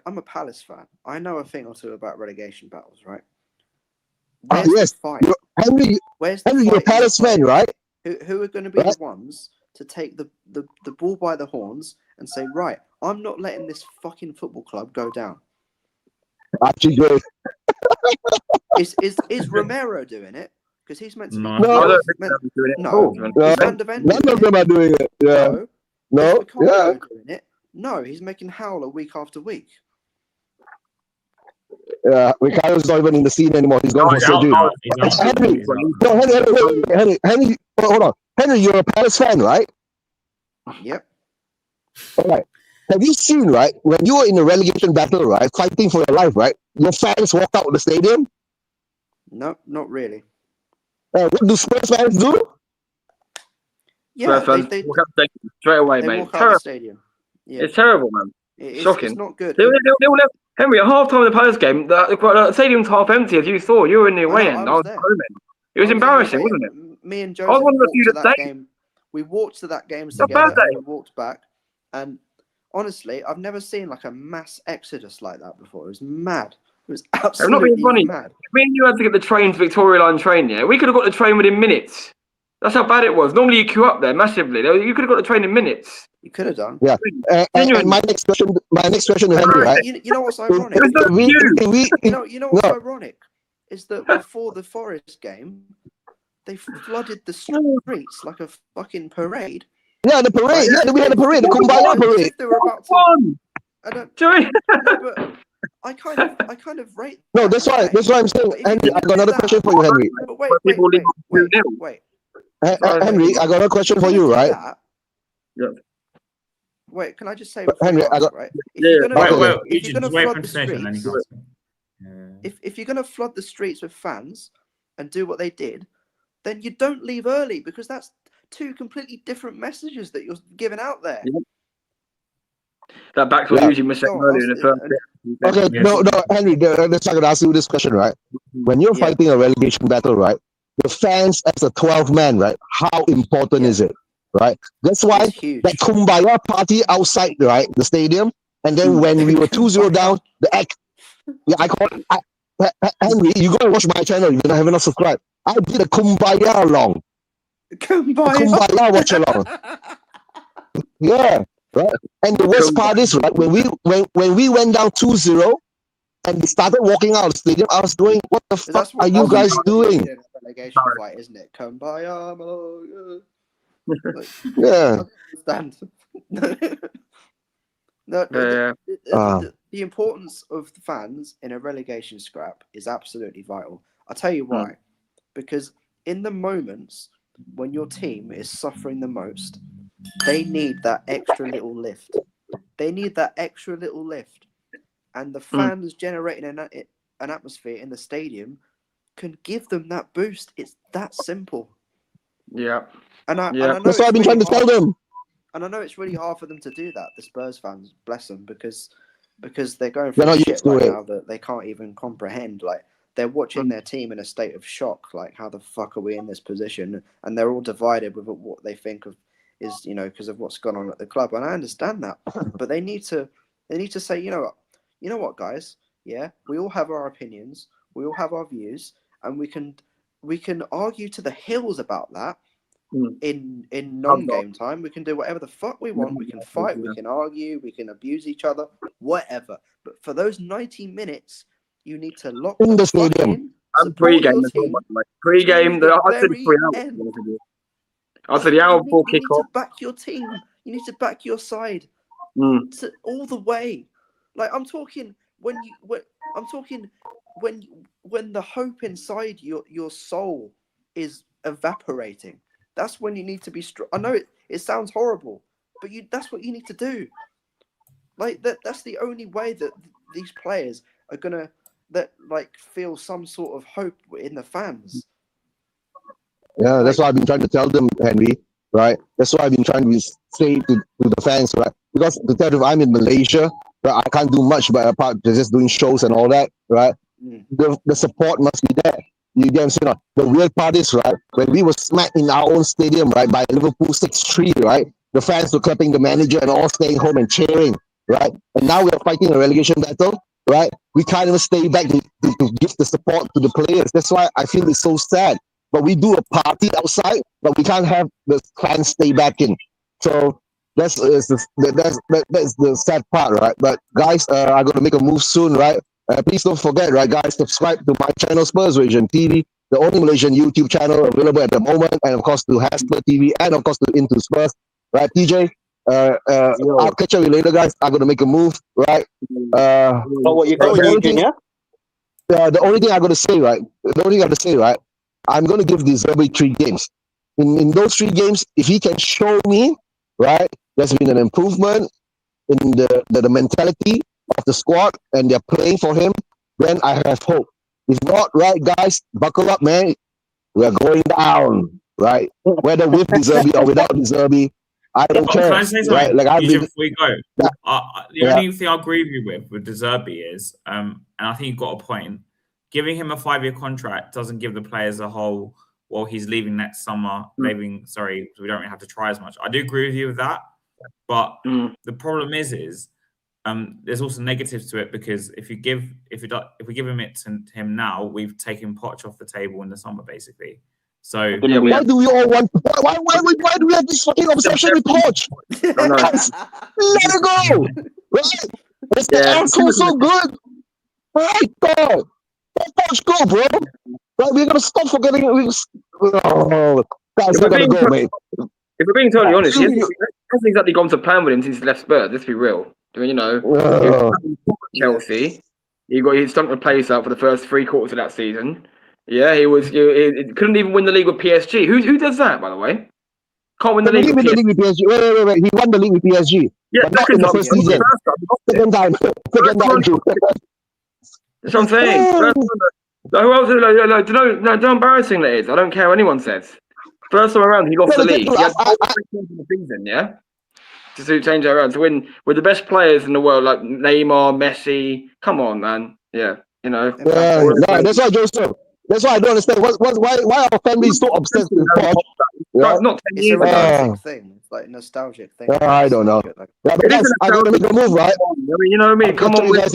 I'm a Palace fan. I know a thing or two about relegation battles, right? Yes. Fight? Henry, you're a Palace fan, right? Who are going to be the ones to take the ball by the horns and say, right, I'm not letting this fucking football club go down? Actually, good. Is Romero doing it? Because he's meant to be. No. None of them are doing it. Yeah. No. Yeah. Doing it? No, he's making Howler week after week. Yeah, Ricardo's not even in the scene anymore. He's gone for surgery. Henry, hold on. Henry, you're a Palace fan, right? Yep. All right. Have you seen, right, when you were in a relegation battle, right, fighting for your life, right, your fans walked out of the stadium? No, not really. What do Spurs fans do? Yeah, they walk out the stadium straight away, they mate. Walk out the stadium. Yeah. It's terrible, man. Shocking. It's not good. They will have, Henry, at half time of the Palace game, the stadium's half empty, as you saw. You were in the away end. It was embarrassing, wasn't it? Me and Joseph walked to that game. We walked to that game together. And we walked back, and honestly, I've never seen like a mass exodus like that before. It was mad. It was absolutely mad. Me and you had to get the train to Victoria Line train, yeah? We could have got the train within minutes. That's how bad it was. Normally you queue up there massively. You could have got the train in minutes. You could have done. Yeah. And my next question to Henry, right? You know what's ironic? You know what's ironic is that before the Forest game, they flooded the streets like a fucking parade. Yeah, the parade. Yeah, we had a parade, the Kumbaya parade. They were about to. I don't. But I kind of rate. No, that's why I'm saying, Henry. I got another question for you, Henry. Wait. Henry, I got a question for you, right? Yeah. Wait, can I just say, Henry, right? If you're going to flood the streets with fans and do what they did, then you don't leave early, because that's 2 completely different messages that you're giving out there. Yeah. That back to what you were saying earlier in the first bit. Okay, no, Henry, let's I'm gonna ask you this question, right? When you're fighting a relegation battle, right? The fans as a 12 man, right? How important is it, right? That's why that Kumbaya party outside, right, the stadium, and then when we were 2-0 down, Henry, you go and watch my channel. You have not subscribed. I did a Kumbaya along. Kumbaya watch along. Yeah, right. And the worst part is, right, when we went down 2-0 and we started walking out of the stadium, I was doing, what the fuck are you guys doing? relegation fight, isn't it? Come by, yeah. Understand? No, the importance of the fans in a relegation scrap is absolutely vital. I'll tell you why. Because in the moments when your team is suffering the most, they need that extra little lift. They need that extra little lift. And the fans generating an atmosphere in the stadium can give them that boost. It's that simple. Yeah. And I know that's what I've been trying to tell them. And I know it's really hard for them to do that, the Spurs fans, bless them, because they're going through shit right now that they can't even comprehend. Like, they're watching their team in a state of shock. Like, how the fuck are we in this position? And they're all divided with what they think of is, because of what's gone on at the club. And I understand that, but they need to say, you know what, guys? Yeah, we all have our opinions, we all have our views, and we can argue to the hills about that. In non-game time, we can do whatever the fuck we want. We can fight, we can argue, we can abuse each other, whatever. But for those 90 minutes, you need to lock in the fuck stadium. in, And pre-game, pre-game. I said 3 hours. I said the hour before kickoff. You need to back your team. You need to back your side all the way. Like, I'm talking when the hope inside your soul is evaporating. That's when you need to be strong. I know it sounds horrible, but that's what you need to do. Like, that's the only way that these players are gonna feel some sort of hope in the fans. Yeah, that's what I've been trying to tell them, Henry. Right? That's what I've been trying to say to the fans, right? Because to tell them I'm in Malaysia, right? I can't do much, but apart from just doing shows and all that, right? The support must be there. You get what I'm saying? The weird part is, right, when we were smacked in our own stadium, right, by Liverpool 6-3, right, the fans were clapping the manager and all staying home and cheering, right? And now we're fighting a relegation battle, right? We can't even stay back to give the support to the players. That's why I feel it's so sad. But we do a party outside, but we can't have the fans stay back in. So that's the sad part, right? But guys, I'm going to make a move soon, right? Please don't forget, right, guys, subscribe to my channel, Spurs Region TV, the only Malaysian YouTube channel available at the moment, and of course to Hasper TV, and of course to Into Spurs, right, TJ? I'll catch up with you later, guys. I'm gonna make a move, right? What you're going to yeah? The only thing I'm gonna say, right? I'm gonna give De Zerbi 3 games. In those 3 games, if he can show me, right, there's been an improvement in the mentality of the squad and they're playing for him, then I have hope. If not, right, guys, buckle up, man. We're going down, right? Whether with De Zerbi or without De Zerbi, I don't care. Can I say something? Right? Like, before we go, the only thing I agree with you with De Zerbi is, and I think you've got a point. Giving him a 5-year contract doesn't give the players a whole. Well, he's leaving next summer. Sorry, we don't really have to try as much. I do agree with you with that, but the problem is there's also negatives to it, because if we give him it to him now, we've taken Poch off the table in the summer, basically. So why do we all want? Why do we have this fucking obsession with Poch? Guys, let it go, right? It's the asshole so good. My God, let Poch go, bro. Right, we're gonna stop forgetting. Guys, we gotta go, mate. If we're being totally honest, he hasn't exactly gone to plan with him since he left Spurs. Let's be real. I mean, he was Chelsea. He stunk the place out for the first 3 quarters of that season. Yeah, he couldn't even win the league with PSG. Who does that, by the way? Can't win the league with PSG. Wait. He won the league with PSG. Yeah, second time. Second time. That's what I'm saying. Who else? Do you know how embarrassing that is? I don't care what anyone says. First time around, he lost the league. He had the season, yeah, to change it around to win with the best players in the world, like Neymar, Messi. Come on, man. Yeah, that's why Joseph. That's why I don't understand. Why our family is so obsessed with Poch? It's a romantic thing. It's like a nostalgic thing. I don't know. I'm gonna make a move, right? You know what I mean? Come on, as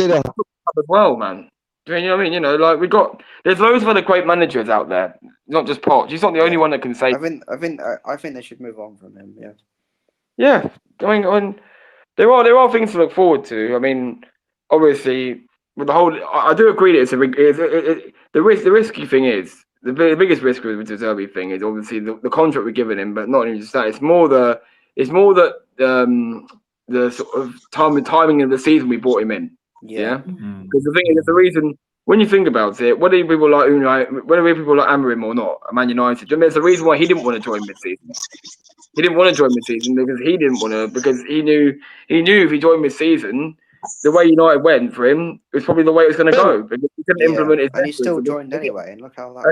well, man. Do you know what I mean? There's loads of other great managers out there. Not just Poch. He's not the only one that can say. I think they should move on from him. Yeah. Yeah, I mean, there are things to look forward to. I mean, obviously, with the whole, I do agree that the risky thing is the biggest risk with the De Zerbi thing is obviously the contract we're giving him, but not even just that. It's more that the sort of timing of the season we brought him in. Yeah. Because the thing is, the reason when you think about it, whether people like Amorim or not, Man United, there's a reason why he didn't want to join mid-season. He didn't want to join mid-season because he knew if he joined mid-season, the way United went for him was probably the way it was going to go. Because he couldn't implement his. And he still joined anyway, and look how that.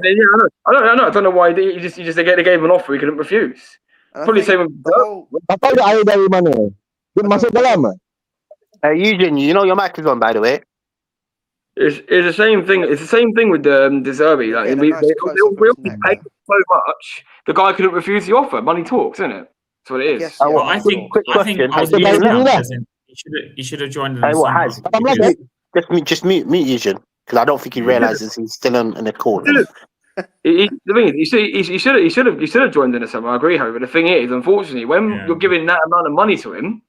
I don't know why they gave him an offer he couldn't refuse. Probably the same with Apa ada air dari mana? Dia masuk dalam. Eugene, you know your mic is on, by the way. It's the same thing. It's the same thing with De Zerbi. Like we paid so much, the guy couldn't refuse the offer. Money talks, isn't it? That's what it is. I think he should have joined in the summer. Just mute Eugene, because I don't think he realizes he's still on the call. The thing is, he should have joined in the summer. I agree, Harry. But the thing is, unfortunately, when you're giving that amount of money to him,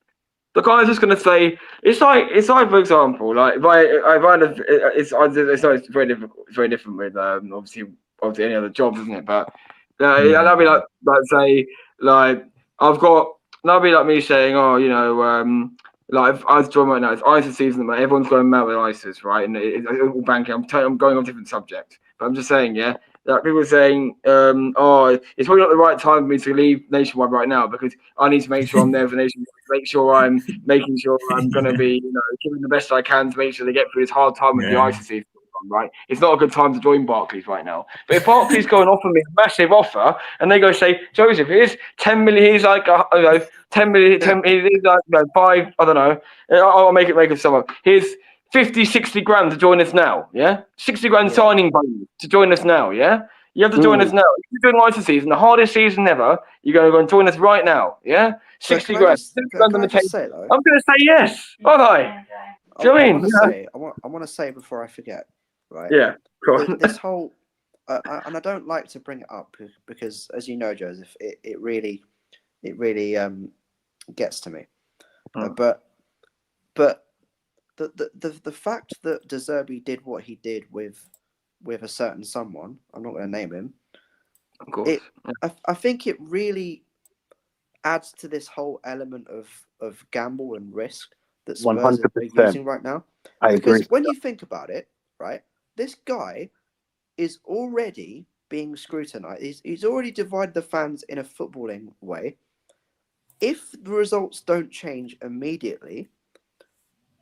the guy's just going to say it's like for example, like it's very difficult. It's very different with obviously any other jobs, isn't it? But that'd be like say like that'd be like me saying, oh, you know, like if I was joining right now, it's ISIS season, but everyone's going mad with ISIS, right? And it's all banking. I'm going on different subjects, but I'm just saying, yeah. Like people are saying, oh, it's probably not the right time for me to leave Nationwide right now because I need to make sure I'm there for Nationwide, make sure I'm making sure I'm going to be, you know, giving the best I can to make sure they get through this hard time with the ISIS season, right? It's not a good time to join Barclays right now. But if Barclays go and offer me a massive offer and they go say, Joseph, here's 10 million, he's like, 10 million, 10, he's like, 5, I don't know, I'll make it someone. Here's 50, 60 grand to join us now, yeah? 60 grand signing bonus to join us now, yeah? You have to join us now. If you're doing ISIS season, the hardest season ever, you're going to go and join us right now, yeah? 60 grand. 60 grand on the table. I'm going to say yes, aren't I? Do you know what I mean? I want to say before I forget, right? Yeah, go on. This whole, and I don't like to bring it up because, as you know, Joseph, it really gets to me. But the fact that De Zerbi did what he did with a certain someone, I'm not going to name him. Of course. I think it really adds to this whole element of gamble and risk that Spurs are using right now. I agree. Because when you think about it, right, this guy is already being scrutinized. He's already divided the fans in a footballing way. If the results don't change immediately,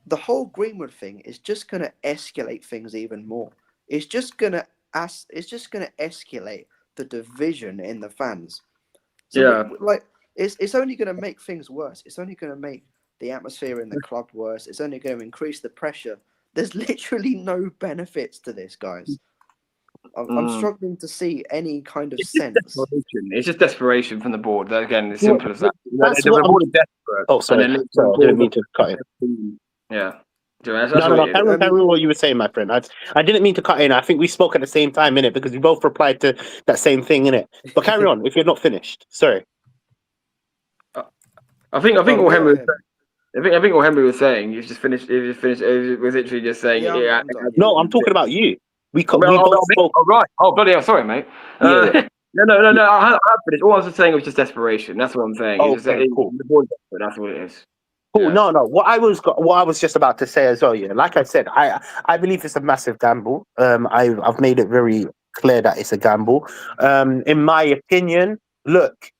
the whole Greenwood thing is just going to escalate things even more. It's just going to escalate the division in the fans. So it's only going to make things worse. It's only going to make the atmosphere in the club worse. It's only going to increase the pressure. There's literally no benefits to this, guys. I'm struggling to see any kind of sense. It's just desperation from the board. Again, it's simple as that. The board is desperate. Oh, sorry. I didn't mean to cut in. Yeah. No. Carry on what you were saying, my friend. I didn't mean to cut in. I think we spoke at the same time, innit? Because we both replied to that same thing, innit? But carry on if you're not finished. Sorry. I think what Henry was saying. I think what Henry was saying. He's just finished. He was literally just saying. No, I'm talking about you. We both spoke. Oh, right. Oh, bloody hell. Sorry, mate. Yeah. No. I have finished. All I was saying was just desperation. That's what I'm saying. Cool. The board desperate. That's what it is. Cool. Yeah. No. What I was just about to say as well. Yeah. Like I said, I believe it's a massive gamble. I've made it very clear that it's a gamble. In my opinion, look,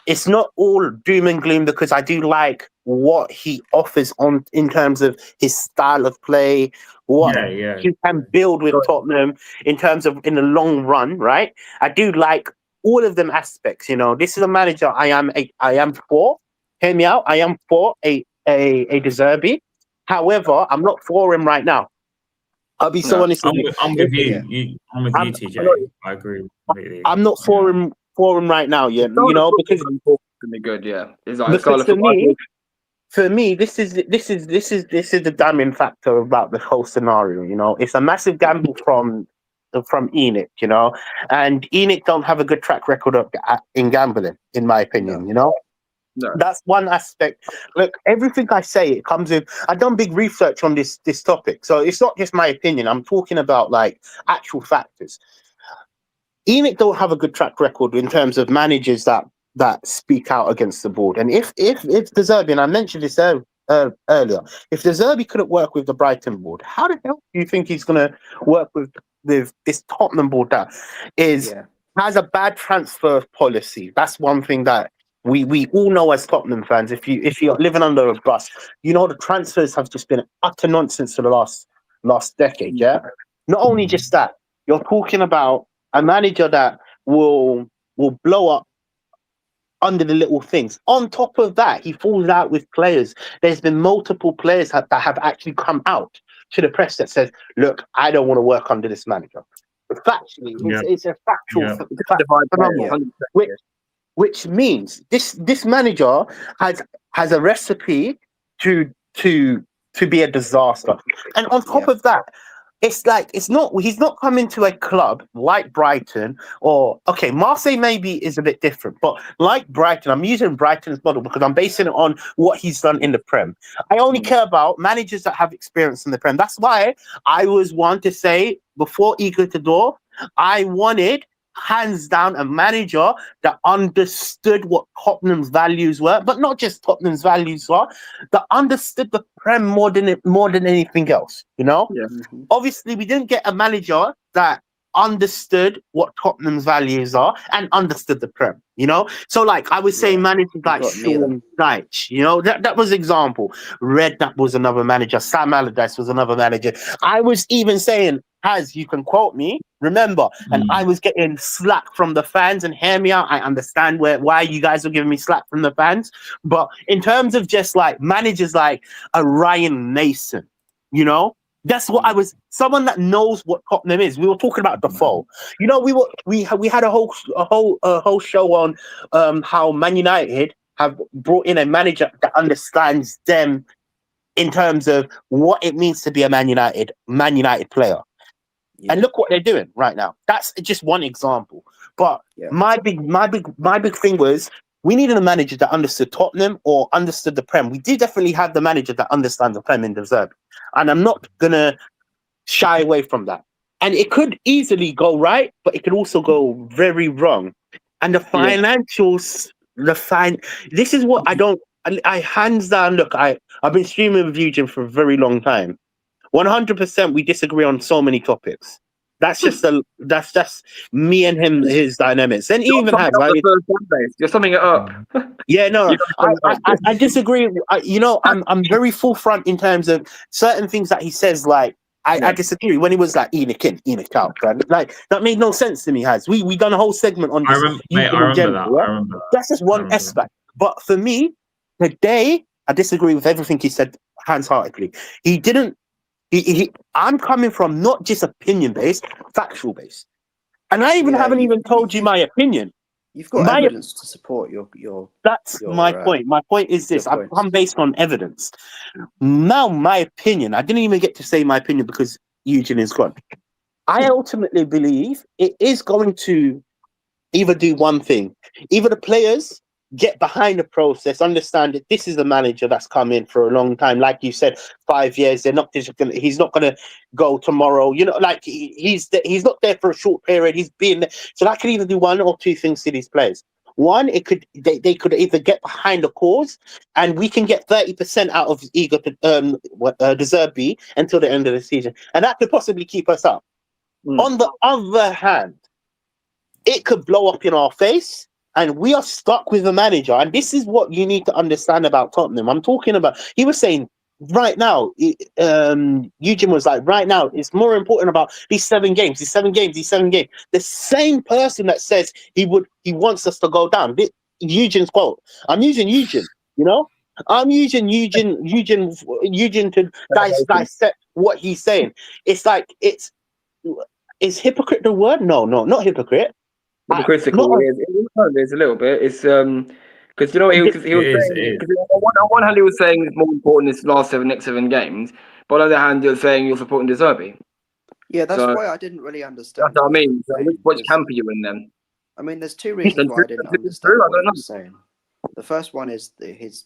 it's not all doom and gloom because I do like what he offers in terms of his style of play, what he can build with Tottenham in terms of in the long run, right? I do like all of them aspects. You know, this is a manager I am for. Hear me out. I am for a De Zerbi. However, I'm not for him right now. I'll be so honest with you. I'm with you. I'm with you, TJ. I agree completely. I'm not for him right now. Yeah, you know, because good. Yeah, because for me, this is the damning factor about the whole scenario. You know, it's a massive gamble from Enoch. You know, and Enoch don't have a good track record in gambling, in my opinion. No. You know. No. That's one aspect. Look, everything I say, it comes in. I've done big research on this topic, so it's not just my opinion. I'm talking about like actual factors. ENIC don't have a good track record in terms of managers that speak out against the board. And if De Zerbi, and I mentioned this earlier, if De Zerbi couldn't work with the Brighton board, how the hell do you think he's going to work with this Tottenham board that has a bad transfer policy? That's one thing that we all know as Tottenham fans. If you're living under a bus, you know the transfers have just been utter nonsense for the last decade. Yeah. Not only just that, you're talking about a manager that will blow up under the little things. On top of that, he falls out with players. There's been multiple players that have actually come out to the press that says, "Look, I don't want to work under this manager." But factually, it's a factual phenomenon, which means this manager has a recipe to be a disaster. And on top of that, it's like he's not coming to a club like Brighton or Marseille maybe is a bit different, but like Brighton, I'm using Brighton's model because I'm basing it on what he's done in the Prem. I only care about managers that have experience in the Prem. That's why I was one to say before Igor Tudor, I wanted hands down a manager that understood what Tottenham's values were, but not just Tottenham's values were, that understood the Prem more than anything else. You know, obviously we didn't get a manager that understood what Tottenham's values are and understood the Prem. You know, so like I was saying, managers like Sean Dyche, you know, that was example. Redknapp was another manager. Sam Allardyce was another manager. I was even saying, as you can quote me, remember, and I was getting slack from the fans, and hear me out. I understand why you guys are giving me slack from the fans, but in terms of just like managers like a Ryan Nason, you know, that's what I was. Someone that knows what Tottenham is. We were talking about Defoe. You know, we had a whole show on how Man United have brought in a manager that understands them in terms of what it means to be a Man United player. And look what they're doing right now. That's just one example. But my big thing was we needed a manager that understood Tottenham or understood the Prem. We did definitely have the manager that understands the Prem in De Zerbi. And I'm not gonna shy away from that. And it could easily go right, but it could also go very wrong. And the financials, this is what I hands down, look, I've been streaming with Eugene for a very long time. 100% we disagree on so many topics. That's just me and him, his dynamics. And even you're summing it up. Yeah, no, I disagree. I'm very forefront in terms of certain things that he says. Like I disagree when he was like ENIC in, ENIC out. Right? Like that made no sense to me. We done a whole segment on this. I remember that. That's just one aspect. But for me, today I disagree with everything he said hands-heartedly. He didn't. I'm coming from not just opinion based, factual based, and I haven't even told you my opinion. You've got evidence to support your. That's my point. My point is this: I'm based on evidence. Now, my opinion. I didn't even get to say my opinion because Eugene is gone. I ultimately believe it is going to either do one thing: either the players get behind the process, understand that this is the manager that's come in for a long time. Like you said, 5 years. He's not going to go tomorrow. You know, like he's not there for a short period. He's been there. So that could either do one or two things to these players. One, they could either get behind the cause, and we can get 30% out of Igor De Zerbi until the end of the season, and that could possibly keep us up. On the other hand, it could blow up in our face. And we are stuck with the manager. And this is what you need to understand about Tottenham. I'm talking about, he was saying right now, Eugene was like, right now, it's more important about these 7 games. The same person that says he wants us to go down. Eugene's quote. I'm using Eugene, you know? I'm using Eugene to dissect what he's saying. It's like, is hypocrite the word? No, not hypocrite. Hypocritical is a little bit. It's because you know he was saying. On one hand, he was saying it's more important this next 7 games, but on the other hand, you're saying you're supporting De Zerbi. Yeah, that's why I didn't really understand. That's what I mean. So which camp are you in then? I mean, there's 2 reasons why I didn't understand what he was saying. The first one is it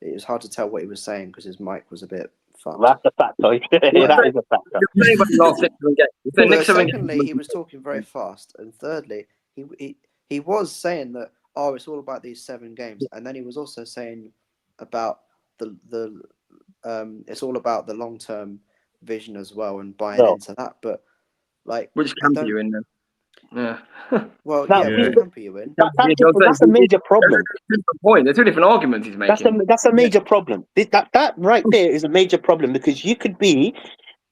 was hard to tell what he was saying because his mic was a bit fucked. That's a factor. That is a factor. You're saying about the last 6 7 games. You're saying next 7 Secondly, games. he was talking very fast, and thirdly, he was saying that it's all about these 7 games, and then he was also saying about the it's all about the long-term vision as well and buying into that. But like, which camp are you in then? Yeah. Well, Now, which camp are you in? that's a major problem. Point. There's 2 different arguments he's making. That's a major problem. That right there is a major problem, because you could be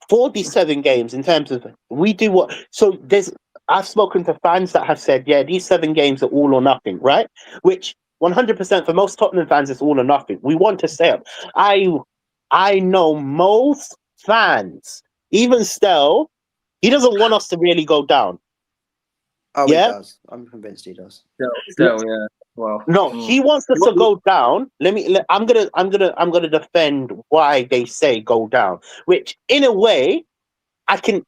for these 7 games in terms of we do what. So I've spoken to fans that have said, yeah, these 7 games are all or nothing, right? Which 100% for most Tottenham fans is all or nothing. We want to stay up. I know most fans, even Stell, he doesn't want us to really go down. Oh, yeah? He does. I'm convinced he does. Still, yeah. Well, no, he wants us to go down. I'm gonna defend why they say go down. Which, in a way, I can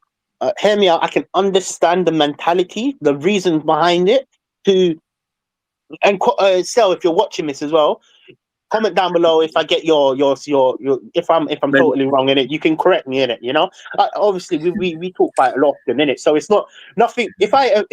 hear me out. I can understand the mentality, the reasons behind it. Sel, if you're watching this as well, comment down below if I get your if I'm totally wrong in it. You can correct me in it. You know, obviously we talk quite a lot in it, so it's not nothing. If I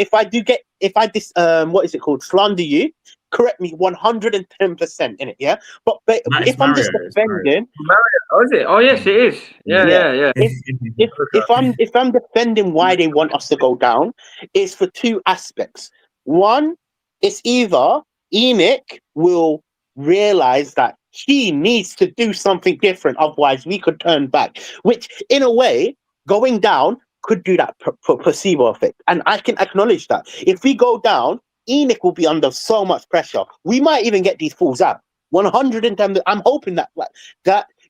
what is it called, slander you, correct me 110% in it. Yeah, but if I'm just defending, Mario, oh, is it? Oh, yes, it is. Yeah. If I'm defending why they want us to go down, it's for 2 aspects. One, it's either Enoch will realize that he needs to do something different, otherwise we could turn back, which in a way going down could do that placebo effect, and I can acknowledge that if we go down, Enoch will be under so much pressure. We might even get these fools out 110. I'm hoping that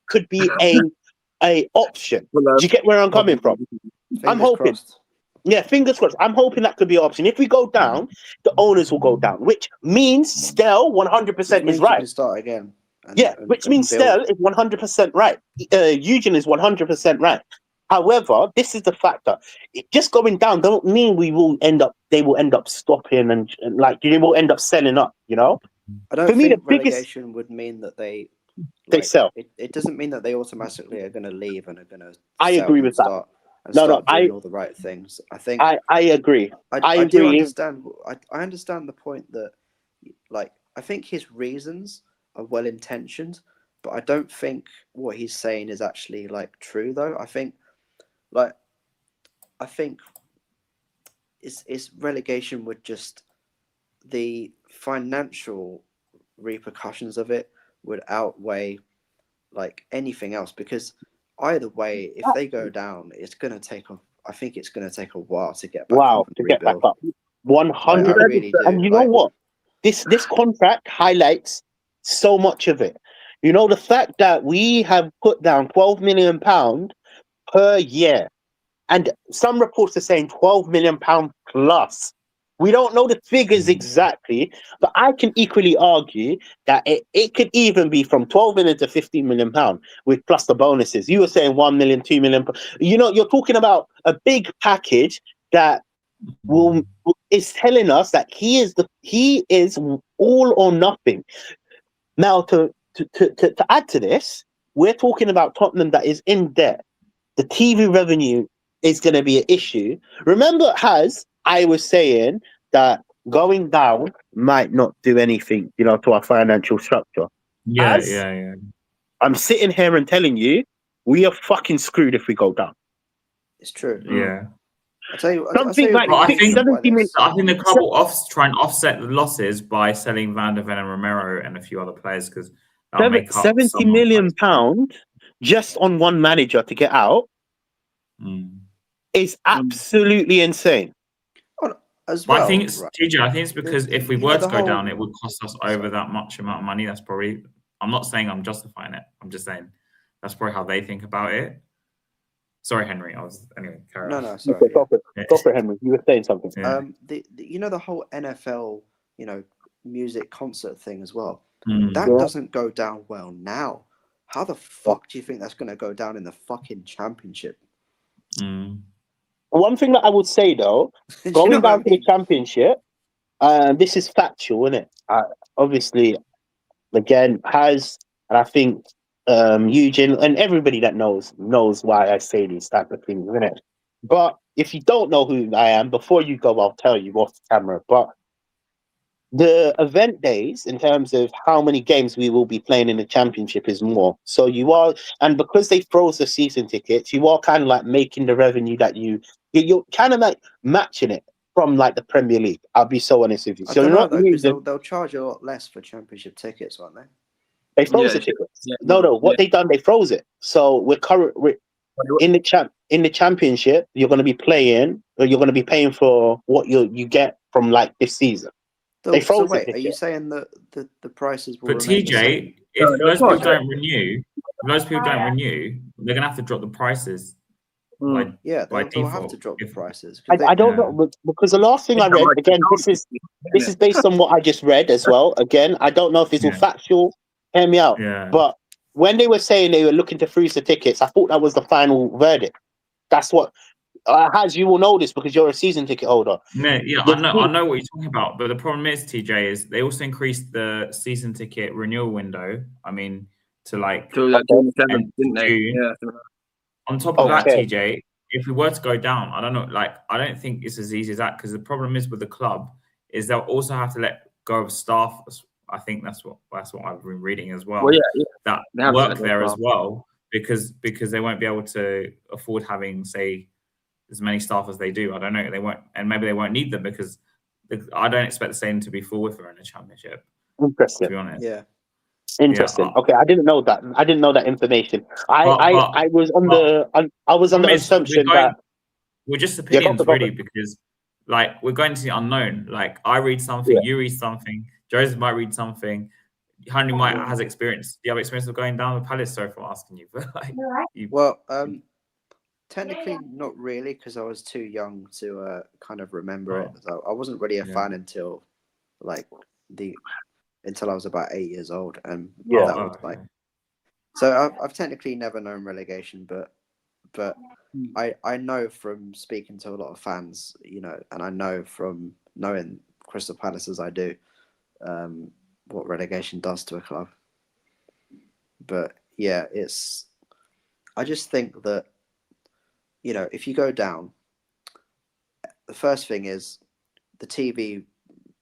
could be a option. Do you get where I'm coming from? I'm hoping crossed. Yeah, fingers crossed. I'm hoping that could be an option. If we go down, the owners will go down, which means Stell 100% is right. Start again. Which means Stell is 100% right. Eugen is 100% right. However, this is the factor. Just going down don't mean they will end up stopping and like they will end up selling up, you know? I don't think relegation would mean that they sell. It doesn't mean that they automatically are going to leave and are going to I agree with that. Start doing all the right things. I think I agree. I do understand. I understand the point that, like, I think his reasons are well intentioned, but I don't think what he's saying is actually like true. Though I think it's relegation would just the financial repercussions of it would outweigh like anything else, because either way, if they go down, it's going to take I think it's going to take a while to get back up. To get back up. 100. Really and you know what? This contract highlights so much of it. You know, the fact that we have put down £12 million per year, and some reports are saying £12 million plus. We don't know the figures exactly, but I can equally argue that it could even be from 12 million to 15 million pound with plus the bonuses. You were saying 1 million, 2 million. You know, you're talking about a big package that is telling us that he is all or nothing. Now, to add to this, we're talking about Tottenham that is in debt. The TV revenue is going to be an issue. Remember, I was saying that going down might not do anything, you know, to our financial structure. Yeah. I'm sitting here and telling you, we are fucking screwed if we go down. It's true. Yeah. I tell you, I think the club will try and offset the losses by selling Van der Ven and Romero and a few other players, because 70 million pound just on one manager to get out is absolutely insane. I think it's TJ. I think it's because if we were to go down, it would cost us over that much amount of money. That's probably. I'm not saying I'm justifying it. I'm just saying that's probably how they think about it. Sorry, Henry. Carry on. No, sorry. Go for it, Henry. You were saying something. Yeah. The whole NFL, music concert thing as well. Mm. That doesn't go down well now. How the fuck do you think that's going to go down in the fucking championship? Mm. One thing that I would say though, going down to the championship, this is factual, isn't it? Obviously, again, and I think Eugene, and everybody that knows why I say these type of things, isn't it? But if you don't know who I am, before you go, I'll tell you off the camera. But the event days, in terms of how many games we will be playing in the championship, is more. So you are, and because they froze the season tickets, you are kind of like making the revenue that you're kind of like matching it from like the Premier League. I'll be so honest with you. So you're not losing. They'll charge a lot less for championship tickets, won't they? They froze the tickets. No. What they done? They froze it. So we're in the championship. You're going to be playing, or you're going to be paying for what you get from like this season. They froze so wait, are you saying that the prices will but remain TJ, the same? if those people don't renew, they're going to have to drop the prices. They'll default. have to drop the prices. I don't know, because the last thing I read, again, this is based on what I just read as well. Again, I don't know if it's all factual. Hear me out. Yeah. But when they were saying they were looking to freeze the tickets, I thought that was the final verdict. That's what, as you will know this because you're a season ticket holder. Yeah, I know what you're talking about. But the problem is, TJ, is they also increased the season ticket renewal window. I mean, to like June 7th, didn't they? June. Yeah. On top of that, TJ, if we were to go down, I don't know, like I don't think it's as easy as that, because the problem is with the club is they'll also have to let go of staff. I think that's what I've been reading as well. That work there as well, because they won't be able to afford having, say, as many staff as they do. I don't know. They won't, and maybe they won't need them, because I don't expect the same to be full with her in the championship. Interesting. To be honest. Yeah. Interesting. Okay, I didn't know that. I didn't know that information. I was on the assumption that we're just opinions, really, because like we're going to the unknown. Like I read something, you read something, Joseph might read something, Henry might has experience. Do you have experience of going down the Palace? Sorry for asking you, but like technically not really, because I was too young to kind of remember it. So I wasn't really a fan until I was about 8 years old, and so I've technically never known relegation, but I know from speaking to a lot of fans, and I know from knowing Crystal Palace as I do, what relegation does to a club. But yeah, I just think that, if you go down, the first thing is the TV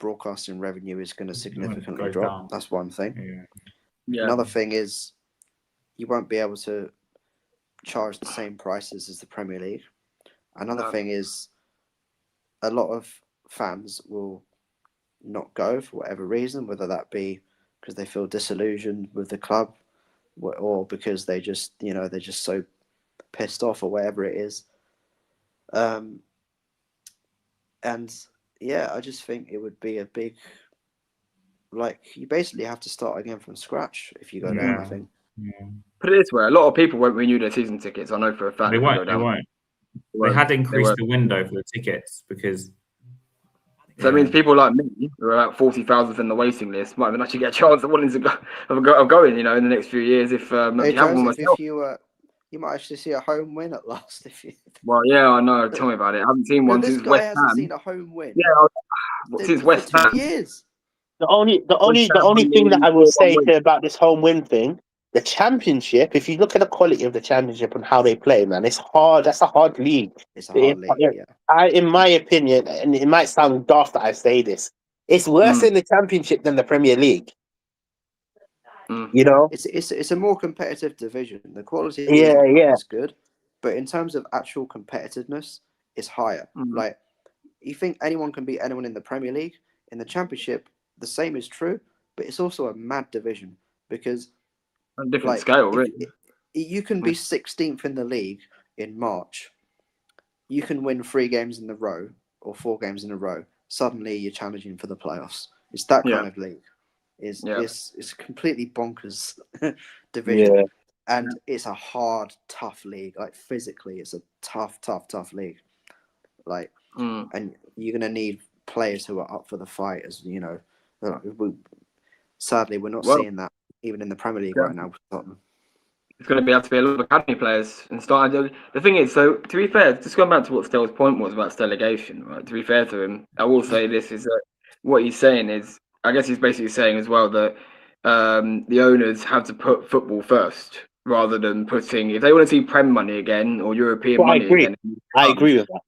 broadcasting revenue is going to significantly drop. Down. That's one thing. Yeah. Another thing is you won't be able to charge the same prices as the Premier League. Another thing is a lot of fans will not go for whatever reason, whether that be because they feel disillusioned with the club, or because they just, they're just so pissed off, or whatever it is. And yeah, I just think it would be a big, you basically have to start again from scratch if you go down, I think. Put it this way, a lot of people won't renew their season tickets. I know for a fact. They won't. They had increased the window for the tickets because. So that means people like me, who are about 40,000 in the waiting list, might even actually get a chance of wanting to go of going, in the next few years. If you might actually see a home win at last. Well, yeah, I know. Tell me about it. I haven't seen one since West Ham. This guy hasn't seen a home win. Yeah, since West Ham. 2 years. The only thing that I will say about this home win thing, the championship. If you look at the quality of the championship and how they play, man, it's hard. That's a hard league. It's a hard league. Yeah. In my opinion, and it might sound daft that I say this, it's worse in the championship than the Premier League. It's a more competitive division. The quality is good, but in terms of actual competitiveness, it's higher. Like, you think anyone can beat anyone in the Premier League? In the Championship, the same is true, but it's also a mad division, because a different scale, really. You can be 16th in the league in March. You can win 3 games in a row or 4 games in a row. Suddenly, you're challenging for the playoffs. It's that kind of league. It's completely bonkers division, and it's a hard, tough league. Like, physically, it's a tough league. Like, and you're gonna need players who are up for the fight. As you know, sadly, we're not seeing that even in the Premier League right now with Tottenham. It's going to have to be a lot of academy players and start. The thing is, so to be fair, just going back to what Stell's point was about relegation, right? To be fair to him, I will say this is what he's saying is, I guess he's basically saying as well that the owners have to put football first rather than putting. If they want to see Prem money again or European money again, I agree with that.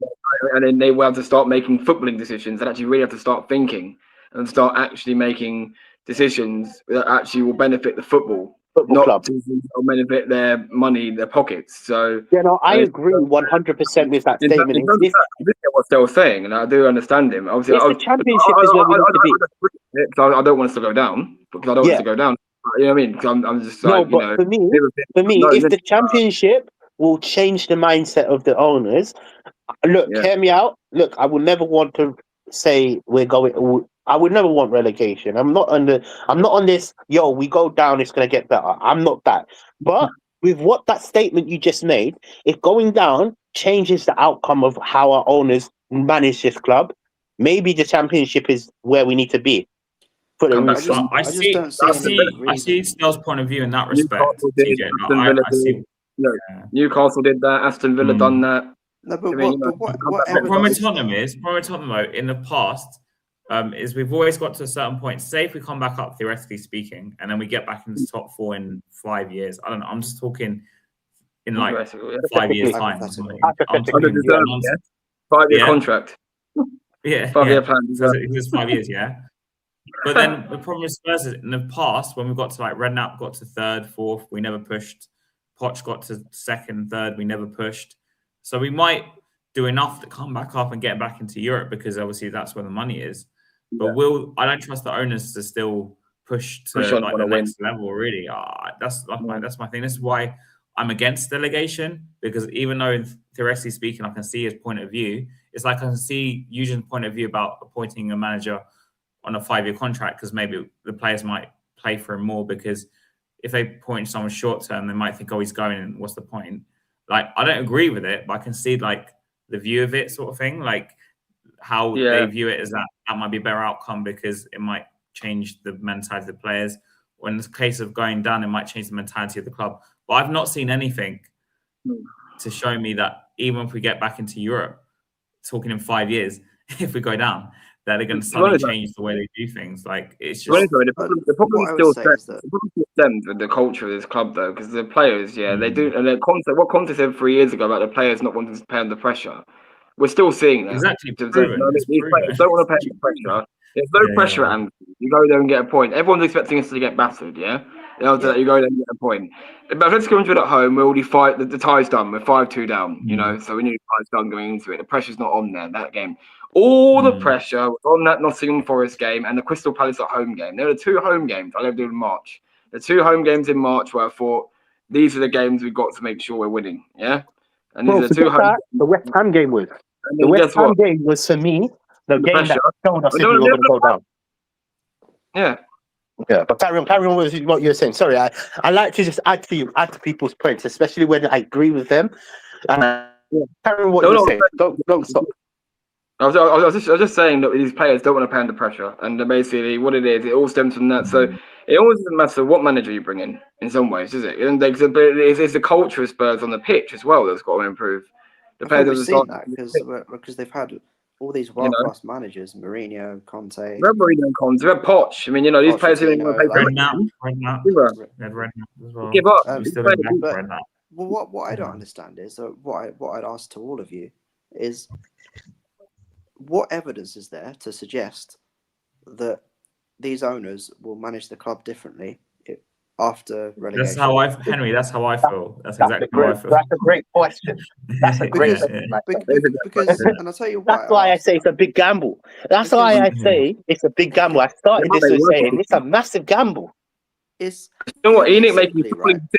And then they will have to start making footballing decisions. And actually, really have to start thinking and start actually making decisions that actually will benefit the football club. Or benefit their money, their pockets. So I agree 100% with that statement. I get what Stella's saying, and I do understand him. Obviously, the championship is where we need to be. I don't want us to go down because I don't want us to go down. You know what I mean? Because I'm just like, for me, if the championship will change the mindset of the owners, hear me out. Look, I would never want to say we're going. I would never want relegation. I'm not on this. Yo, we go down, it's gonna get better. I'm not that. But with what that statement you just made, if going down changes the outcome of how our owners manage this club, maybe the championship is where we need to be. I see Snell's point of view in that respect. Newcastle did that. Aston Villa done that. No, but what problem with Tottenham though, in the past, is we've always got to a certain point. Say if we come back up, theoretically speaking, and then we get back into the top 4 in 5 years. I don't know. I'm just talking in like 5 years' time. I'm talking 5-year contract. Yeah, 5-year plan. It's 5 years, yeah. But then the problem with Spurs is in the past, when we got to like Redknapp got to 3rd, 4th, we never pushed. Poch got to 2nd, 3rd, we never pushed. So we might do enough to come back up and get back into Europe because obviously that's where the money is. But I don't trust the owners to still push to like the next level. Really, that's my thing. This is why I'm against delegation, because even though theoretically speaking, I can see his point of view. It's like I can see Eugene's point of view about appointing a manager on a 5-year contract because maybe the players might play for him more, because if they point someone short term, they might think, oh, he's going, and what's the point? Like, I don't agree with it, but I can see like the view of it, sort of thing, like how they view it as that might be a better outcome because it might change the mentality of the players. Or in the case of going down, it might change the mentality of the club. But I've not seen anything to show me that even if we get back into Europe, talking in 5 years, if we go down, that they're going to suddenly change the way they do things. Like, it's just the problem still stems with the culture of this club, though, because the players, they do, and what Conte said 3 years ago about the players not wanting to pay under pressure, we're still seeing that. Exactly. These players don't want to pay under pressure. There's no pressure at Anfield. You go there and get a point. Everyone's expecting us to get battered, You go there and get a point. But Atletico Madrid at home, we already fight. The tie's done. We're 5-2 down. So we knew the tie's done going into it. The pressure's not on there. That game, all the pressure was on that Nottingham Forest game and the Crystal Palace at home game. There were 2 home games I lived in March. The 2 home games in March where I thought these are the games we've got to make sure we're winning. And these are 2 home. The West Ham game was. The West Ham game was, for me, the game that showed us if we were going to go down. Yeah, but carry on with what you're saying. Sorry, I like to just add to people's points, especially when I agree with them. And carry on what you're saying. Don't stop. I was just saying that these players don't want to pay under pressure, and basically what it is, it all stems from that. So it always doesn't matter what manager you bring in some ways, does it? And it's the culture of Spurs on the pitch as well that's got to improve. I think we've seen that because they've had all these world-class managers, Mourinho, Conte. Mourinho and Conte, they've Poch. I mean, these players didn't even play Redknapp. Give up. What I don't understand is what I'd ask to all of you is, what evidence is there to suggest that these owners will manage the club differently after relegation? That's how I feel. That's exactly how I feel. That's a great question. That's a great question. Because, and I'll tell you why. That's why I say it's a big gamble. That's why I say it's a big gamble. I started this with saying it's a massive gamble. It's you know what? You need to make it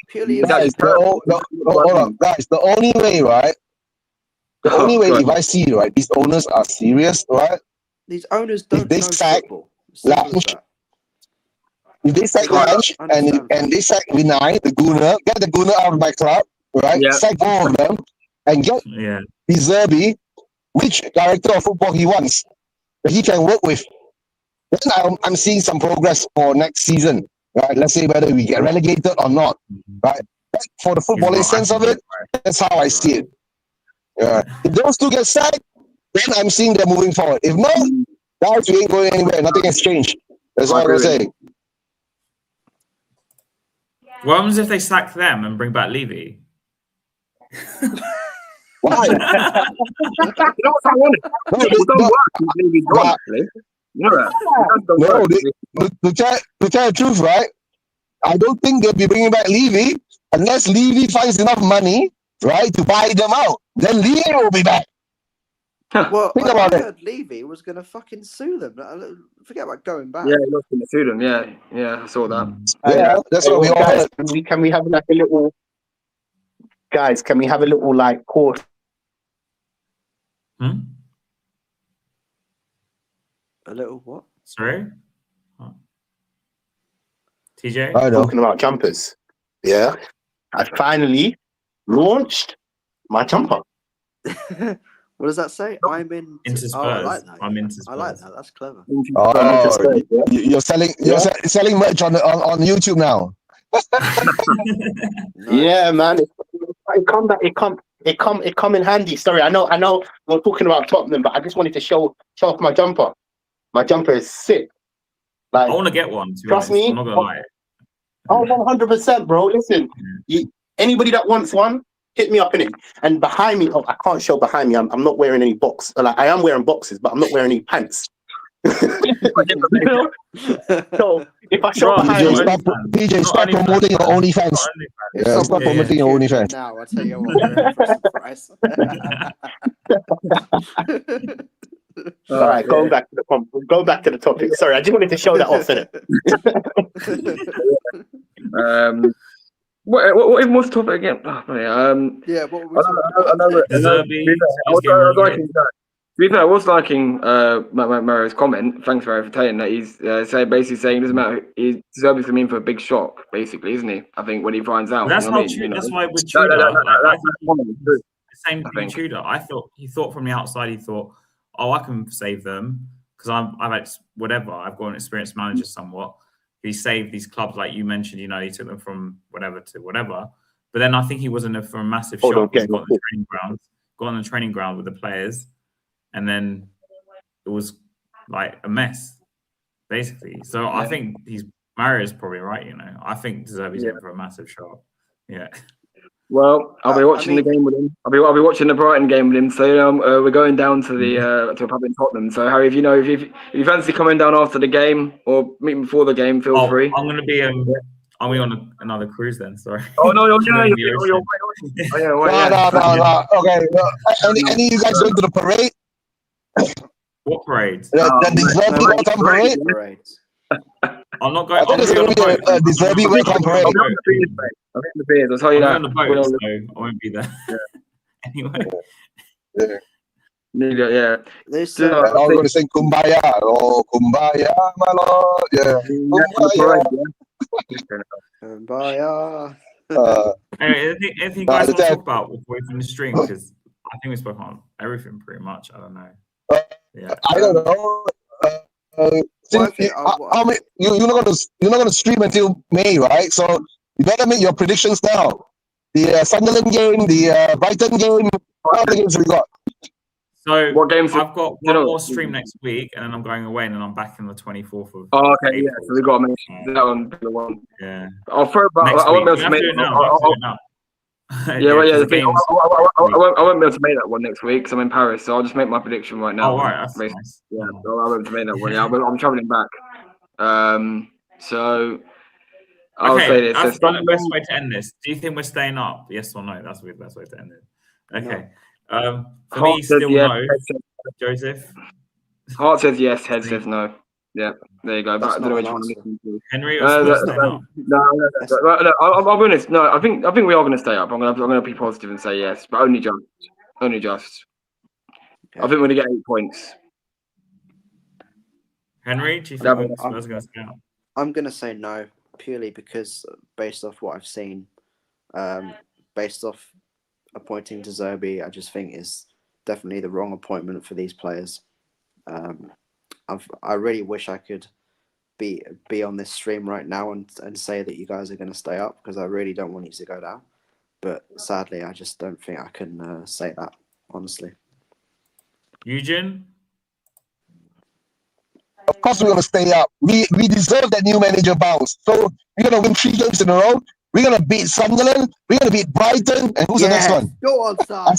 purely. Guys, the only way, right? The only way, if I see, right, these owners are serious, right? These owners don't know football. If they sack Lange and they sack Vinay, the Gooner, get the Gooner out of my club, right? Sack all of them and get De Zerbi, which director of football he wants that he can work with. Then I'm seeing some progress for next season, right? Let's say whether we get relegated or not, right? But for the footballing sense of it, that's how I see it. If those 2 get sacked, then I'm seeing they're moving forward. If not, guys, we ain't going anywhere. Nothing has changed. That's all I'm saying. What happens if they sack them and bring back Levy? Why? You know what I wanted? It don't work. Levy's gone, actually. You know that? No, to tell the truth, right? I don't think they'll be bringing back Levy unless Levy finds enough money, right, to buy them out. Then Levy will be back. Well, Think I about it. heard Levy was going to fucking sue them. Forget about going back. Yeah, he was going to sue them. Yeah, I saw that. Yeah, that's what we all guys, heard. can we have like a little guys? Can we have a little like course? A little what? Sorry? TJ? I know. Talking about jumpers. Yeah, I finally launched my jumper. What does that say? I'm into Spurs. Oh, I like that. I'm into Spurs. I like that. That's clever. Oh, you're selling merch on YouTube now. Yeah, man. It come in handy. Sorry, I know. We're talking about Tottenham, but I just wanted to show off my jumper. My jumper is sick. Like, I want to get one. Trust me. I'm not gonna lie. Oh, 100%, bro. Listen, anybody that wants one, hit me up in it. And behind me, I can't show behind me. I'm not wearing any box. Like, I am wearing boxes, but I'm not wearing any pants. So if I show behind DJ, stop promoting your OnlyFans. Yeah, stop promoting your OnlyFans. Now I tell you what, price. All right, going back to the topic. Sorry, I just wanted to show that off, innit? What's the topic again? Yeah, what were we talking about? To be fair, I was liking Mario's comment. Thanks, Mario, for telling that. He's basically saying it doesn't matter. Zerbi's coming in for a big shock, basically, isn't he? I think when he finds out. That's not true. That's why with Tudor, the same thing with Tudor. He thought from the outside. He thought, "Oh, I can save them because I've got an experienced manager somewhat. He saved these clubs, like you mentioned. You know, he took them from whatever to whatever. But then I think he was in for a massive shock. He got on the training ground with the players. And then it was like a mess, basically. So I think Mario's probably right, you know. I think De Zerbi's in for a massive shock. Yeah. Well, I'll be watching the game with him. I'll be watching the Brighton game with him. So we're going down to the to a pub in Tottenham. So Harry, if you fancy coming down after the game or meeting before the game, feel free. I'm gonna be Are we on another cruise then? Sorry. Oh no, you're No. Okay. Any of you guys going to the parade? What parade? The Zerbi welcome parade? I'm not going. I think it's going to be a De Zerbi welcome parade. I'm in the beers. I'll tell you that. I'm on the boat, so I won't be there. Anyway. Yeah. I'm going to sing Kumbaya. Oh, Kumbaya, my lord. Yeah. Kumbaya. Anyway, anything you guys want to talk about before we finish the stream? Because I think we spoke on everything pretty much. I don't know. Yeah. I don't know. You're not gonna stream until May, right? So you better make your predictions now. The Sunderland game, the Brighton game. What other games have we got? So what games? I've got one more stream next week, and then I'm going away, and then I'm back on the 24th of. Oh, okay, April. Yeah. So we got to make that one. The one. Yeah. I'll throw back. I won't be able to make it now. Yeah, well, yeah. The thing, I won't be able to make that one next week because I'm in Paris, so I'll just make my prediction right now. Oh, right, that's nice. Yeah, so I won't be able to make that one. Yeah, I'm traveling back. So I'll say this. That's the best way to end this. Do you think we're staying up? Yes or no? That's the best way to end it. Okay. For me, still no. Joseph. Heart says yes. Head says no. Yeah, there you go. But I don't know which one I'm listening to. Henry, No, I'll be honest. No, I think we are going to stay up. I'm going to be positive and say yes, but only just. Okay. I think we're going to get 8 points. Henry, do you think Spurs are going to stay up? I'm going to say no, purely because based off what I've seen, based off appointing De Zerbi, I just think is definitely the wrong appointment for these players. I really wish I could be on this stream right now and say that you guys are going to stay up, because I really don't want you to go down. But sadly, I just don't think I can say that, honestly. Eugene? Of course we're going to stay up. We deserve that new manager bounce. So we're going to win 3 games in a row. We're gonna beat Sunderland. We're gonna beat Brighton, and who's the next one? Go on, son.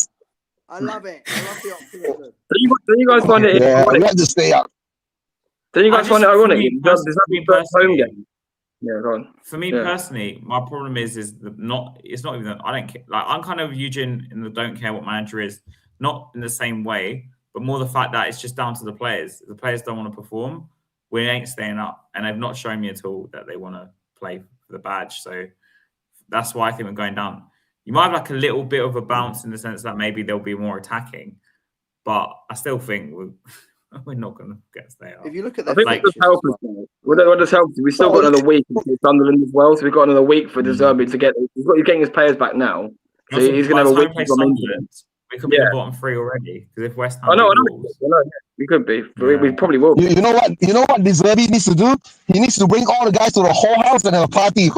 I love it. I love the optimism. Do you guys find it? Yeah, we have to stay up. Do you guys find it ironic? Does that me be first home game? Yeah, go on. For me personally, my problem is it's not even that I don't care. Like, I'm kind of Eugene in the don't care what manager is, not in the same way, but more the fact that it's just down to the players. If the players don't want to perform, we ain't staying up, and they've not shown me at all that they want to play for the badge. So that's why I think we're going down. You might have like a little bit of a bounce in the sense that maybe they'll be more attacking, but I still think we're not going to get stay up. If you look at I think what does help us. What does help? We still got another week for Sunderland as well, so we've got another week for De Zerbi to get. He's getting his players back now, so he's going to have a week. We could be the bottom three already because if West Ham, I know, we could be. We probably will. You know what? You know what De Zerbi needs to do? He needs to bring all the guys to the whole house and have a party.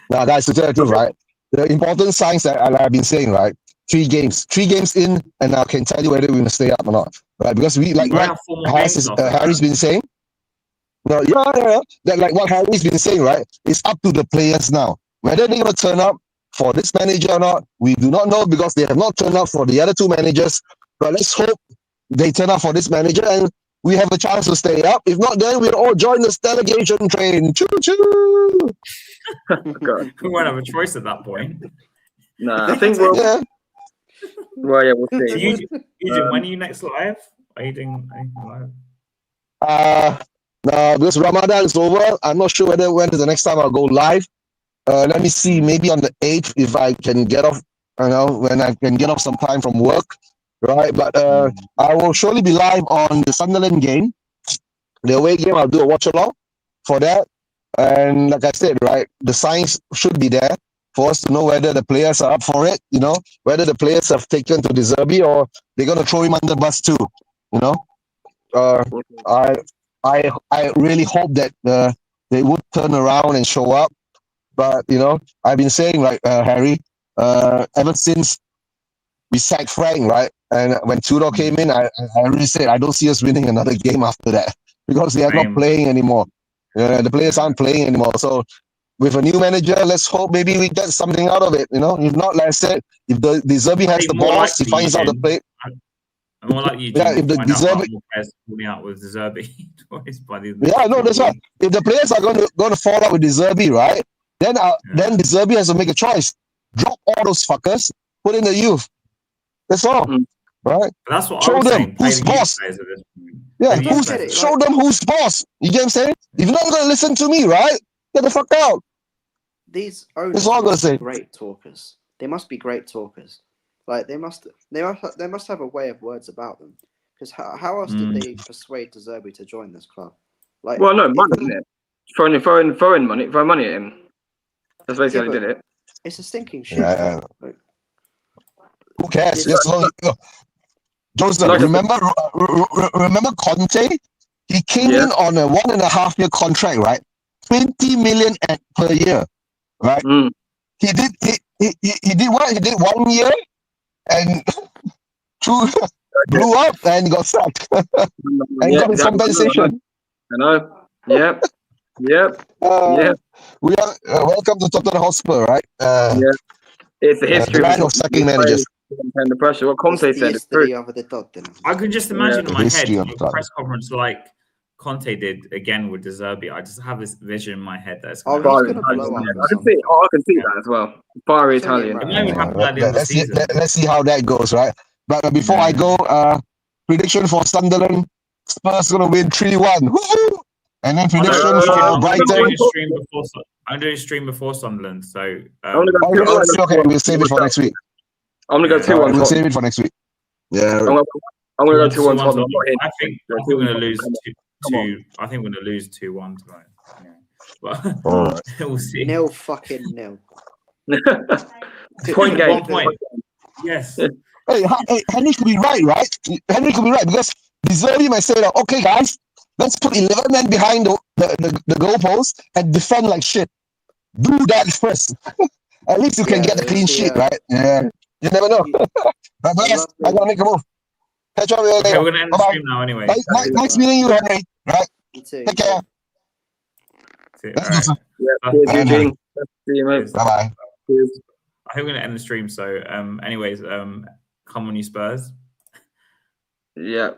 Now, guys, to tell you the truth, right? The important signs that I've been saying, right? 3 games in, and I can tell you whether we're going to stay up or not, right? Because we Harry's been saying. No, that like what Harry's been saying, right? It's up to the players now whether they're going to turn up for this manager or not. We do not know because they have not turned up for the other 2 managers. But let's hope they turn up for this manager and we have a chance to stay up. If not, then we'll all join this delegation train. Choo choo. We won't have a choice at that point. Nah, I think we'll. Yeah. Well, yeah, we'll see. Eugene, when are you next live? Are you doing anything live? No, because Ramadan is over. I'm not sure when is the next time I'll go live. Let me see, maybe on the 8th if I can get off, when I can get off some time from work, right? But I will surely be live on the Sunderland game. The away game, I'll do a watch along for that. And like I said, right, the signs should be there for us to know whether the players are up for it, whether the players have taken to De Zerbi or they're going to throw him under the bus too, I really hope that they would turn around and show up. But, I've been saying, like, Harry, ever since we sacked Frank, right? And when Tudor came in, I really said, I don't see us winning another game after that because they are not playing anymore. The players aren't playing anymore. So with a new manager, let's hope maybe we get something out of it. If not, like I said, if the De Zerbi has the balls, he finds out the play. More like you. Yeah, if the De Zerbi falling out with De Zerbi that's right. If the players are going to fall out with De Zerbi, right? Then De Zerbi has to make a choice. Drop all those fuckers, put in the youth. That's all, right? But that's what show I was them saying. who's boss. Yeah, show them who's boss. You get what I'm saying? If you're not going to listen to me, right? Get the fuck out. These owners must be great talkers. They must be great talkers. Like they must have a way of words about them. Because how else did they persuade De Zerbi to join this club? Like, well, no, money, isn't it? Throwing money at him. That's basically how he did it. It's a stinking shit. Yeah. Like, who cares? Joseph, remember Conte? He came in on a 1.5-year contract, right? 20 million per year, right? He did what? He did 1 year and blew up and got sacked and got his compensation. I know. Yep. We are welcome to Tottenham Hotspur, right? It's the history of sacking managers. And the pressure. What Conte said is true. I could just imagine in my head a press conference like Conte did again with De Zerbi. I just have this vision in my head that's I can see that as well. Fiery Italian. Let's see how that goes, right? But before I go, prediction for Sunderland: Spurs gonna win 3-1. Woo-hoo! And then prediction for Brighton. I'm doing a stream before Sunderland, so okay, we'll save it for next week. I'm gonna go 2-1. We'll save it for next week. Yeah. I'm gonna go 2-1. I think we're gonna lose 2. I think we're gonna lose 2-1 tonight. Yeah. But we'll see. Nil fucking nil. Point game. 1 point. Yes. Hey, Henry could be right? Henry could be right because De Zerbi might say, okay, guys, let's put 11 men behind the goalpost and defend like shit. Do that first. At least you can get the clean sheet, right? Yeah. You never know. But guys, I gotta make a move. Catch up with you later. Okay, we're gonna end the stream now anyway. Nice meeting you, Henry. Right? You too. Take care. it. All right. Yeah, cheers, Eugene. See you, mate. Bye-bye. Cheers. I think we're gonna end the stream. So, anyways, come on, you Spurs. Yeah.